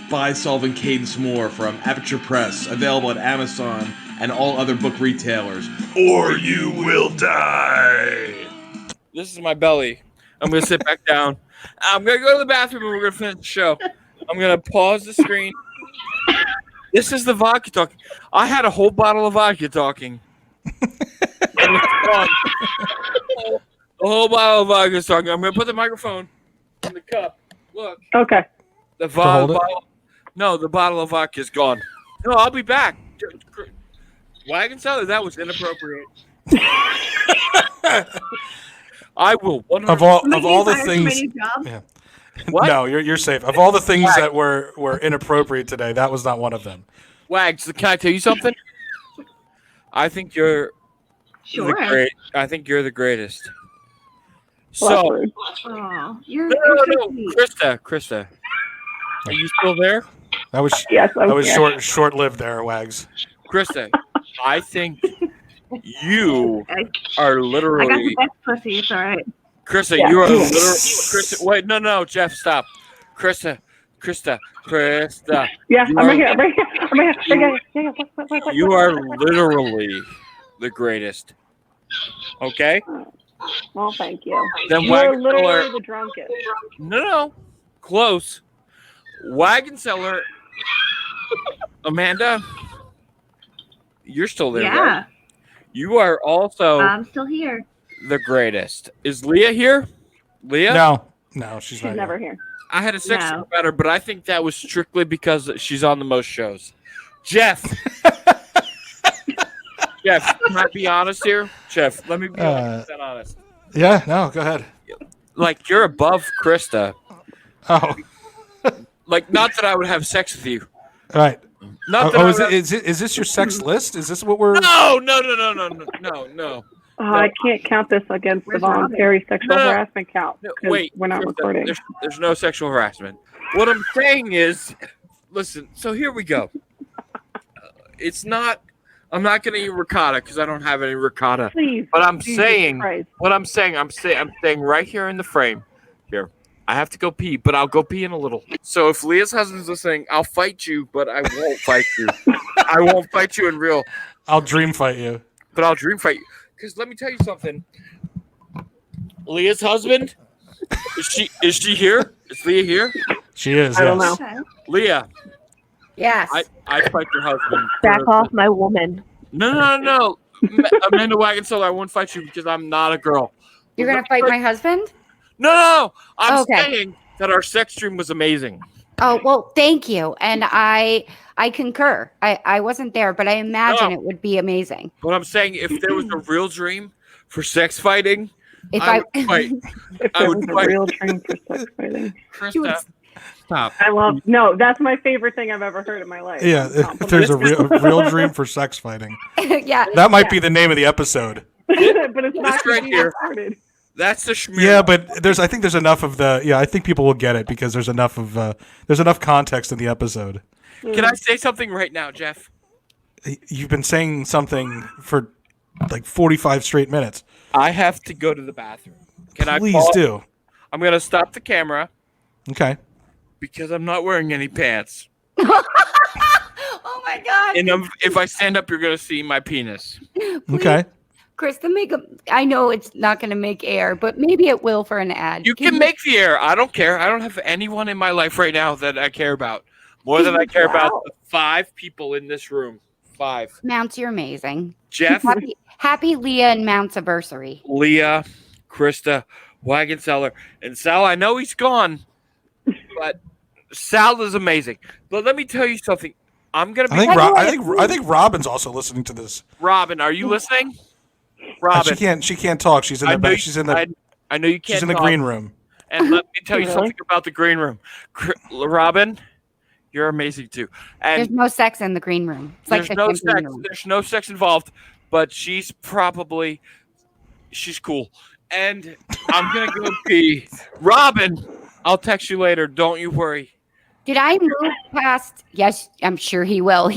Speaker 7: Buy Solving Cadence Moore from Aperture Press, available at Amazon and all other book retailers.
Speaker 6: Or you will die.
Speaker 2: This is my belly. I'm going to sit back down. I'm going to go to the bathroom and we're going to finish the show. I'm going to pause the screen. This is the vodka talking. I had a whole bottle of vodka talking. A whole bottle of vodka is talking. I'm going to put the microphone in the cup. Look.
Speaker 8: Okay.
Speaker 2: The
Speaker 1: hold it?
Speaker 2: bottle. No, the bottle of vodka is gone. No, I'll be back. Wagon seller, that was inappropriate. I will.
Speaker 1: Of all the things. Yeah.
Speaker 2: What?
Speaker 1: No, you're safe. Of all the things that were inappropriate today, that was not one of them.
Speaker 2: Wags, can I tell you something? I think you're I think you're the greatest. So,
Speaker 8: Oh, you're
Speaker 2: no, Krista, are you still there?
Speaker 1: That was
Speaker 8: Yes,
Speaker 1: that was short-lived there, Wags.
Speaker 2: Krista, I think you are literally.
Speaker 8: I got the best pussy. It's all right.
Speaker 2: Krista,
Speaker 8: Yeah.
Speaker 2: you are literally. Krista, wait, no, Jeff, stop. Krista.
Speaker 8: Yeah,
Speaker 2: You
Speaker 8: I'm
Speaker 2: are-
Speaker 8: right here. Yeah.
Speaker 2: You are literally the greatest. Okay?
Speaker 8: Well, thank you.
Speaker 2: Then
Speaker 8: You're
Speaker 2: Wagon
Speaker 8: literally
Speaker 2: Seller.
Speaker 8: the drunkest.
Speaker 2: No. Close. Wagon Seller. Amanda, you're still there,
Speaker 8: Yeah,
Speaker 2: right? You are also
Speaker 8: I'm still here.
Speaker 2: the greatest. Is Leah here? Leah?
Speaker 1: No, she's
Speaker 8: She's
Speaker 1: not.
Speaker 8: never here.
Speaker 2: I had a sex
Speaker 8: No.
Speaker 2: dream about her, but I think that was strictly because she's on the most shows. Jeff. Jeff, can I be honest here? Jeff, let me be 100% honest.
Speaker 1: Yeah, no, go ahead.
Speaker 2: Like, you're above Krista.
Speaker 1: Oh,
Speaker 2: Like, not that I would have sex with you.
Speaker 1: all right.
Speaker 2: Not that I
Speaker 1: Oh,
Speaker 2: would have...
Speaker 1: is this your sex list? Is this what we're?
Speaker 2: No.
Speaker 8: I can't count this against the voluntary sexual
Speaker 2: No.
Speaker 8: harassment count.
Speaker 2: No,
Speaker 8: 'cause
Speaker 2: wait,
Speaker 8: we're not
Speaker 2: Krista,
Speaker 8: recording.
Speaker 2: There's no sexual harassment. What I'm saying is, listen. So here we go. It's not. I'm not going to eat ricotta because I don't have any ricotta.
Speaker 8: Please.
Speaker 2: But I'm
Speaker 8: Jesus
Speaker 2: saying
Speaker 8: Christ.
Speaker 2: what I'm saying. I'm saying right here in the frame. Here, I have to go pee, but I'll go pee in a little. So if Leah's husband's listening, I'll fight you, but I won't fight you. I won't fight you in real,
Speaker 1: I'll dream fight you.
Speaker 2: but I'll dream fight you. Because let me tell you something. Leah's husband. Is she here? Is Leah here?
Speaker 1: She is.
Speaker 8: I don't
Speaker 1: yes.
Speaker 8: know.
Speaker 2: Leah,
Speaker 3: Yes.
Speaker 2: I fight your husband.
Speaker 8: Back off my woman.
Speaker 2: No. Amanda Wagon Soul, I won't fight you because I'm not a girl.
Speaker 3: You're going to fight my husband?
Speaker 2: No. I'm
Speaker 3: Okay.
Speaker 2: saying that our sex dream was amazing.
Speaker 3: Oh, well, thank you. And I concur. I wasn't there, but I imagine
Speaker 2: No.
Speaker 3: it would be amazing.
Speaker 2: But I'm saying if there was a real dream for sex fighting,
Speaker 3: If
Speaker 2: I
Speaker 3: I,
Speaker 2: would fight.
Speaker 8: If
Speaker 2: I
Speaker 8: there
Speaker 2: would
Speaker 8: was a
Speaker 2: fight.
Speaker 8: real dream for sex fighting.
Speaker 2: Krista, stop.
Speaker 8: I love. No, that's my favorite thing I've ever heard in my life.
Speaker 1: Yeah, if there's a real dream for sex fighting.
Speaker 3: yeah.
Speaker 1: That might be the name of the episode.
Speaker 8: but it's not
Speaker 2: This right
Speaker 8: being
Speaker 2: here.
Speaker 8: recorded.
Speaker 2: That's the schmear.
Speaker 1: Yeah, but I think there's enough of the. Yeah, I think people will get it because there's enough context in the episode.
Speaker 2: Can I say something right now, Jeff?
Speaker 1: You've been saying something for like 45 straight minutes.
Speaker 2: I have to go to the bathroom. Can I
Speaker 1: Please
Speaker 2: pause?
Speaker 1: do.
Speaker 2: I'm going to stop the camera
Speaker 1: Okay.
Speaker 2: because I'm not wearing any pants.
Speaker 3: Oh my God.
Speaker 2: And if I stand up, you're going to see my penis.
Speaker 1: Okay.
Speaker 3: Krista, I know it's not going to make air, but maybe it will for an ad.
Speaker 2: You can make the air. I don't care. I don't have anyone in my life right now that I care about more than I care about the 5 people in this room. 5.
Speaker 3: Mounts, you're amazing.
Speaker 2: Jeff,
Speaker 3: Happy Leah and Mounts anniversary.
Speaker 2: Leah, Krista, Wagon Seller, and Sal. I know he's gone, but Sal is amazing. But let me tell you something. I'm gonna be.
Speaker 1: I think Robin's also listening to this.
Speaker 2: Robin, are you listening?
Speaker 1: She
Speaker 2: Robin,
Speaker 1: can't talk. She's in
Speaker 2: I
Speaker 1: the
Speaker 2: know
Speaker 1: back.
Speaker 2: you-
Speaker 1: She's in the
Speaker 2: I know you can't.
Speaker 1: she's in the
Speaker 2: talk.
Speaker 1: green room.
Speaker 2: And let me tell you
Speaker 8: Really?
Speaker 2: something about the green room. Robin, you're amazing too.
Speaker 3: There's
Speaker 2: And
Speaker 3: no sex in the green room. It's like
Speaker 2: there's
Speaker 3: the
Speaker 2: no
Speaker 3: camping
Speaker 2: sex.
Speaker 3: room.
Speaker 2: There's no sex involved, but she's cool. And I'm gonna go pee. Robin, I'll text you later. Don't you worry.
Speaker 3: Did I move past? Yes, I'm sure he will.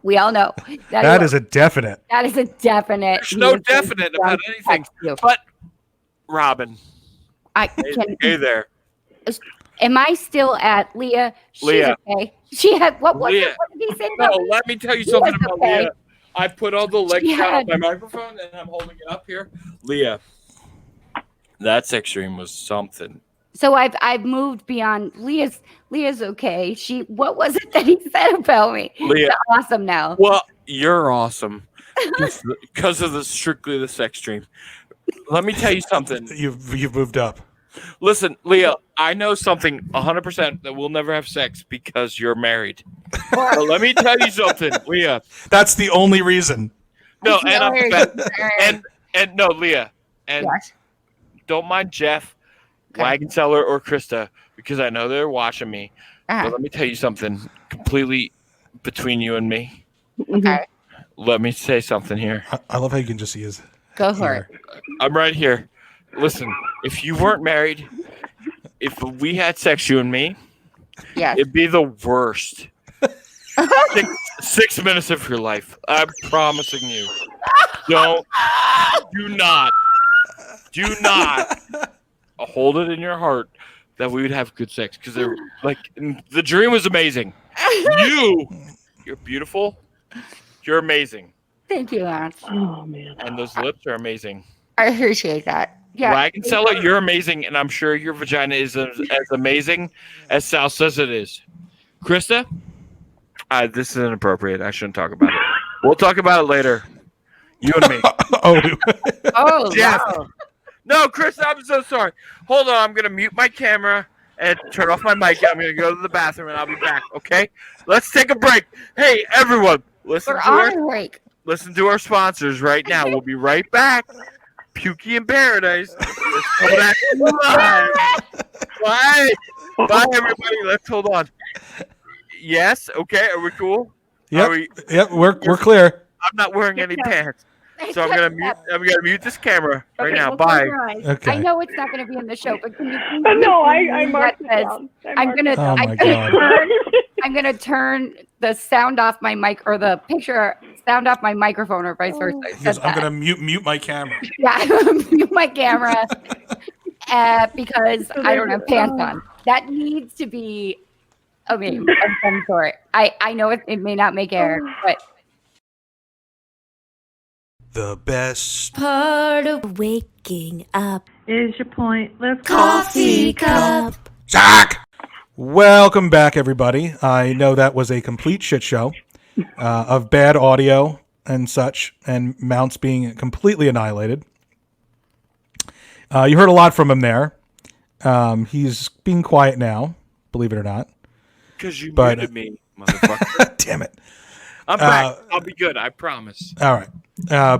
Speaker 3: We all know
Speaker 1: That is a definite.
Speaker 3: that is a definite.
Speaker 2: There's no
Speaker 3: he is going
Speaker 2: definite
Speaker 3: to
Speaker 2: about anything.
Speaker 3: text you.
Speaker 2: But Robin,
Speaker 3: I can.
Speaker 2: hey there.
Speaker 3: Am I still at Leah? She's
Speaker 2: Leah.
Speaker 3: okay. She had what was
Speaker 2: Leah.
Speaker 3: it? What did he say
Speaker 2: No,
Speaker 3: about?
Speaker 2: let me tell you something
Speaker 3: Leah's
Speaker 2: about
Speaker 3: okay.
Speaker 2: Leah. I put all the legs
Speaker 3: She
Speaker 2: down on
Speaker 3: had-
Speaker 2: my microphone and I'm holding it up here. Leah, that sex dream was something.
Speaker 3: So I've moved beyond Leah's. Leah's okay. What was it that he said about me?
Speaker 2: Leah,
Speaker 3: It's awesome now.
Speaker 2: well, you're awesome because of strictly the sex dream. Let me tell you something.
Speaker 1: You've moved up.
Speaker 2: Listen, Leah, I know something 100% that we'll never have sex because you're married. But let me tell you something, Leah.
Speaker 1: That's the only reason.
Speaker 2: No,
Speaker 3: I
Speaker 2: and I'm
Speaker 3: feel
Speaker 2: fat.
Speaker 3: very-
Speaker 2: And no, Leah, and
Speaker 3: Yes.
Speaker 2: don't mind Jeff,
Speaker 3: Okay.
Speaker 2: Wagon Seller, or Krista because I know they're watching me.
Speaker 3: Ah,
Speaker 2: But let me tell you something completely between you and me.
Speaker 3: okay.
Speaker 2: Let me say something here.
Speaker 1: I love how you can just see his
Speaker 3: Go for it.
Speaker 1: ear.
Speaker 2: I'm right here. Listen, if you weren't married, if we had sex, you and me,
Speaker 3: Yes.
Speaker 2: it'd be the worst. 6 minutes of your life. I'm promising you. Do not hold it in your heart that we would have good sex because they're like the dream was amazing. You're beautiful. You're amazing,
Speaker 3: Thank you, Lance.
Speaker 8: Oh man.
Speaker 2: and those lips are amazing.
Speaker 3: I appreciate that. Yeah.
Speaker 2: Wagon Seller, you're amazing, and I'm sure your vagina is as amazing as Sal says it is. Krista, this is inappropriate. I shouldn't talk about it. We'll talk about it later. You and me.
Speaker 1: Oh,
Speaker 3: Oh,
Speaker 2: Jeff.
Speaker 3: wow.
Speaker 2: No, Krista, I'm so sorry. Hold on, I'm gonna mute my camera and turn off my mic. I'm gonna go to the bathroom and I'll be back. Okay? Let's take a break. Hey, everyone, listen
Speaker 3: We're
Speaker 2: to our
Speaker 3: on a break.
Speaker 2: listen to our sponsors right now. We'll be right back. Pukey in Paradise. Let's go back live. Bye. Bye, everybody. Let's hold on. Yes. Okay. Are we cool?
Speaker 1: yep,
Speaker 2: Are we,
Speaker 1: yep. We're clear.
Speaker 2: I'm not wearing any pants, so I'm gonna mute this camera right
Speaker 8: Okay,
Speaker 2: now.
Speaker 8: we'll close
Speaker 2: Bye.
Speaker 8: your eyes.
Speaker 1: Okay.
Speaker 3: I know it's not going to be in the show, but can you please
Speaker 8: No, I
Speaker 3: that
Speaker 8: marked it
Speaker 3: says-
Speaker 8: down.
Speaker 3: I'm gonna.
Speaker 1: Oh my
Speaker 3: I'm gonna
Speaker 1: God.
Speaker 3: turn. I'm gonna turn the sound off my mic or the picture sound off my microphone or vice versa. I
Speaker 1: He
Speaker 3: said
Speaker 1: goes, I'm
Speaker 3: that.
Speaker 1: gonna mute my camera.
Speaker 3: Yeah, mute my camera because I don't have pants on. That needs to be. I mean, of some sort. I know it may not make air, but
Speaker 1: The best
Speaker 9: Part of waking up.
Speaker 8: Is your point? Let's
Speaker 9: Coffee cup.
Speaker 1: Zach. Welcome back, everybody. I know that was a complete shit show of bad audio and such, and mounts being completely annihilated. You heard a lot from him there. He's being quiet now, believe it or not.
Speaker 2: Because you
Speaker 1: But-
Speaker 2: muted me, motherfucker.
Speaker 1: Damn it.
Speaker 2: I'm back. I'll be good. I promise.
Speaker 1: All right.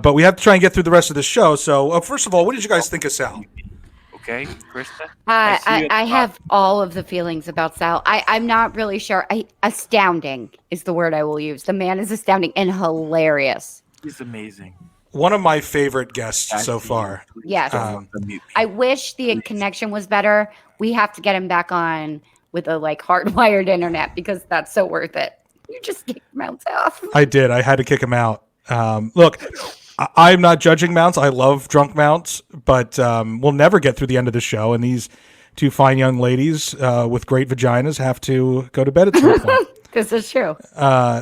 Speaker 1: But we have to try and get through the rest of the show. So, first of all, what did you guys think of Sal?
Speaker 2: Okay, Krista. I see you
Speaker 3: I
Speaker 2: at the
Speaker 3: have all of the feelings about Sal. I'm not really sure. Astounding is the word I will use. The man is astounding and hilarious.
Speaker 2: He's amazing.
Speaker 1: One of my favorite guests so far.
Speaker 3: Yes.
Speaker 1: Um,
Speaker 3: I wish the connection was better. We have to get him back on with a hardwired internet because that's so worth it. You just kick mounts off.
Speaker 1: I did. I had to kick him out. Look, I'm not judging mounts. I love drunk mounts, but we'll never get through the end of the show. And these two fine young ladies with great vaginas have to go to bed at some point.
Speaker 3: This is true.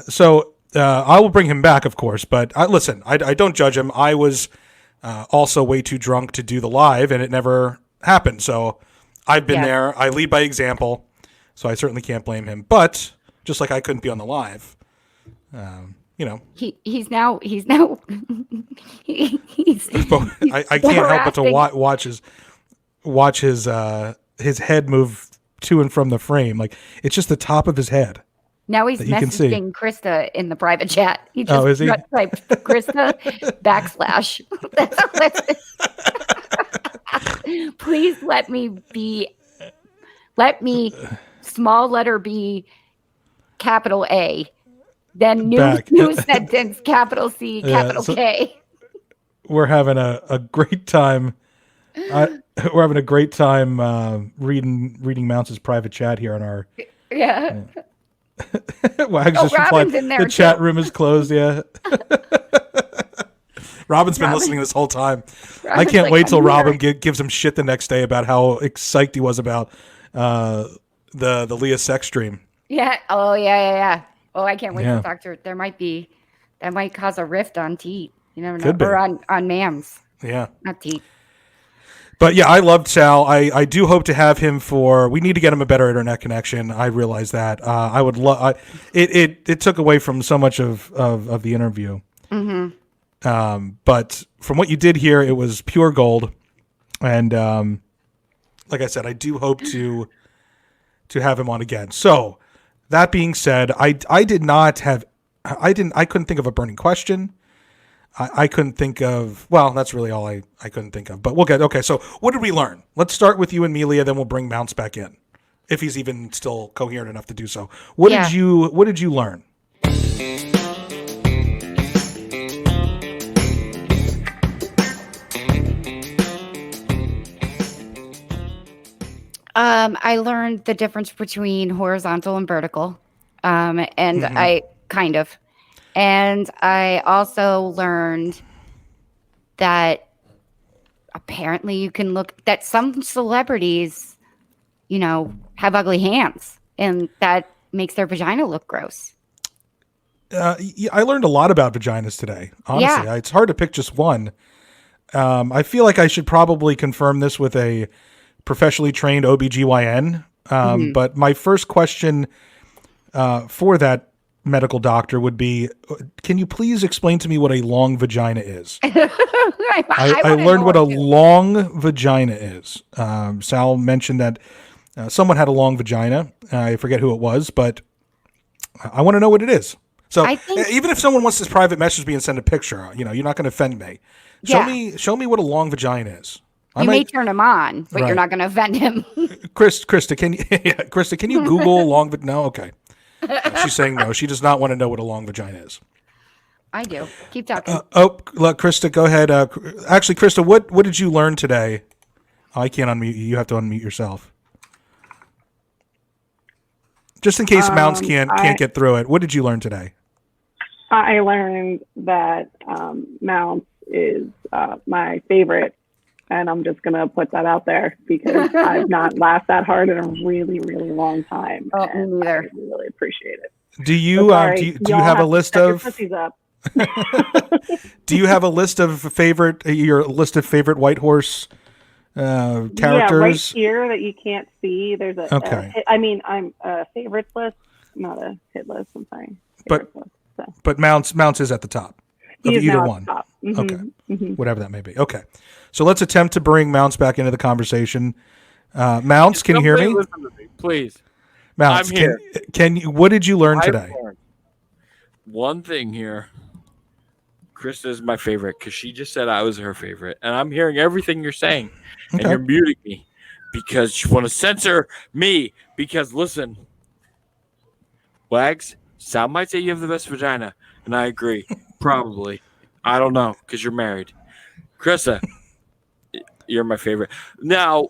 Speaker 1: So I will bring him back, of course. But listen, I don't judge him. I was also way too drunk to do the live, and it never happened. So I've been
Speaker 3: Yeah.
Speaker 1: there. I lead by example. So I certainly can't blame him. But just like I couldn't be on the live,
Speaker 3: He's now he's I
Speaker 1: I can't help but to watch his head move to and from the frame. Like it's just the top of his head.
Speaker 3: Now he's
Speaker 1: that you can see.
Speaker 3: messaging Krista in the private chat. He just
Speaker 1: Oh, is he?
Speaker 3: typed Krista / That's all Please let me small letter B, capital A, then new
Speaker 1: Back.
Speaker 3: new sentence, capital C,
Speaker 1: Yeah,
Speaker 3: capital
Speaker 1: so-
Speaker 3: K.
Speaker 1: We're having a great time. We're having a great time reading Mounts' private chat here on our.
Speaker 3: Yeah.
Speaker 1: Wags
Speaker 3: Oh,
Speaker 1: just replied,
Speaker 3: Robin's in there,
Speaker 1: the chat
Speaker 3: too."
Speaker 1: room is closed. Yeah. Robin's been
Speaker 3: Robin-
Speaker 1: listening this whole time. I
Speaker 3: Robin's
Speaker 1: can't
Speaker 3: like,
Speaker 1: wait till
Speaker 3: "I'm
Speaker 1: Robin
Speaker 3: here."
Speaker 1: gives him shit the next day about how psyched he was about the Leah sex stream.
Speaker 3: Yeah. Oh, yeah. Oh, I can't wait
Speaker 1: Yeah.
Speaker 3: to talk to her. That might cause a rift on Teat. You never know.
Speaker 1: Could be.
Speaker 3: Or on Mams,
Speaker 1: Yeah.
Speaker 3: not Teat.
Speaker 1: But yeah, I loved Sal. I do hope to have him we need to get him a better internet connection. I realize that. I would love. It took away from so much of the interview.
Speaker 3: Mm-hmm.
Speaker 1: But from what you did here, it was pure gold. And like I said, I do hope to have him on again. So that being said, I couldn't think of a burning question. I couldn't think of. Well, that's really all I couldn't think of. But we'll get okay. So what did we learn? Let's start with you and Melia, then we'll bring Mounts back in, if he's even still coherent enough to do so. What did you learn?
Speaker 3: I learned the difference between horizontal and vertical, and I also learned that apparently you can look that some celebrities, have ugly hands, and that makes their vagina look gross.
Speaker 1: I learned a lot about vaginas today. Honestly, it's hard to pick just one. I feel like I should probably confirm this with a professionally trained OBGYN. But my first question for that medical doctor would be, can you please explain to me what a long vagina is? I learned what a long vagina is. Sal mentioned that someone had a long vagina. I forget who it was, but I want to know what it is. So even if someone wants this private message me and send a picture, you're not going to offend me. Show me what a long vagina is.
Speaker 3: You may turn him on, but you're not going to offend him.
Speaker 1: Krista, can you Google long vagina? No, okay. She's saying no. She does not want to know what a long vagina is.
Speaker 3: I do. Keep talking.
Speaker 1: Look, Krista, go ahead. Actually, Krista, what did you learn today? Oh, I can't unmute you. You have to unmute yourself. Just in case Mounts can't get through it. What did you learn today?
Speaker 8: I learned that Mounts is my favorite. And I'm just going to put that out there because I've not laughed that hard in a really, really long time.
Speaker 3: Oh, me neither.
Speaker 8: I really appreciate it.
Speaker 1: Do you have a list of Do you have a list of your list of favorite White Horse characters?
Speaker 8: Yeah, right here that you can't see. There's I'm a favorites list, not a hit list. I'm sorry.
Speaker 1: But Mounts is at the top of either one.
Speaker 8: Mm-hmm.
Speaker 1: Okay.
Speaker 8: Mm-hmm.
Speaker 1: Whatever that may be. Okay. So let's attempt to bring Mounts back into the conversation. Mounts, can you hear me?
Speaker 2: Listen to me, please.
Speaker 1: Mounts,
Speaker 2: I'm here.
Speaker 1: Can you? What did you learn today?
Speaker 2: One thing here. Krista is my favorite because she just said I was her favorite, and I'm hearing everything you're saying, and you're muting me because you want to censor me. Because listen, Wags, Sal might say you have the best vagina, and I agree. Probably. I don't know because you're married. Krista, you're my favorite. Now,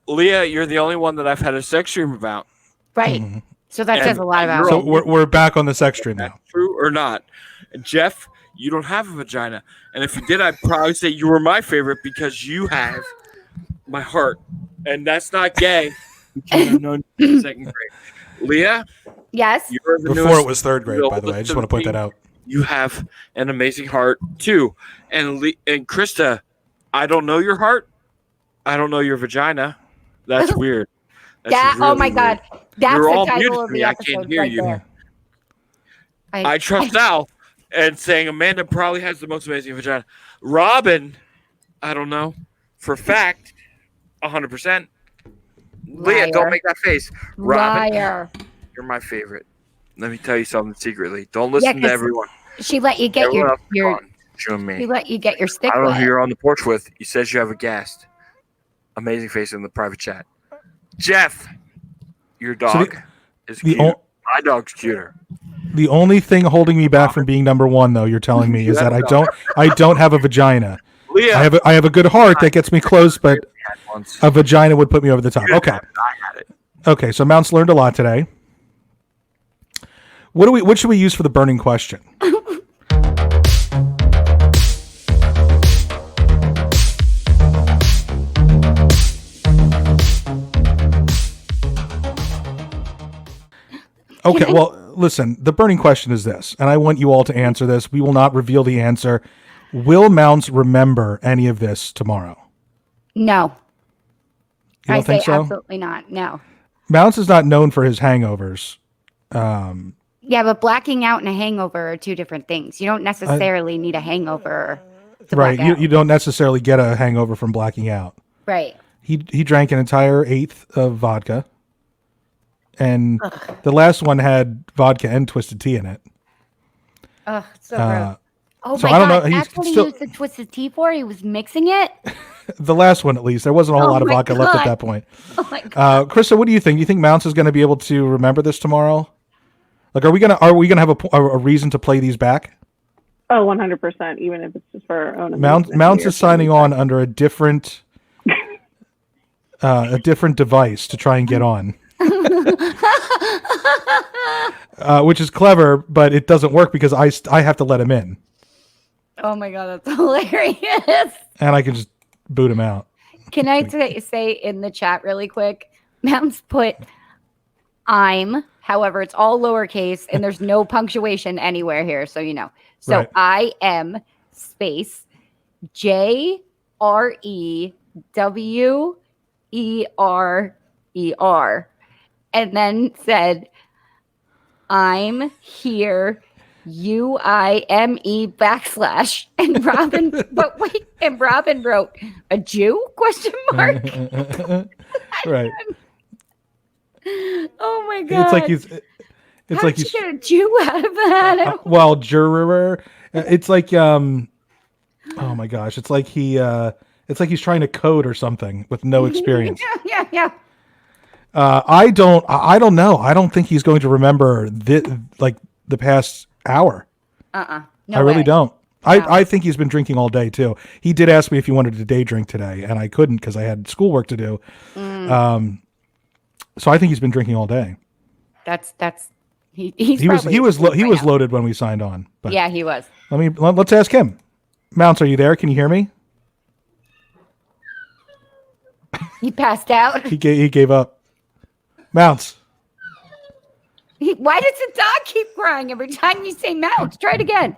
Speaker 2: Leah, you're the only one that I've had a sex dream about.
Speaker 3: Right. Mm-hmm. So that says a lot about.
Speaker 1: So we're back on the sex dream now.
Speaker 2: True or not? And Jeff, you don't have a vagina, and if you did, I'd probably say you were my favorite because you have my heart, and that's not gay. No, second grade. Leah.
Speaker 3: Yes.
Speaker 1: Before it was third grade, by the way. I just want to point that out.
Speaker 2: You have an amazing heart too, and Krista, I don't know your heart. I don't know your vagina. That's weird. That's
Speaker 3: really oh my God, that's
Speaker 2: You're
Speaker 3: the
Speaker 2: all
Speaker 3: title of
Speaker 2: me.
Speaker 3: the
Speaker 2: I
Speaker 3: episode
Speaker 2: can't hear
Speaker 3: right
Speaker 2: you.
Speaker 3: there.
Speaker 2: I trust Sal and saying Amanda probably has the most amazing vagina. Robin, I don't know for fact, 100%. Leah, don't make that face. Robin,
Speaker 3: Liar.
Speaker 2: You're my favorite. Let me tell you something secretly. Don't listen to everyone.
Speaker 3: She let you get your
Speaker 2: she
Speaker 3: let you get your stick.
Speaker 2: I don't know who you're on the porch with. He says you have a guest. Amazing face in the private chat. Jeff, your dog is cute. My dog's cuter.
Speaker 1: The only thing holding me back from being number one, though, you're telling me, is that I don't have a vagina.
Speaker 2: Leah,
Speaker 1: I have a good heart that gets me close, but a vagina would put me over the top. Okay. Okay, so Mounts learned a lot today. What should we use for the burning question? Okay, well, listen, the burning question is this, and I want you all to answer this. We will not reveal the answer. Will Mounts remember any of this tomorrow?
Speaker 3: No.
Speaker 1: You don't think so?
Speaker 3: Absolutely not. No.
Speaker 1: Mounts is not known for his hangovers.
Speaker 3: Yeah, but blacking out and a hangover are two different things. You don't necessarily need a hangover to
Speaker 1: right.
Speaker 3: black out.
Speaker 1: You don't necessarily get a hangover from blacking out.
Speaker 3: Right.
Speaker 1: He drank an entire eighth of vodka. And the last one had vodka and twisted tea in it.
Speaker 3: Oh, so gross. Oh
Speaker 1: So
Speaker 3: my
Speaker 1: I don't
Speaker 3: God,
Speaker 1: know. He's
Speaker 3: that's what
Speaker 1: still
Speaker 3: he used the Twisted Tea for? He was mixing it?
Speaker 1: the last one at least. There wasn't a whole
Speaker 3: Oh
Speaker 1: lot of
Speaker 3: my
Speaker 1: vodka left at
Speaker 3: God.
Speaker 1: that point.
Speaker 3: Oh my God.
Speaker 1: Krista, what do you think? You think Mounts is going to be able to remember this tomorrow? Like, are we gonna have a reason to play these back?
Speaker 8: Oh, 100%. Even if it's just for our own.
Speaker 1: Mounts
Speaker 8: amusement,
Speaker 1: is signing on under a different device to try and get on, which is clever, but it doesn't work because I have to let him in,
Speaker 3: Oh my God, that's hilarious.
Speaker 1: and I can just boot him out.
Speaker 3: Can I say in the chat really quick? Mounts put I'm, however, it's all lowercase and there's no punctuation anywhere here, so you know. So
Speaker 1: Right.
Speaker 3: I am space JREWERER, and then said I'm here UIME backslash and Robin, but wait, and Robin wrote a Jew question mark.
Speaker 1: Right.
Speaker 3: Oh my God.
Speaker 1: It's like he's. It's
Speaker 3: How
Speaker 1: like
Speaker 3: did
Speaker 1: he's.
Speaker 3: you get a Jew out of that?
Speaker 1: Well, juror. It's like Oh my gosh! It's like It's like he's trying to code or something with no experience.
Speaker 3: Yeah.
Speaker 1: I don't know. I don't think he's going to remember the past hour.
Speaker 3: No
Speaker 1: I really
Speaker 3: way.
Speaker 1: don't.
Speaker 3: No.
Speaker 1: I think he's been drinking all day too. He did ask me if he wanted to day drink today, and I couldn't because I had schoolwork to do. So I think he's been drinking all day. He was loaded when we signed on. But
Speaker 3: yeah, he was.
Speaker 1: let's ask him. Mounts, are you there? Can you hear me?
Speaker 3: He passed out.
Speaker 1: He gave up. Mounts.
Speaker 3: Why does the dog keep crying every time you say Mounts? Try it again.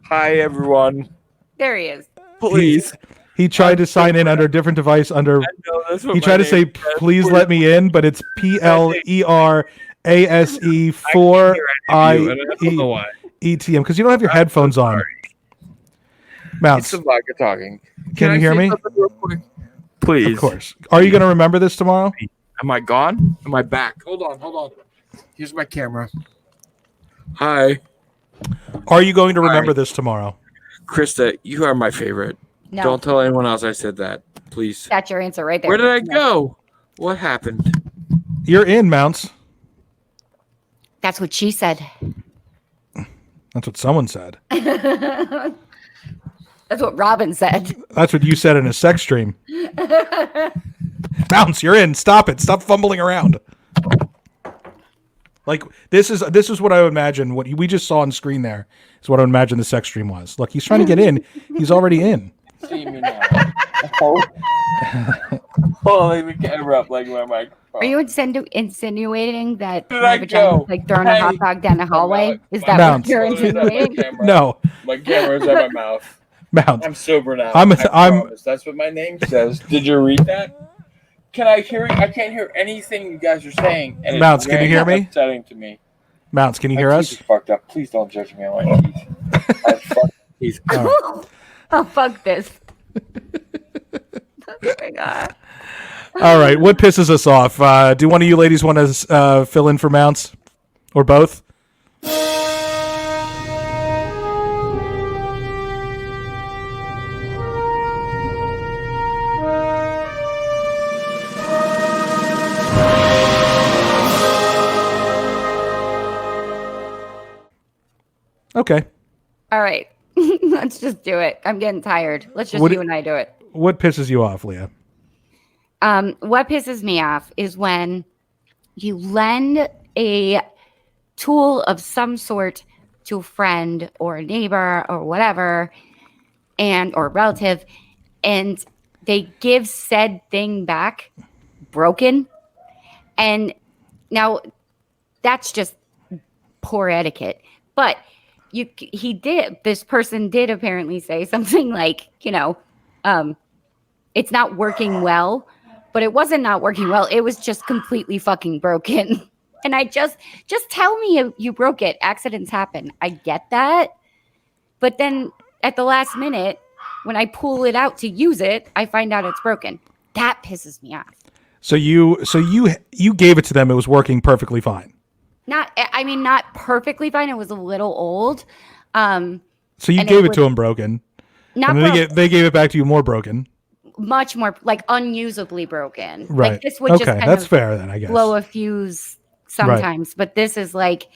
Speaker 2: Hi, everyone.
Speaker 3: There he is.
Speaker 2: Please.
Speaker 1: He tried to sign in under a different device he tried to say please let me in, but it's PLERASE4IEETM because you don't have your headphones on. Mounts,
Speaker 2: It's the vodka talking.
Speaker 1: can you
Speaker 2: I
Speaker 1: hear
Speaker 2: say
Speaker 1: me?
Speaker 2: something real quick? Please.
Speaker 1: Of course. Are you going to remember this tomorrow?
Speaker 2: Am I gone? Am I back? Hold on. Here's my camera. Hi.
Speaker 1: Are you going to remember this tomorrow?
Speaker 2: Krista, you are my favorite.
Speaker 3: No,
Speaker 2: Don't tell anyone else I said that, please.
Speaker 3: that's your answer right there.
Speaker 2: Where did I go? What happened?
Speaker 1: You're in, Mounts.
Speaker 3: That's what she said.
Speaker 1: That's what someone said.
Speaker 3: That's what Robin said.
Speaker 1: That's what you said in a sex stream. Mounts, you're in. Stop it. Stop fumbling around. Like this is what I would imagine. What we just saw on screen there is what I would imagine the sex stream was. Look, he's trying to get in. He's already in.
Speaker 2: See me now. Holding the camera up like my microphone.
Speaker 3: Are you insinuating that
Speaker 2: Where did
Speaker 3: my
Speaker 2: I
Speaker 3: vagina
Speaker 2: go?
Speaker 3: is like throwing a hot dog down the hallway? Is that
Speaker 1: Mounts.
Speaker 3: what you're insinuating?
Speaker 1: No,
Speaker 2: My camera's at my mouth.
Speaker 1: Mounts.
Speaker 2: I'm sober now.
Speaker 1: I'm-
Speaker 2: I promise. That's what my name says. Did you read that? Can I hear? I can't hear anything you guys are saying. And it's
Speaker 1: Mounts, can you hear
Speaker 2: very
Speaker 1: me?
Speaker 2: Upsetting to me.
Speaker 1: Mounts, can you
Speaker 2: My
Speaker 1: hear
Speaker 2: teeth
Speaker 1: us?
Speaker 2: is fucked up. Please don't judge me on my teeth. I have fucked teeth.
Speaker 3: Oh, fuck this. Oh my God.
Speaker 1: All right. What pisses us off? Do one of you ladies want to fill in for Mounts, or both? Okay.
Speaker 3: All right. Let's just do it. I'm getting tired. Let's just
Speaker 1: What
Speaker 3: you
Speaker 1: do-
Speaker 3: and I do it.
Speaker 1: What pisses you off, Leah?
Speaker 3: What pisses me off is when you lend a tool of some sort to a friend or a neighbor or whatever, or a relative, and they give said thing back broken. And now that's just poor etiquette. But this person did apparently say something like, it's not working well, but it wasn't not working well. It was just completely fucking broken. And I just tell me you broke it. Accidents happen. I get that. But then at the last minute, when I pull it out to use it, I find out it's broken. That pisses me off.
Speaker 1: So you gave it to them. It was working perfectly fine.
Speaker 3: Not perfectly fine. It was a little old.
Speaker 1: So you
Speaker 3: And
Speaker 1: gave
Speaker 3: it
Speaker 1: it to him broken.
Speaker 3: Not
Speaker 1: And then
Speaker 3: broken,
Speaker 1: they gave it back to you more broken.
Speaker 3: much more like unusably broken.
Speaker 1: Right.
Speaker 3: Like this would just
Speaker 1: Okay,
Speaker 3: kind
Speaker 1: that's
Speaker 3: of
Speaker 1: fair then, I guess.
Speaker 3: blow a fuse sometimes, but this is like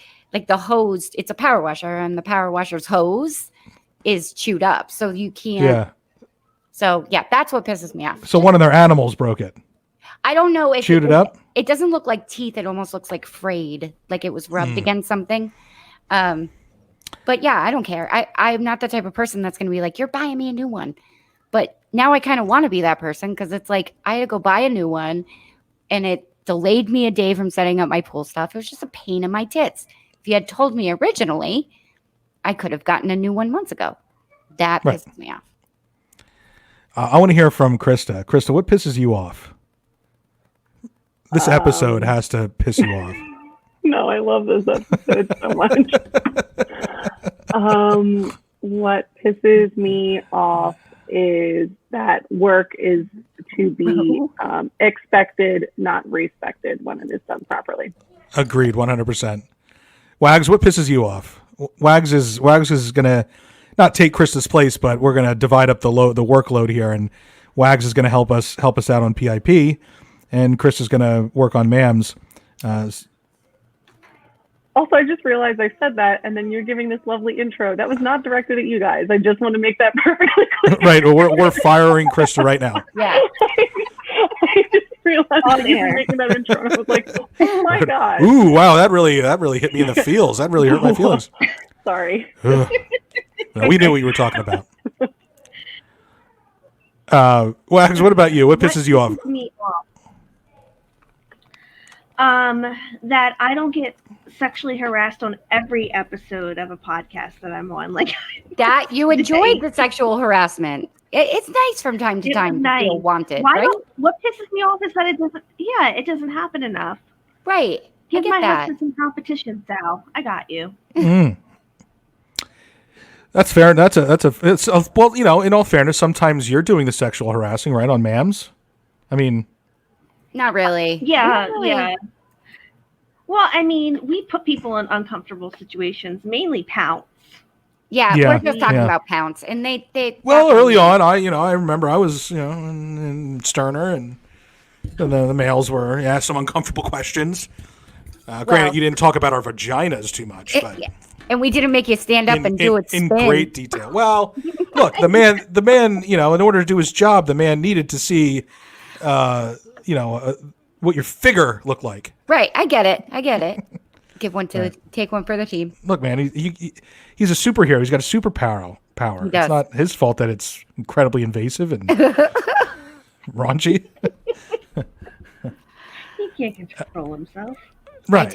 Speaker 3: the hose. It's a power washer, and the power washer's hose is chewed up, so you can't.
Speaker 1: Yeah.
Speaker 3: So yeah, that's what pisses me off.
Speaker 1: So one of their animals broke it.
Speaker 3: I don't know if
Speaker 1: Chewed it up?
Speaker 3: It doesn't look like teeth. It almost looks like frayed, like it was rubbed
Speaker 1: Hmm.
Speaker 3: against something. But yeah, I don't care. I'm not the type of person that's going to be like, you're buying me a new one. But now I kind of want to be that person because it's like I had to go buy a new one, and it delayed me a day from setting up my pool stuff. It was just a pain in my tits. If you had told me originally, I could have gotten a new one months ago. That
Speaker 1: Right.
Speaker 3: pisses me off.
Speaker 1: I want to hear from Krista. Krista, what pisses you off? This episode has to piss you off.
Speaker 8: No, I love this episode so much. What pisses me off is that work is to be expected, not respected when it is done properly.
Speaker 1: Agreed, 100%. Wags, what pisses you off? Wags is gonna not take Krista's place, but we're gonna divide up the workload here, and Wags is gonna help us out on PIP, and Krista's gonna work on MAMS.
Speaker 8: Also, I just realized I said that, and then you're giving this lovely intro. That was not directed at you guys. I just want to make that perfectly clear.
Speaker 1: Right, well, we're firing Krista right now.
Speaker 3: Yeah.
Speaker 8: I just realized that you were making that intro, and I was like, oh my God.
Speaker 1: Ooh, wow, that really hit me in the feels. That really hurt my feelings.
Speaker 8: Sorry.
Speaker 1: Ugh. No, we knew what you were talking about. Wags, what about you? What pisses you off?
Speaker 10: Me off. That I don't get sexually harassed on every episode of a podcast that I'm on. Like
Speaker 3: That you enjoyed the sexual harassment. It's nice from time to time to feel wanted,
Speaker 10: Why
Speaker 3: right?
Speaker 10: what pisses me off is that it doesn't happen enough.
Speaker 3: Right.
Speaker 10: Give
Speaker 3: get
Speaker 10: my
Speaker 3: that.
Speaker 10: husband some competition, Sal. I got you.
Speaker 1: Mm. That's fair. Well, you know, in all fairness, sometimes you're doing the sexual harassing, right, on MAMS? I mean,
Speaker 3: Not really.
Speaker 10: Yeah,
Speaker 3: Not really.
Speaker 10: yeah. Well, I mean, we put people in uncomfortable situations, mainly Pounce.
Speaker 3: Yeah,
Speaker 1: Yeah,
Speaker 3: we're just talking
Speaker 1: yeah.
Speaker 3: about Pounce, and they.
Speaker 1: well, early on, I remember I was, in Sterner, and the males were asked some uncomfortable questions. Granted,
Speaker 3: Well-
Speaker 1: you didn't talk about our vaginas too much, but
Speaker 3: And we didn't make you stand up and do it
Speaker 1: in
Speaker 3: spin.
Speaker 1: great detail. Well, look, the man, in order to do his job, the man needed to see, what your figure looked like.
Speaker 3: Right, I get it. Take one for the team.
Speaker 1: Look, man, he's a superhero. He's got a superpower.
Speaker 3: He does.
Speaker 1: It's not his fault that it's incredibly invasive and raunchy.
Speaker 10: He can't control himself.
Speaker 1: Right.
Speaker 3: I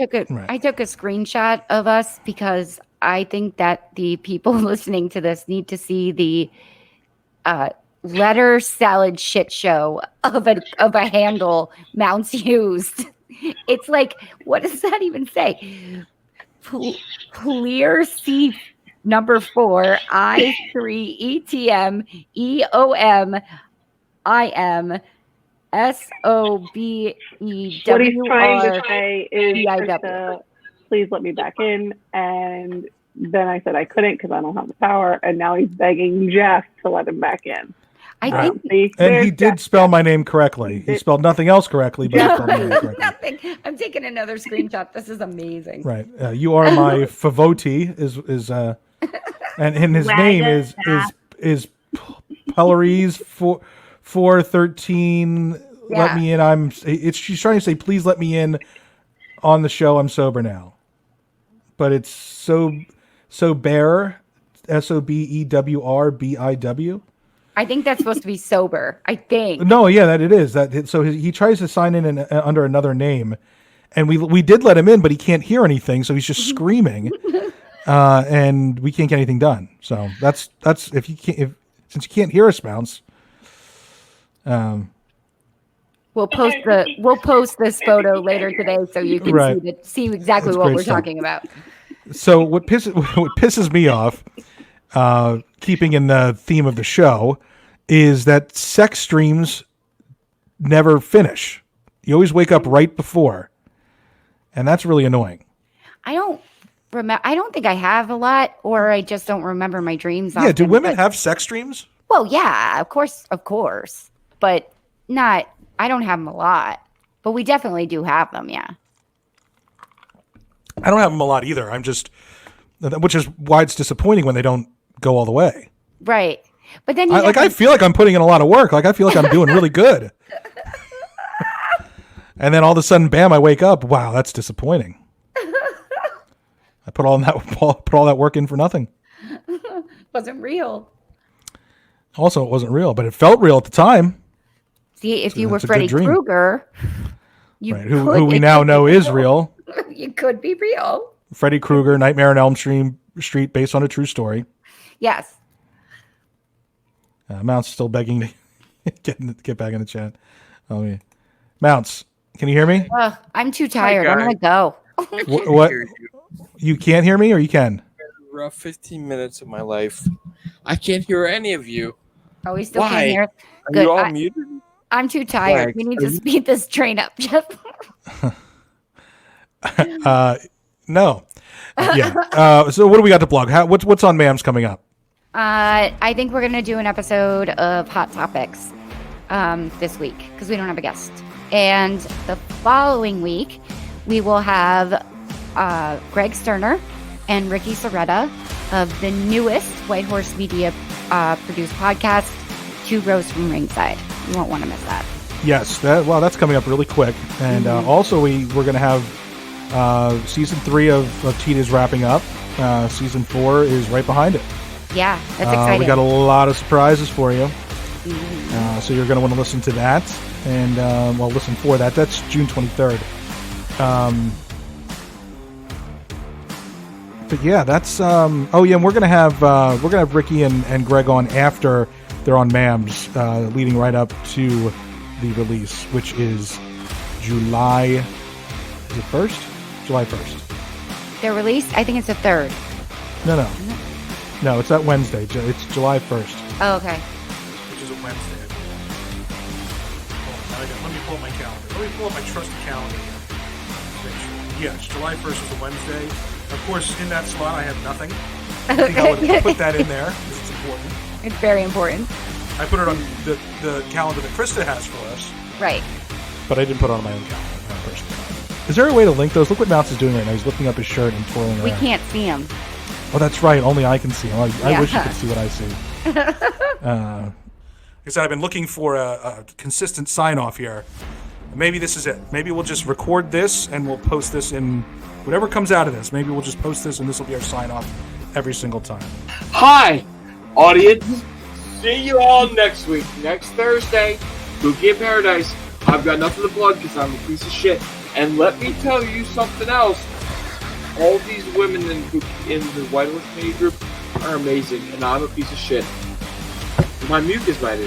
Speaker 3: took a screenshot of us because I think that the people listening to this need to see the letter salad shit show of a handle Mounts used. It's like, what does that even say? Clear C number 4 I3 ETM EOM IM SOBEWR.
Speaker 8: What he's trying to say is, Krista, please let me back in. And then I said I couldn't because I don't have the power. And now he's begging Jeff to let him back in.
Speaker 3: I think,
Speaker 1: and he did spell my name correctly. He spelled nothing else correctly, but he spelled my name correctly.
Speaker 3: nothing. I'm taking another screenshot. This is amazing.
Speaker 1: Right. You are my favoti and his name is Pelleries 413.
Speaker 3: Yeah.
Speaker 1: Let me in. She's trying to say, please let me in on the show. I'm sober now. But it's Sober, SOBEWRBIW.
Speaker 3: I think that's supposed to be sober. I think.
Speaker 1: No, yeah, that it is. So he tries to sign in under another name, and we did let him in, but he can't hear anything, so he's just screaming, and we can't get anything done. So that's since you can't hear us, Mounts.
Speaker 3: We'll post this photo later today so you can
Speaker 1: Right.
Speaker 3: see exactly
Speaker 1: That's
Speaker 3: what
Speaker 1: great
Speaker 3: we're
Speaker 1: stuff.
Speaker 3: talking about.
Speaker 1: So what pisses me off, keeping in the theme of the show, is that sex streams never finish. You always wake up right before, and that's really annoying.
Speaker 3: I don't remember. I don't think I have a lot, or I just don't remember my dreams.
Speaker 1: Yeah, do
Speaker 3: often,
Speaker 1: women
Speaker 3: but-
Speaker 1: have sex dreams?
Speaker 3: Well, yeah, of course, but not. I don't have them a lot, but we definitely do have them. Yeah.
Speaker 1: I don't have them a lot either. I'm just, which is why it's disappointing when they don't go all the way.
Speaker 3: Right. But then you
Speaker 1: I feel like I'm putting in a lot of work. Like I feel like I'm doing really good. And then all of a sudden, bam, I wake up. Wow, that's disappointing. I put all that work in for nothing.
Speaker 3: wasn't real.
Speaker 1: Also, it wasn't real, but it felt real at the time.
Speaker 3: See, if
Speaker 1: So
Speaker 3: you were
Speaker 1: that's a good
Speaker 3: Freddy
Speaker 1: dream.
Speaker 3: Krueger, you
Speaker 1: Right,
Speaker 3: could,
Speaker 1: who we
Speaker 3: it
Speaker 1: now
Speaker 3: could
Speaker 1: know
Speaker 3: be
Speaker 1: is real.
Speaker 3: You could be real.
Speaker 1: Freddy Krueger, Nightmare on Elm Street, based on a true story.
Speaker 3: Yes.
Speaker 1: Mounts still begging to get back in the chat. Oh, yeah. Mounts, can you hear me?
Speaker 3: I'm too tired. I'm gonna go.
Speaker 1: What? You can't hear me, or you can?
Speaker 11: Rough 15 minutes of my life. I can't hear any of you.
Speaker 3: Oh, we still
Speaker 11: Why?
Speaker 3: can't hear.
Speaker 11: Are
Speaker 3: Good.
Speaker 11: you all muted?
Speaker 3: I'm too tired.
Speaker 11: Why?
Speaker 3: We need
Speaker 11: Are
Speaker 3: to
Speaker 11: you-
Speaker 3: speed this train up, Jeff.
Speaker 1: No. Yeah. So what do we got to plug? What's on MAMS coming up?
Speaker 3: I think we're gonna do an episode of Hot Topics this week because we don't have a guest. And the following week, we will have Greg Sterner and Ricky Soretta of the newest White Horse Media produced podcast, Two Rows from Ringside. You won't want to miss that.
Speaker 1: Yes. That's coming up really quick. And also we're going to have season 3 of Tita's wrapping up. Season 4 is right behind it.
Speaker 3: Yeah, that's exciting.
Speaker 1: We got a lot of surprises for you. So you're going to want to listen to that. And, listen for that. That's June 23rd. But yeah, that's and we're gonna have Ricky and Greg on after they're on MAMS, leading right up to the release, which is July. Is it 1st? July 1st.
Speaker 3: They're released. I think it's the 3rd.
Speaker 1: No, it's that Wednesday. It's July 1st.
Speaker 3: Oh, okay.
Speaker 1: Which is a Wednesday. Let me pull up my calendar. Let me pull up my trusty calendar. Yes, July 1st is a Wednesday. Of course, in that slot, I have nothing. I think I would put that in there because it's important.
Speaker 3: It's very important.
Speaker 1: I put it on the calendar that Krista has for us.
Speaker 3: Right.
Speaker 1: But I didn't put it on my own calendar, my personal calendar. Is there a way to link those? Look what Mounts is doing right now. He's lifting up his shirt and twirling around.
Speaker 3: We can't see him.
Speaker 1: Oh, that's right. Only I can see him. I
Speaker 3: Yeah.
Speaker 1: wish you could see what I see. Because I've been looking for a consistent sign-off here. Maybe this is it. Maybe we'll just record this and we'll post this in whatever comes out of this. Maybe we'll just post this and this will be our sign-off every single time.
Speaker 2: Hi, audience. See you all next week. Next Thursday, Spooky in Paradise. I've got nothing to plug because I'm a piece of shit. And let me tell you something else. All these women in the White Horse Media Group are amazing, and I'm a piece of shit. My mucus might